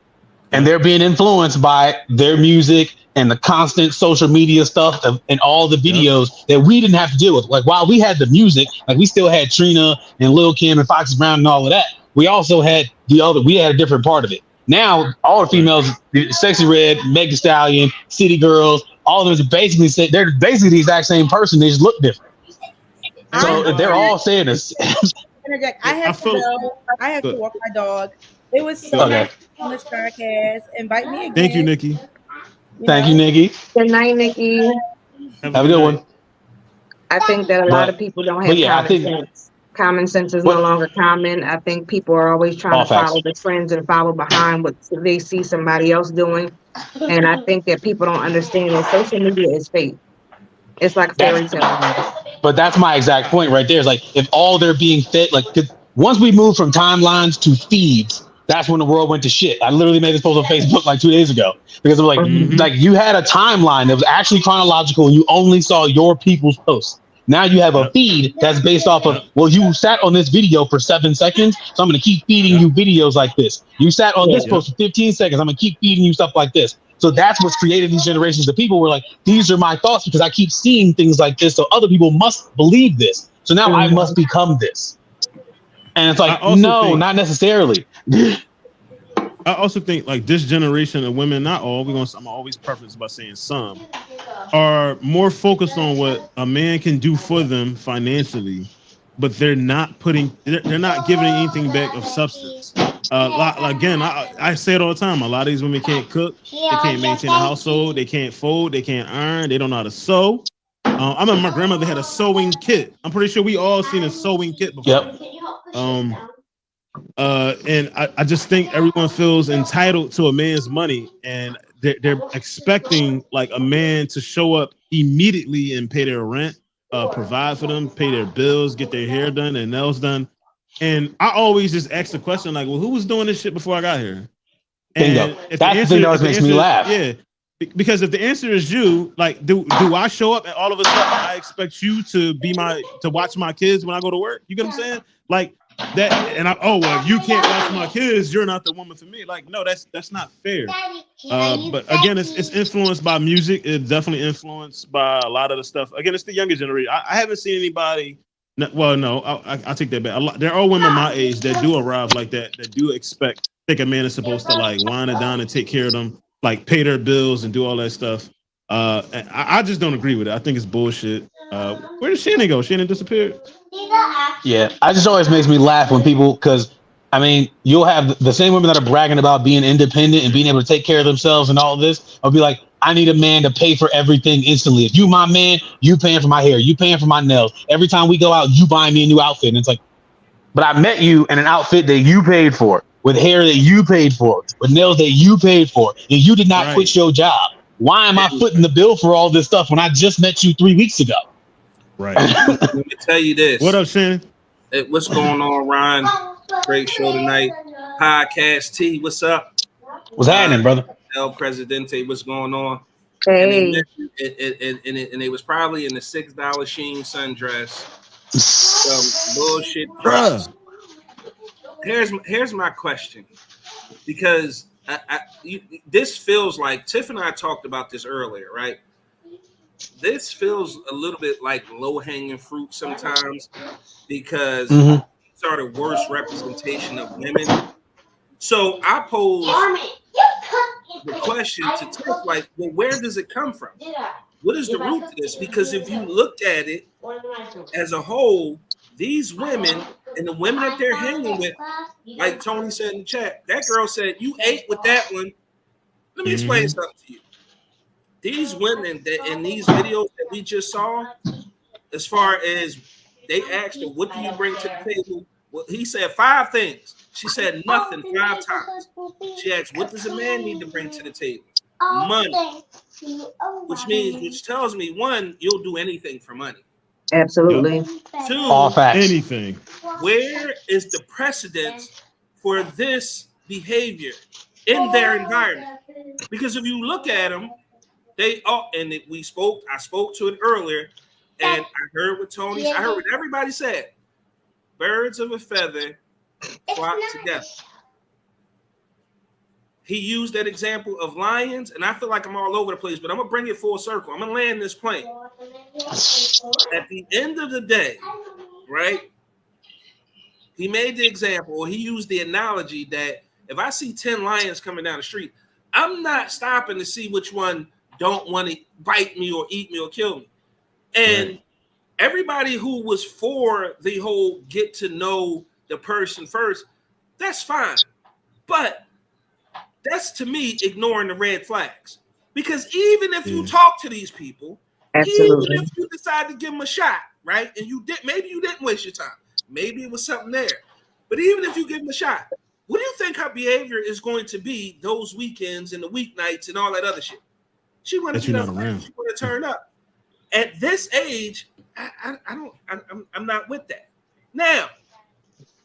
and they're being influenced by their music and the constant social media stuff and all the videos that we didn't have to deal with. Like while we had the music, like we still had Trina and Lil Kim and Foxy Brown and all of that. We also had we had a different part of it. Now all the females, Sexy Red, Meg Thee Stallion, City Girls, all of them basically say they're basically the exact same person. They just look different. So they're all saying this. I have to go. I have to walk my dog. It was so nice on this podcast. Invite me again. Thank you, Nikki. Thank you, Nikki. Good night, Nikki. Have a good one. I think that a lot of people don't have common sense. Common sense is no longer common. I think people are always trying to follow the trends and follow behind what they see somebody else doing. And I think that people don't understand that social media is fake. It's like a fairy tale. But that's my exact point right there. Is like if all they're being fed, like once we move from timelines to feeds, that's when the world went to shit. I literally made this post on Facebook like 2 days ago because I'm like you had a timeline that was actually chronological and you only saw your people's posts. Now you have a feed that's based off of, well, you sat on this video for 7 seconds, so I'm going to keep feeding you videos like this. You sat on this post for 15 seconds, I'm going to keep feeding you stuff like this. So that's what's created these generations of people where like, these are my thoughts because I keep seeing things like this, so other people must believe this. So now I must become this. And it's like, no, not necessarily. I also think like this generation of women, not all, I'm always preface by saying some, are more focused on what a man can do for them financially, but they're not giving anything back of substance. Again, I say it all the time. A lot of these women can't cook, they can't maintain a household, they can't fold, they can't iron, they don't know how to sew. I remember my grandmother had a sewing kit. I'm pretty sure we all seen a sewing kit before. And I just think everyone feels entitled to a man's money, and they're expecting like a man to show up immediately and pay their rent, provide for them, pay their bills, get their hair done, their nails done. And I always just ask the question like, well, who was doing this shit before I got here? And if that's the thing that always makes me laugh. Yeah. Because if the answer is you, like, do I show up and all of a sudden I expect you to watch my kids when I go to work? You get what I'm saying? Like that, and if you can't watch my kids, you're not the woman for me. Like, no, that's not fair. But again, it's influenced by music. It's definitely influenced by a lot of the stuff. Again, it's the younger generation. I haven't seen anybody. Well, no, I take that back. There are women my age that do arrive like that do think a man is supposed to like wine it down and take care of them, like pay their bills and do all that stuff. And I just don't agree with it. I think it's bullshit. Where did Shannon go? Shannon disappeared. Yeah, I just always makes me laugh when people, because I mean, you'll have the same women that are bragging about being independent and being able to take care of themselves and all this. I'll be like, I need a man to pay for everything instantly. If you my man, you paying for my hair, you paying for my nails. Every time we go out, you buying me a new outfit. And it's like, but I met you in an outfit that you paid for, with hair that you paid for, with nails that you paid for, and you did not quit your job. Why am I footing the bill for all this stuff when I just met you 3 weeks ago? Right. Let me tell you this. What up, Shannon? Hey, what's going on, Ryan? Great show tonight. Podcast T, what's up? What's happening, brother? El Presidente, what's going on? Hey. And it was probably in the $6 Sheen sundress. Some bullshit. Here's my question, because this feels like Tiff and I talked about this earlier, right? This feels a little bit like low-hanging fruit sometimes, because these are the worst representation of women. So I pose the question to Tiff, like, well, where does it come from? What is the root to this? Because if you looked at it as a whole, these women and the women that they're hanging with, like Tony said in the chat, that girl said, you ate with that one. Let me explain something to you. These women that in these videos that we just saw, as far as they asked her, what do you bring to the table? Well, he said 5 things. She said nothing 5 times. She asked, what does a man need to bring to the table? Money. Which tells me, 1, you'll do anything for money. Absolutely. 2, all facts. Anything. Where is the precedence for this behavior in their environment? Because if you look at them, I spoke to it earlier, and I heard what Tony, I heard what everybody said. Birds of a feather flock together. He used that example of lions, and I feel like I'm all over the place, but I'm going to bring it full circle. I'm going to land this plane. At the end of the day, right, he made the example, or he used the analogy that If I see 10 lions coming down the street, I'm not stopping to see which one don't want to bite me or eat me or kill me. And everybody who was for the whole get to know the person first, that's fine. But that's, to me, ignoring the red flags. Because even if you talk to these people, even if you decide to give them a shot, right? And maybe you didn't waste your time. Maybe it was something there. But even if you give them a shot, what do you think her behavior is going to be those weekends and the weeknights and all that other shit? She want to get up, she want to turn up. At this age, I'm not with that. Now,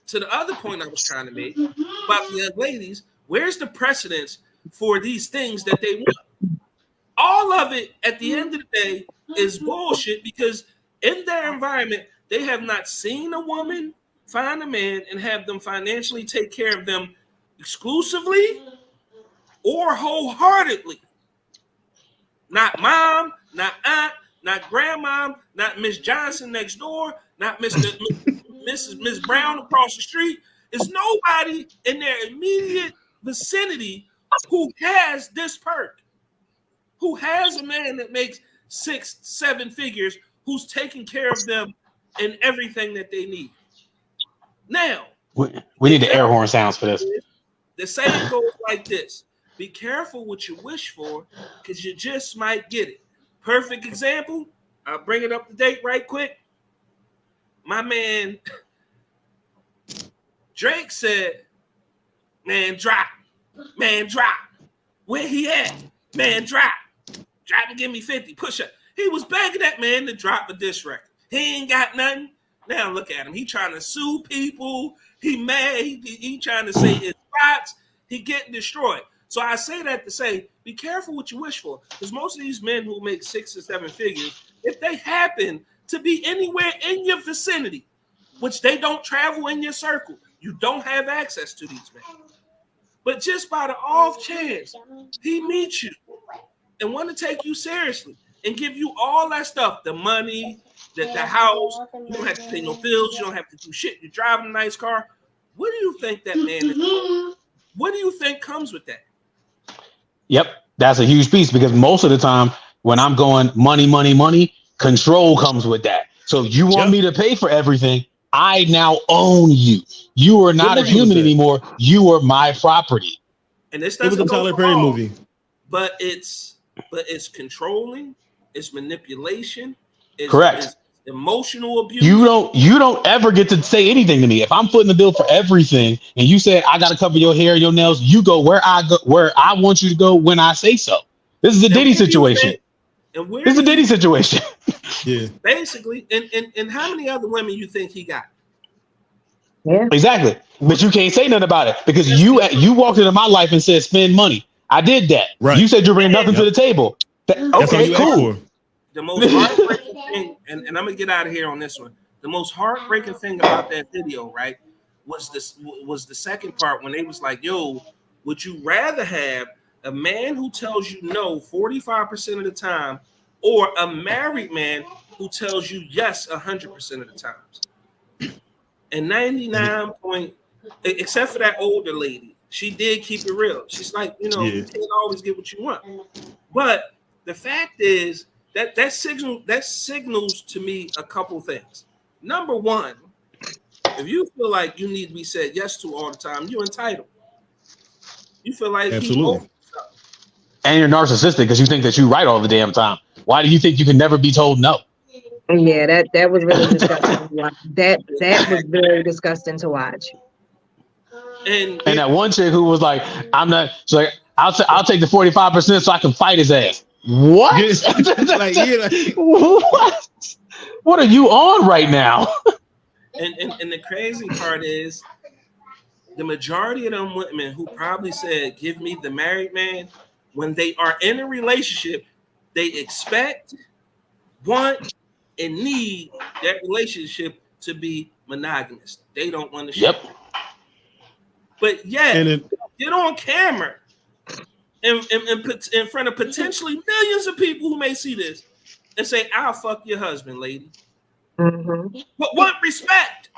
to the other point I was trying to make about the young ladies, where's the precedence for these things that they want? All of it at the end of the day is bullshit, because in their environment, they have not seen a woman find a man and have them financially take care of them exclusively or wholeheartedly. Not mom, not aunt, not grandmom, not Miss Johnson next door, not Miss Brown across the street. There's nobody in their immediate vicinity who has this perk, who has a man that makes 6-7 figures, who's taking care of them and everything that they need. Now, we need the air horn sounds for this. The saying goes like this: be careful what you wish for, because you just might get it. Perfect example, I'll bring it up to date right quick. My man Drake said, man, drop. Where he at? Man, drop and give me 50. Push up. He was begging that man to drop a diss record. He ain't got nothing. Now look at him. He trying to sue people. He mad. He trying to say it's spots. He getting destroyed. So I say that to say, be careful what you wish for. Because most of these men who make 6 or 7 figures, if they happen to be anywhere in your vicinity, which they don't travel in your circle, you don't have access to these men. But just by the off chance, he meets you and want to take you seriously and give you all that stuff, the money, the house, you don't have to pay no bills, you don't have to do shit, you're driving a nice car. What do you think that man is doing? What do you think comes with that? Yep, that's a huge piece, because most of the time when I'm going money, control comes with that. So you want me to pay for everything, I now own you. You are not a human anymore. You are my property. And this doesn't go a Tyler Perry movie. But it's controlling, it's manipulation, correct. It's emotional abuse. You don't ever get to say anything to me. If I'm footing the bill for everything and you say I gotta cover your hair, your nails, you go where I want you to go when I say so. This is a Diddy situation. This is a Diddy situation. Yeah. Basically, and how many other women you think he got? Yeah. Exactly. But you can't say nothing about it, because you walked into my life and said spend money. I did that. Right. You said you bring nothing to the table. Okay, cool. The most heartbreaking thing, and I'm gonna get out of here on this one. The most heartbreaking thing about that video, right, was the second part when they was like, "Yo, would you rather have a man who tells you no 45% of the time, or a married man who tells you yes 100% of the times?" And 99 point, except for that older lady, she did keep it real. She's like, you can't always get what you want. But the fact is that signals to me a couple things. Number one, if you feel like you need to be said yes to all the time, you're entitled. You feel like absolutely. And you're narcissistic because you think that you're right all the damn time. Why do you think you can never be told no? Yeah, that was really disgusting. That was very disgusting to watch. And that one chick who was like, "I'm not." She's like, "I'll take the 45% so I can fight his ass." What? What are you on right now? And the crazy part is, the majority of them women who probably said, "Give me the married man," when they are in a relationship, they expect, want, and need that relationship to be monogamous. They don't want to share. Yep. But get on camera and put in front of potentially millions of people who may see this and say, "I'll fuck your husband, lady." Mm-hmm. But want respect.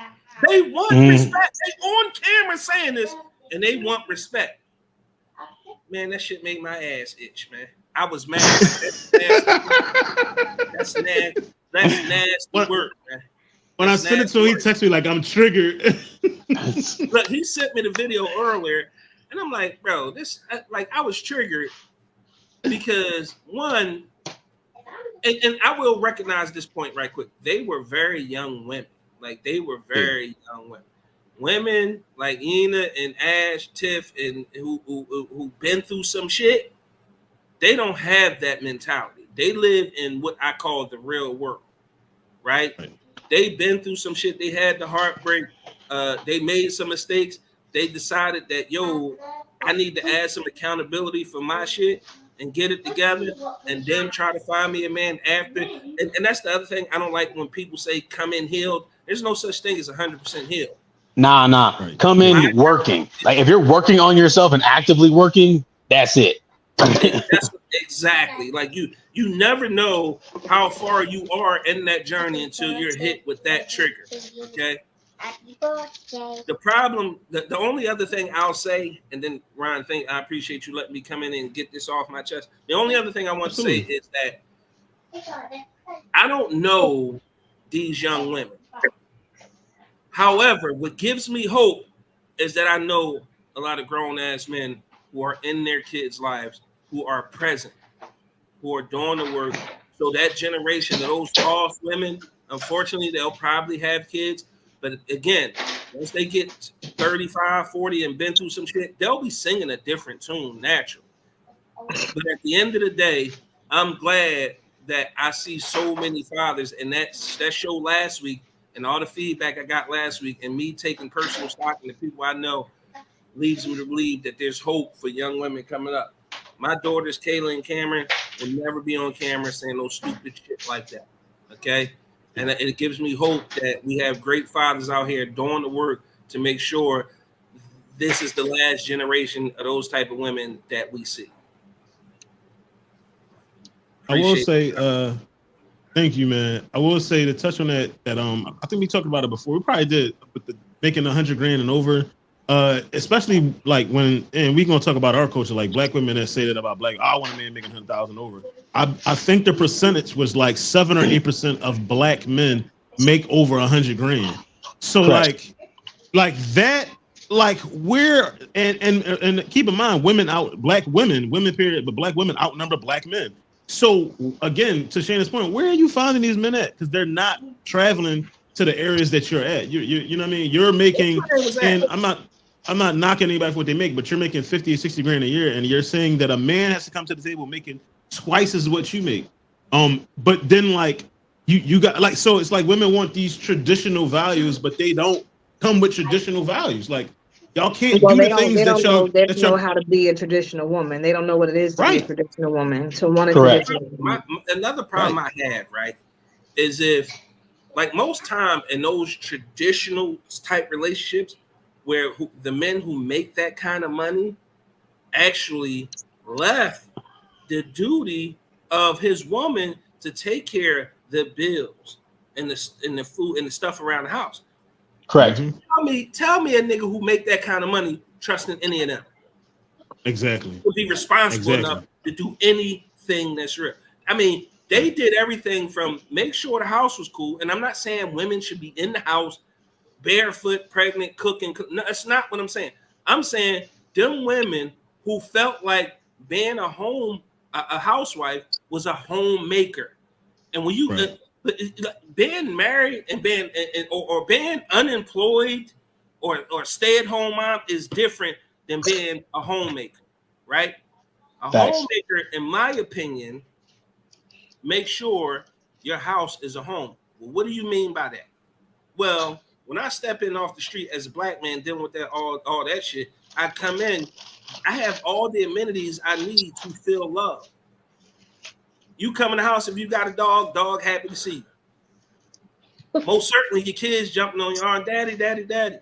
They want respect. They on camera saying this. and they want respect. Man, that shit made my ass itch, man. I was mad. That's nasty work, man. When I sent it to him, he texted me like, I'm triggered. Look, he sent me the video earlier, and I'm like, bro, I was triggered because one, and I will recognize this point right quick. They were very young women. Like, they were very young women. Women like Ina and Ash, Tiff, and who been through some shit, they don't have that mentality. They live in what I call the real world, right? They've been through some shit. They had the heartbreak. They made some mistakes. They decided that, yo, I need to add some accountability for my shit and get it together and then try to find me a man after. And that's the other thing I don't like when people say come in healed. There's no such thing as 100% healed. Nah. Come in working. Like, if you're working on yourself and actively working, that's it. That's exactly. Like, you never know how far you are in that journey until you're hit with that trigger. Okay. The problem, the only other thing I'll say, and then Ryan, I appreciate you letting me come in and get this off my chest. The only other thing I want to say is that I don't know these young women. However, what gives me hope is that I know a lot of grown ass men who are in their kids' lives, who are present, who are doing the work. So that generation of those false women, unfortunately, they'll probably have kids. But again, once they get 35, 40 and been through some shit, they'll be singing a different tune naturally. But at the end of the day, I'm glad that I see so many fathers, and that show last week and all the feedback I got last week and me taking personal stock in the people I know leads me to believe that there's hope for young women coming up. My daughters, Kayla and Cameron, will never be on camera saying no stupid shit like that. Okay? And it gives me hope that we have great fathers out here doing the work to make sure this is the last generation of those type of women that we see. I will say, thank you, man. I will say, to touch on that I think we talked about it before. We probably did, with the making $100,000 and over. Especially like when, and we're gonna talk about our culture, like black women that say that about black. I want a man making 100,000 over. I think the percentage was like 7 or 8% of black men make over $100,000. So Correct. like that, like we're and keep in mind, black women period, but black women outnumber black men. So again, to Shannon's point, where are you finding these men at? Because they're not traveling to the areas that you're at. You know what I mean? You're making, and I'm not knocking anybody for what they make, but you're making 50 or 60 grand a year, and you're saying that a man has to come to the table making twice as what you make. But then like you got like, so it's like women want these traditional values, but they don't come with traditional values. Like, y'all can't do the things that y'all. They don't know how to be a traditional woman. They don't know what it is to be a traditional woman. To want a traditional woman. Another problem I have, right, is if, like, most time in those traditional type relationships where the men who make that kind of money actually left the duty of his woman to take care of the bills and the food and the stuff around the house. Correct. Tell me a nigga who make that kind of money trusting any of them. Exactly. To be responsible enough to do anything that's real. I mean, they did everything from make sure the house was cool. And I'm not saying women should be in the house barefoot, pregnant, cooking. No, that's not what I'm saying. I'm saying them women who felt like being a housewife was a homemaker. And when you being married and being or being unemployed or stay-at-home mom is different than being a homemaker, right? A homemaker, in my opinion, make sure your house is a home. Well, what do you mean by that? Well, when I step in off the street as a black man dealing with that all that shit, I come in, I have all the amenities I need to feel love. You come in the house, if you got a dog happy to see you. Most certainly your kids jumping on your arm, daddy, daddy, daddy.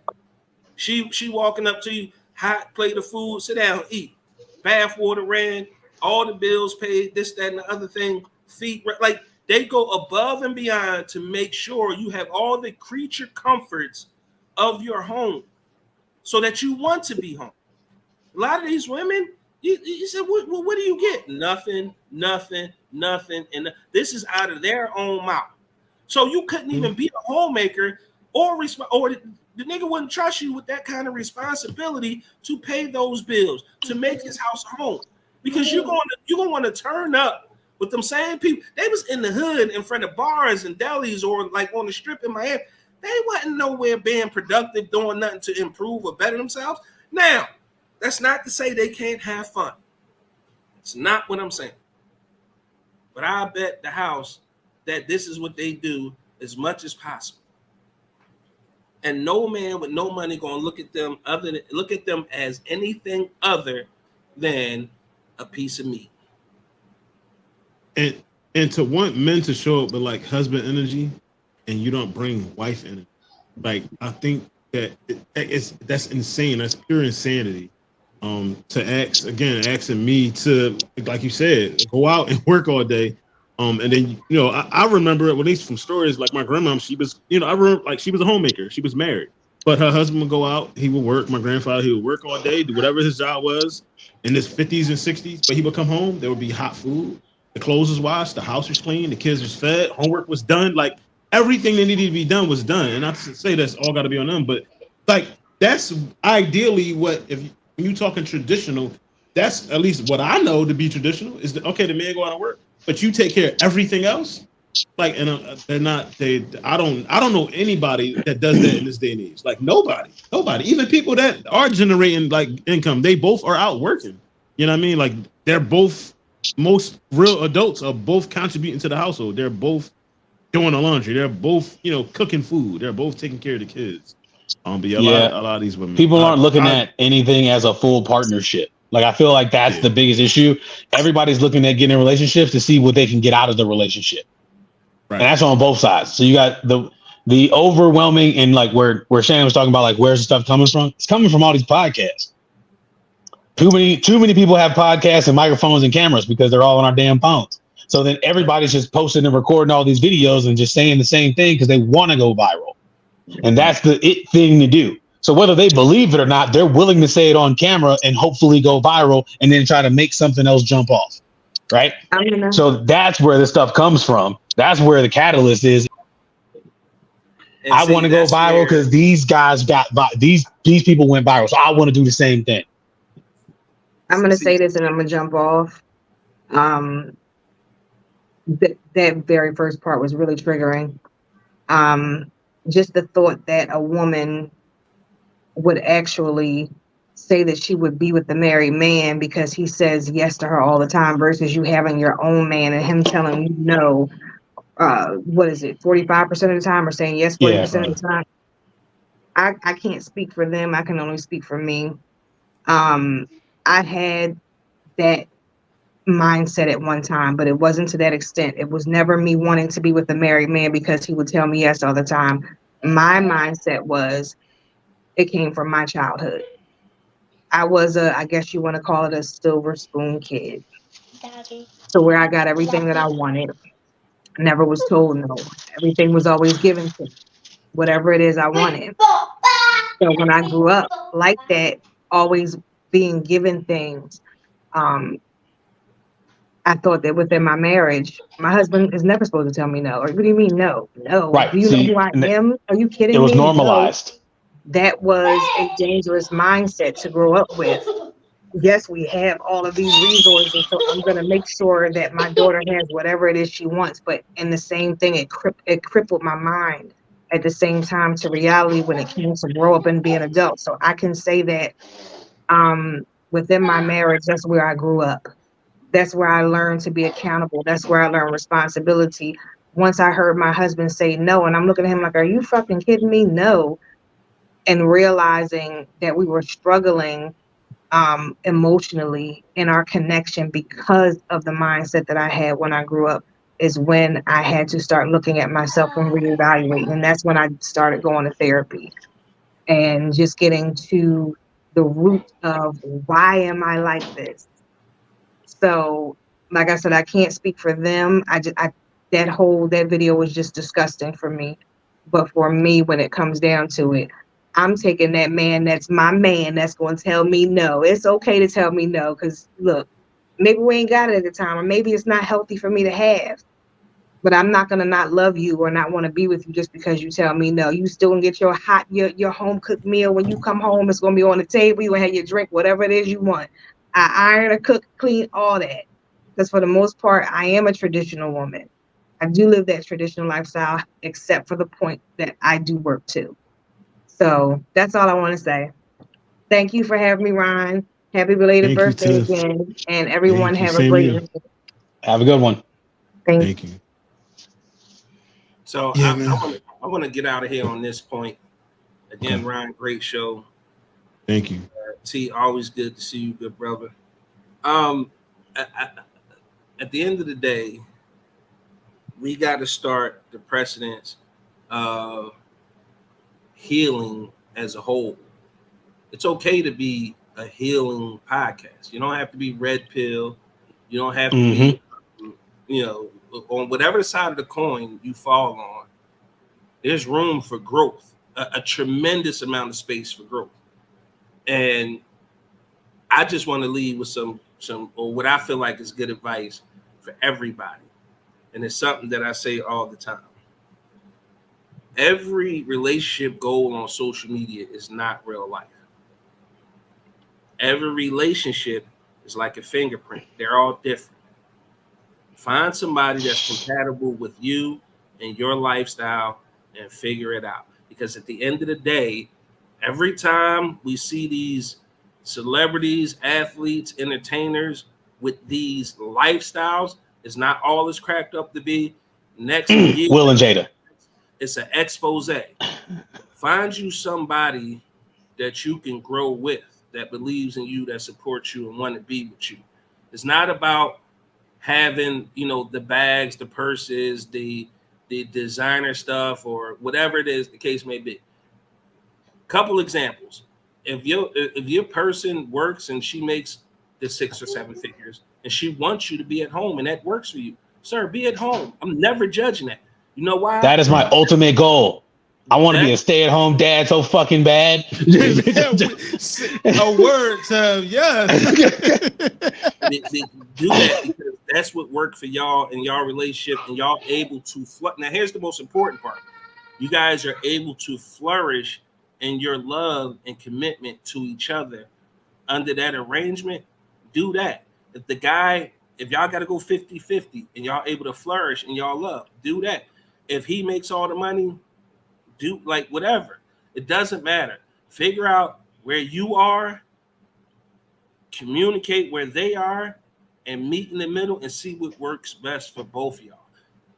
She walking up to you, hot plate of food, sit down, eat. Bath water ran, all the bills paid, this, that, and the other thing, feet, like they go above and beyond to make sure you have all the creature comforts of your home so that you want to be home. A lot of these women, you said, what do you get? Nothing, and this is out of their own mouth. So you couldn't even be a homemaker or the nigga wouldn't trust you with that kind of responsibility to pay those bills, to make his house a home, because you're gonna want to turn up with them same people. They was in the hood in front of bars and delis or like on the strip in Miami. They wasn't nowhere being productive, doing nothing to improve or better themselves. Now, that's not to say they can't have fun. It's not what I'm saying. But I bet the house that this is what they do as much as possible. And no man with no money gonna look at them as anything other than a piece of meat. And to want men to show up with like husband energy, and you don't bring wife energy, like I think that that's insane. That's pure insanity. Asking me to, like you said, go out and work all day. And then, I remember, at least from stories, like my grandmom, she was, I remember, like, she was a homemaker. She was married, but her husband would go out. He would work. My grandfather, he would work all day, do whatever his job was in his 50s and 60s. But he would come home. There would be hot food. The clothes was washed. The house was clean. The kids was fed. Homework was done. Like, everything that needed to be done was done. And not to say that's all got to be on them, but, like, that's ideally what, when you talking traditional, that's at least what I know to be traditional is that, okay, the man go out and work, but you take care of everything else. Like, and I don't know anybody that does that in this day and age. Like nobody, even people that are generating like income, they both are out working. You know what I mean? Like they're both, most real adults are both contributing to the household. They're both doing the laundry. They're both, cooking food. They're both taking care of the kids. But a lot of these women, people aren't looking at anything as a full partnership. Like I feel like that's the biggest issue. Everybody's looking at getting in relationships to see what they can get out of the relationship, right. And that's on both sides. So you got the overwhelming, and like where Shannon was talking about, like where's the stuff coming from? It's coming from all these podcasts. Too many people have podcasts and microphones and cameras because they're all on our damn phones. So then everybody's just posting and recording all these videos and just saying the same thing because they want to go viral. And that's the it thing to do. So whether they believe it or not, they're willing to say it on camera and hopefully go viral and then try to make something else jump off. Right. So that's where this stuff comes from. That's where the catalyst is. And I want to go viral because these guys these people went viral. So I want to do the same thing. I'm going to say this and I'm going to jump off. That very first part was really triggering. Just the thought that a woman would actually say that she would be with the married man because he says yes to her all the time versus you having your own man and him telling you no, 45% of the time, or saying yes 40% of the time. I can't speak for them. I can only speak for me. I had that mindset at one time, but it wasn't to that extent. It was never me wanting to be with a married man because he would tell me yes all the time. My mindset was, it came from my childhood. I was I guess you want to call it a silver spoon kid. So where I got everything that I wanted, never was told no. Everything was always given to me, whatever it is I wanted. So when I grew up like that, always being given things, I thought that within my marriage, my husband is never supposed to tell me no. Or what do you mean no? No. Right. Do you know who I am? Are you kidding me? It was normalized. No. That was a dangerous mindset to grow up with. Yes, we have all of these resources, so I'm going to make sure that my daughter has whatever it is she wants. But in the same thing, it crippled my mind at the same time to reality when it came to grow up and be an adult. So I can say that within my marriage, that's where I grew up. That's where I learned to be accountable. That's where I learned responsibility. Once I heard my husband say no, and I'm looking at him like, are you fucking kidding me? No. And realizing that we were struggling emotionally in our connection because of the mindset that I had when I grew up is when I had to start looking at myself and reevaluating. And that's when I started going to therapy and just getting to the root of why am I like this? So, like I said, I can't speak for them. That video was just disgusting for me. But for me, when it comes down to it, I'm taking that man that's my man that's going to tell me no. It's okay to tell me no, because look, maybe we ain't got it at the time, or maybe it's not healthy for me to have. But I'm not gonna not love you or not want to be with you just because you tell me no. You still gonna get your home cooked meal when you come home. It's gonna be on the table. You gonna have your drink, whatever it is you want. I iron, or cook, clean, all that. Because for the most part, I am a traditional woman. I do live that traditional lifestyle, except for the point that I do work too. So that's all I want to say. Thank you for having me, Ron. Happy belated birthday again, and everyone have a great weekend. Have a good one. Thank you. So I want to get out of here on this point. Again, Ryan, great show. Thank you. T, always good to see you, good brother. At the end of the day, we got to start the precedence of healing as a whole. It's okay to be a healing podcast. You don't have to be red pill. You don't have to be, on whatever side of the coin you fall on. There's room for growth, a tremendous amount of space for growth. And I just want to leave with some or what I feel like is good advice for everybody. And it's something that I say all the time. Every relationship goal on social media is not real life. Every relationship is like a fingerprint. They're all different. Find somebody that's compatible with you and your lifestyle and figure it out. Because at the end of the day, every time we see these celebrities, athletes, entertainers with these lifestyles, it's not all it's cracked up to be. Next year, Will and Jada. It's an expose. Find you somebody that you can grow with, that believes in you, that supports you and want to be with you. It's not about having, the bags, the purses, the designer stuff, or whatever it is the case may be. Couple examples. If your person works and she makes the 6 or 7 figures and she wants you to be at home and that works for you, sir, be at home. I'm never judging that. You know why? That is my ultimate goal. I want to be a stay-at-home dad so fucking bad. A word, Tim. Yes. Do that because that's what worked for y'all in y'all relationship, and y'all able to Now, here's the most important part. You guys are able to flourish in your love and commitment to each other under that arrangement. Do that. If y'all got to go 50-50 and y'all able to flourish in y'all love, do that. If he makes all the money, do whatever. It doesn't matter. Figure out where you are, communicate where they are, and meet in the middle and see what works best for both of y'all.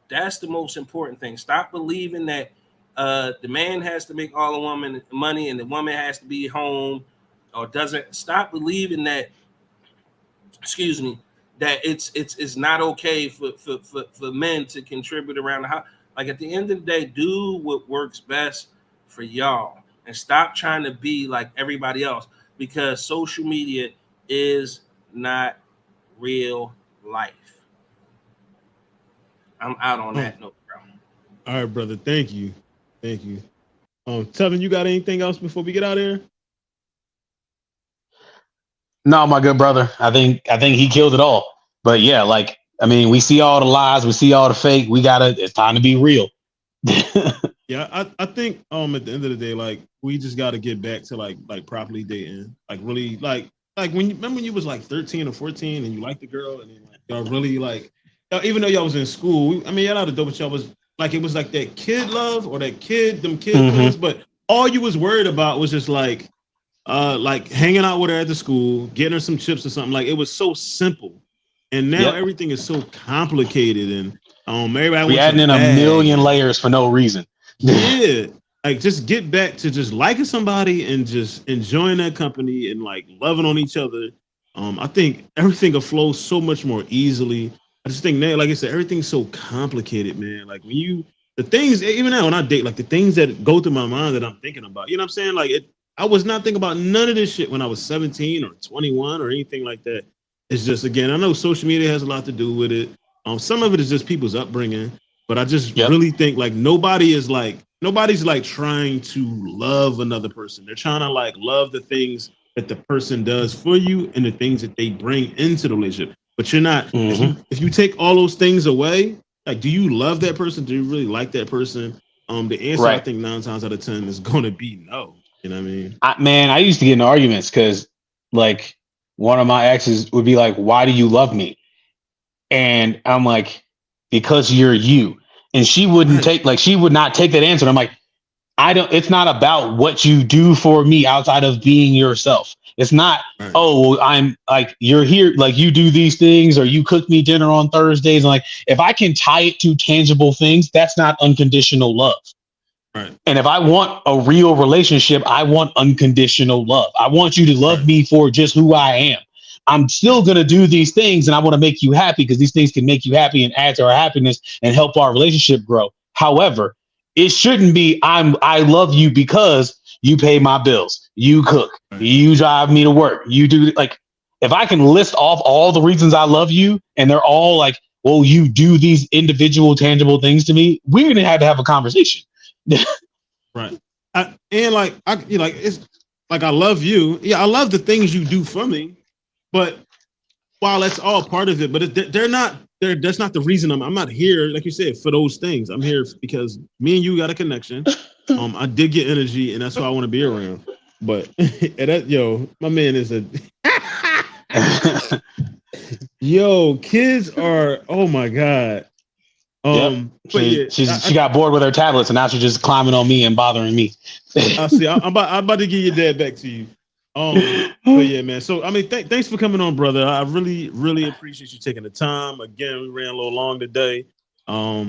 That's the most important thing. Stop believing that the man has to make all the woman money and the woman has to be home or doesn't. Stop believing that, that it's not okay for men to contribute around the house. At the end of the day, do what works best for y'all and stop trying to be like everybody else, because social media is not real life. I'm out on that note, bro. All right, brother. Thank you. Tevin, you got anything else before we get out of here? No, my good brother. I think he killed it all. But yeah, we see all the lies, we see all the fake. It's time to be real. Yeah, I think at the end of the day, we just got to get back to like properly dating, really when you remember when you was 13 or 14 and you liked the girl and then y'all really even though y'all was in school, y'all not a dope, but y'all was it was that kid love or them kid feelings, but all you was worried about was just hanging out with her at the school, getting her some chips or something. It was so simple. And now everything is so complicated, and everybody we adding in a million layers for no reason. Yeah, just get back to just liking somebody and just enjoying that company and loving on each other. I think everything will flow so much more easily. I just think now, like I said, everything's so complicated, man. The things even now when I date, the things that go through my mind that I'm thinking about, you know what I'm saying? I was not thinking about none of this shit when I was 17 or 21 or anything like that. It's just, again, I know social media has a lot to do with it. Some of it is just people's upbringing, but I just really think nobody is nobody's like trying to love another person. They're trying to like love the things that the person does for you and the things that they bring into the relationship. But you're not, if you take all those things away, like, do you love that person? Do you really like that person? The answer, I think 9 times out of 10 is going to be no. You know what I mean? I used to get in arguments because like one of my exes would be like, why do you love me? And I'm like, because you're you. And she wouldn't she would not take that answer. And I'm like, it's not about what you do for me outside of being yourself. It's not, I'm like, you're here, like you do these things or you cook me dinner on Thursdays. And like, if I can tie it to tangible things, that's not unconditional love. Right. And if I want a real relationship, I want unconditional love. I want you to love me for just who I am. I'm still going to do these things and I want to make you happy because these things can make you happy and add to our happiness and help our relationship grow. However, it shouldn't be I love you because you pay my bills, you cook, you drive me to work, you do, like, if I can list off all the reasons I love you and they're all like, well, you do these individual tangible things to me, we're going to have a conversation. Right. It's like, I love you. Yeah, I love the things you do for me, but while that's all part of it, but that's not the reason I'm not here, like you said, for those things. I'm here because me and you got a connection. I dig your energy, and that's why I want to be around. But my man is a kids are, oh my God. She got bored with her tablets, and now she's just climbing on me and bothering me. I see. I'm about to give your dad back to you. But yeah, man. So I mean, thanks for coming on, brother. I really, really appreciate you taking the time. Again, we ran a little long today. Not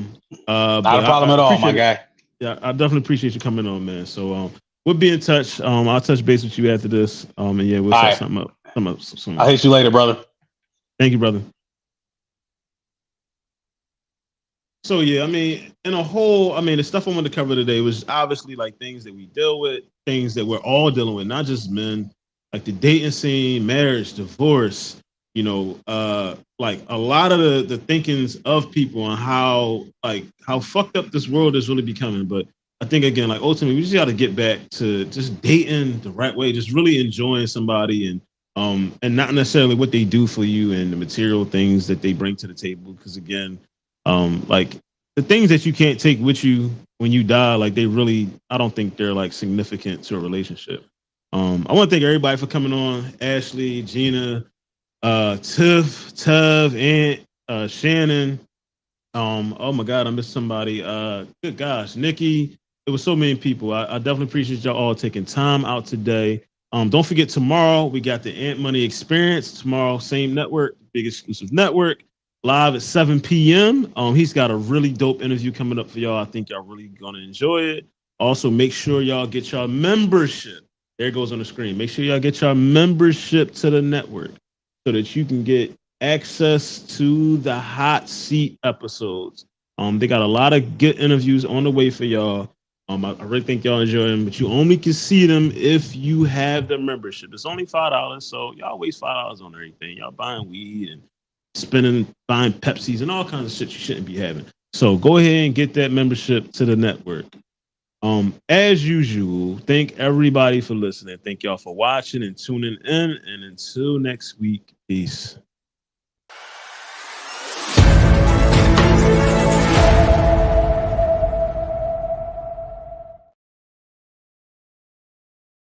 a problem at all, my guy. Yeah, I definitely appreciate you coming on, man. So we'll be in touch. I'll touch base with you after this. And yeah, we'll set something up. I'll hit you later, brother. Thank you, brother. So yeah, I mean, in a whole, I mean, the stuff I wanted to cover today was obviously like things that we deal with, things that we're all dealing with, not just men, like the dating scene, marriage, divorce, like a lot of the thinkings of people on how fucked up this world is really becoming. But I think, again, like ultimately we just got to get back to just dating the right way, just really enjoying somebody and not necessarily what they do for you and the material things that they bring to the table. Because again, like the things that you can't take with you when you die, like I don't think they're like significant to a relationship. I want to thank everybody for coming on. Ashley, Gina, Tiff, Tev, and Shannon. Oh my God, I missed somebody. Good gosh, Nikki. It was so many people. I definitely appreciate y'all all taking time out today. Don't forget, tomorrow we got the Antmoney Experience. Tomorrow, same network, big exclusive network. Live at 7 p.m. He's got a really dope interview coming up for y'all. I think y'all really gonna enjoy it. Also, make sure y'all get your membership. There it goes on the screen. Make sure y'all get your membership to the network so that you can get access to the hot seat episodes. They got a lot of good interviews on the way for y'all. I really think y'all enjoy them, but you only can see them if you have the membership. It's only $5, so y'all waste $5 on everything. Y'all buying weed and buying Pepsis and all kinds of shit you shouldn't be having. So go ahead and get that membership to the network. As usual, thank everybody for listening. Thank y'all for watching and tuning in. And until next week, peace.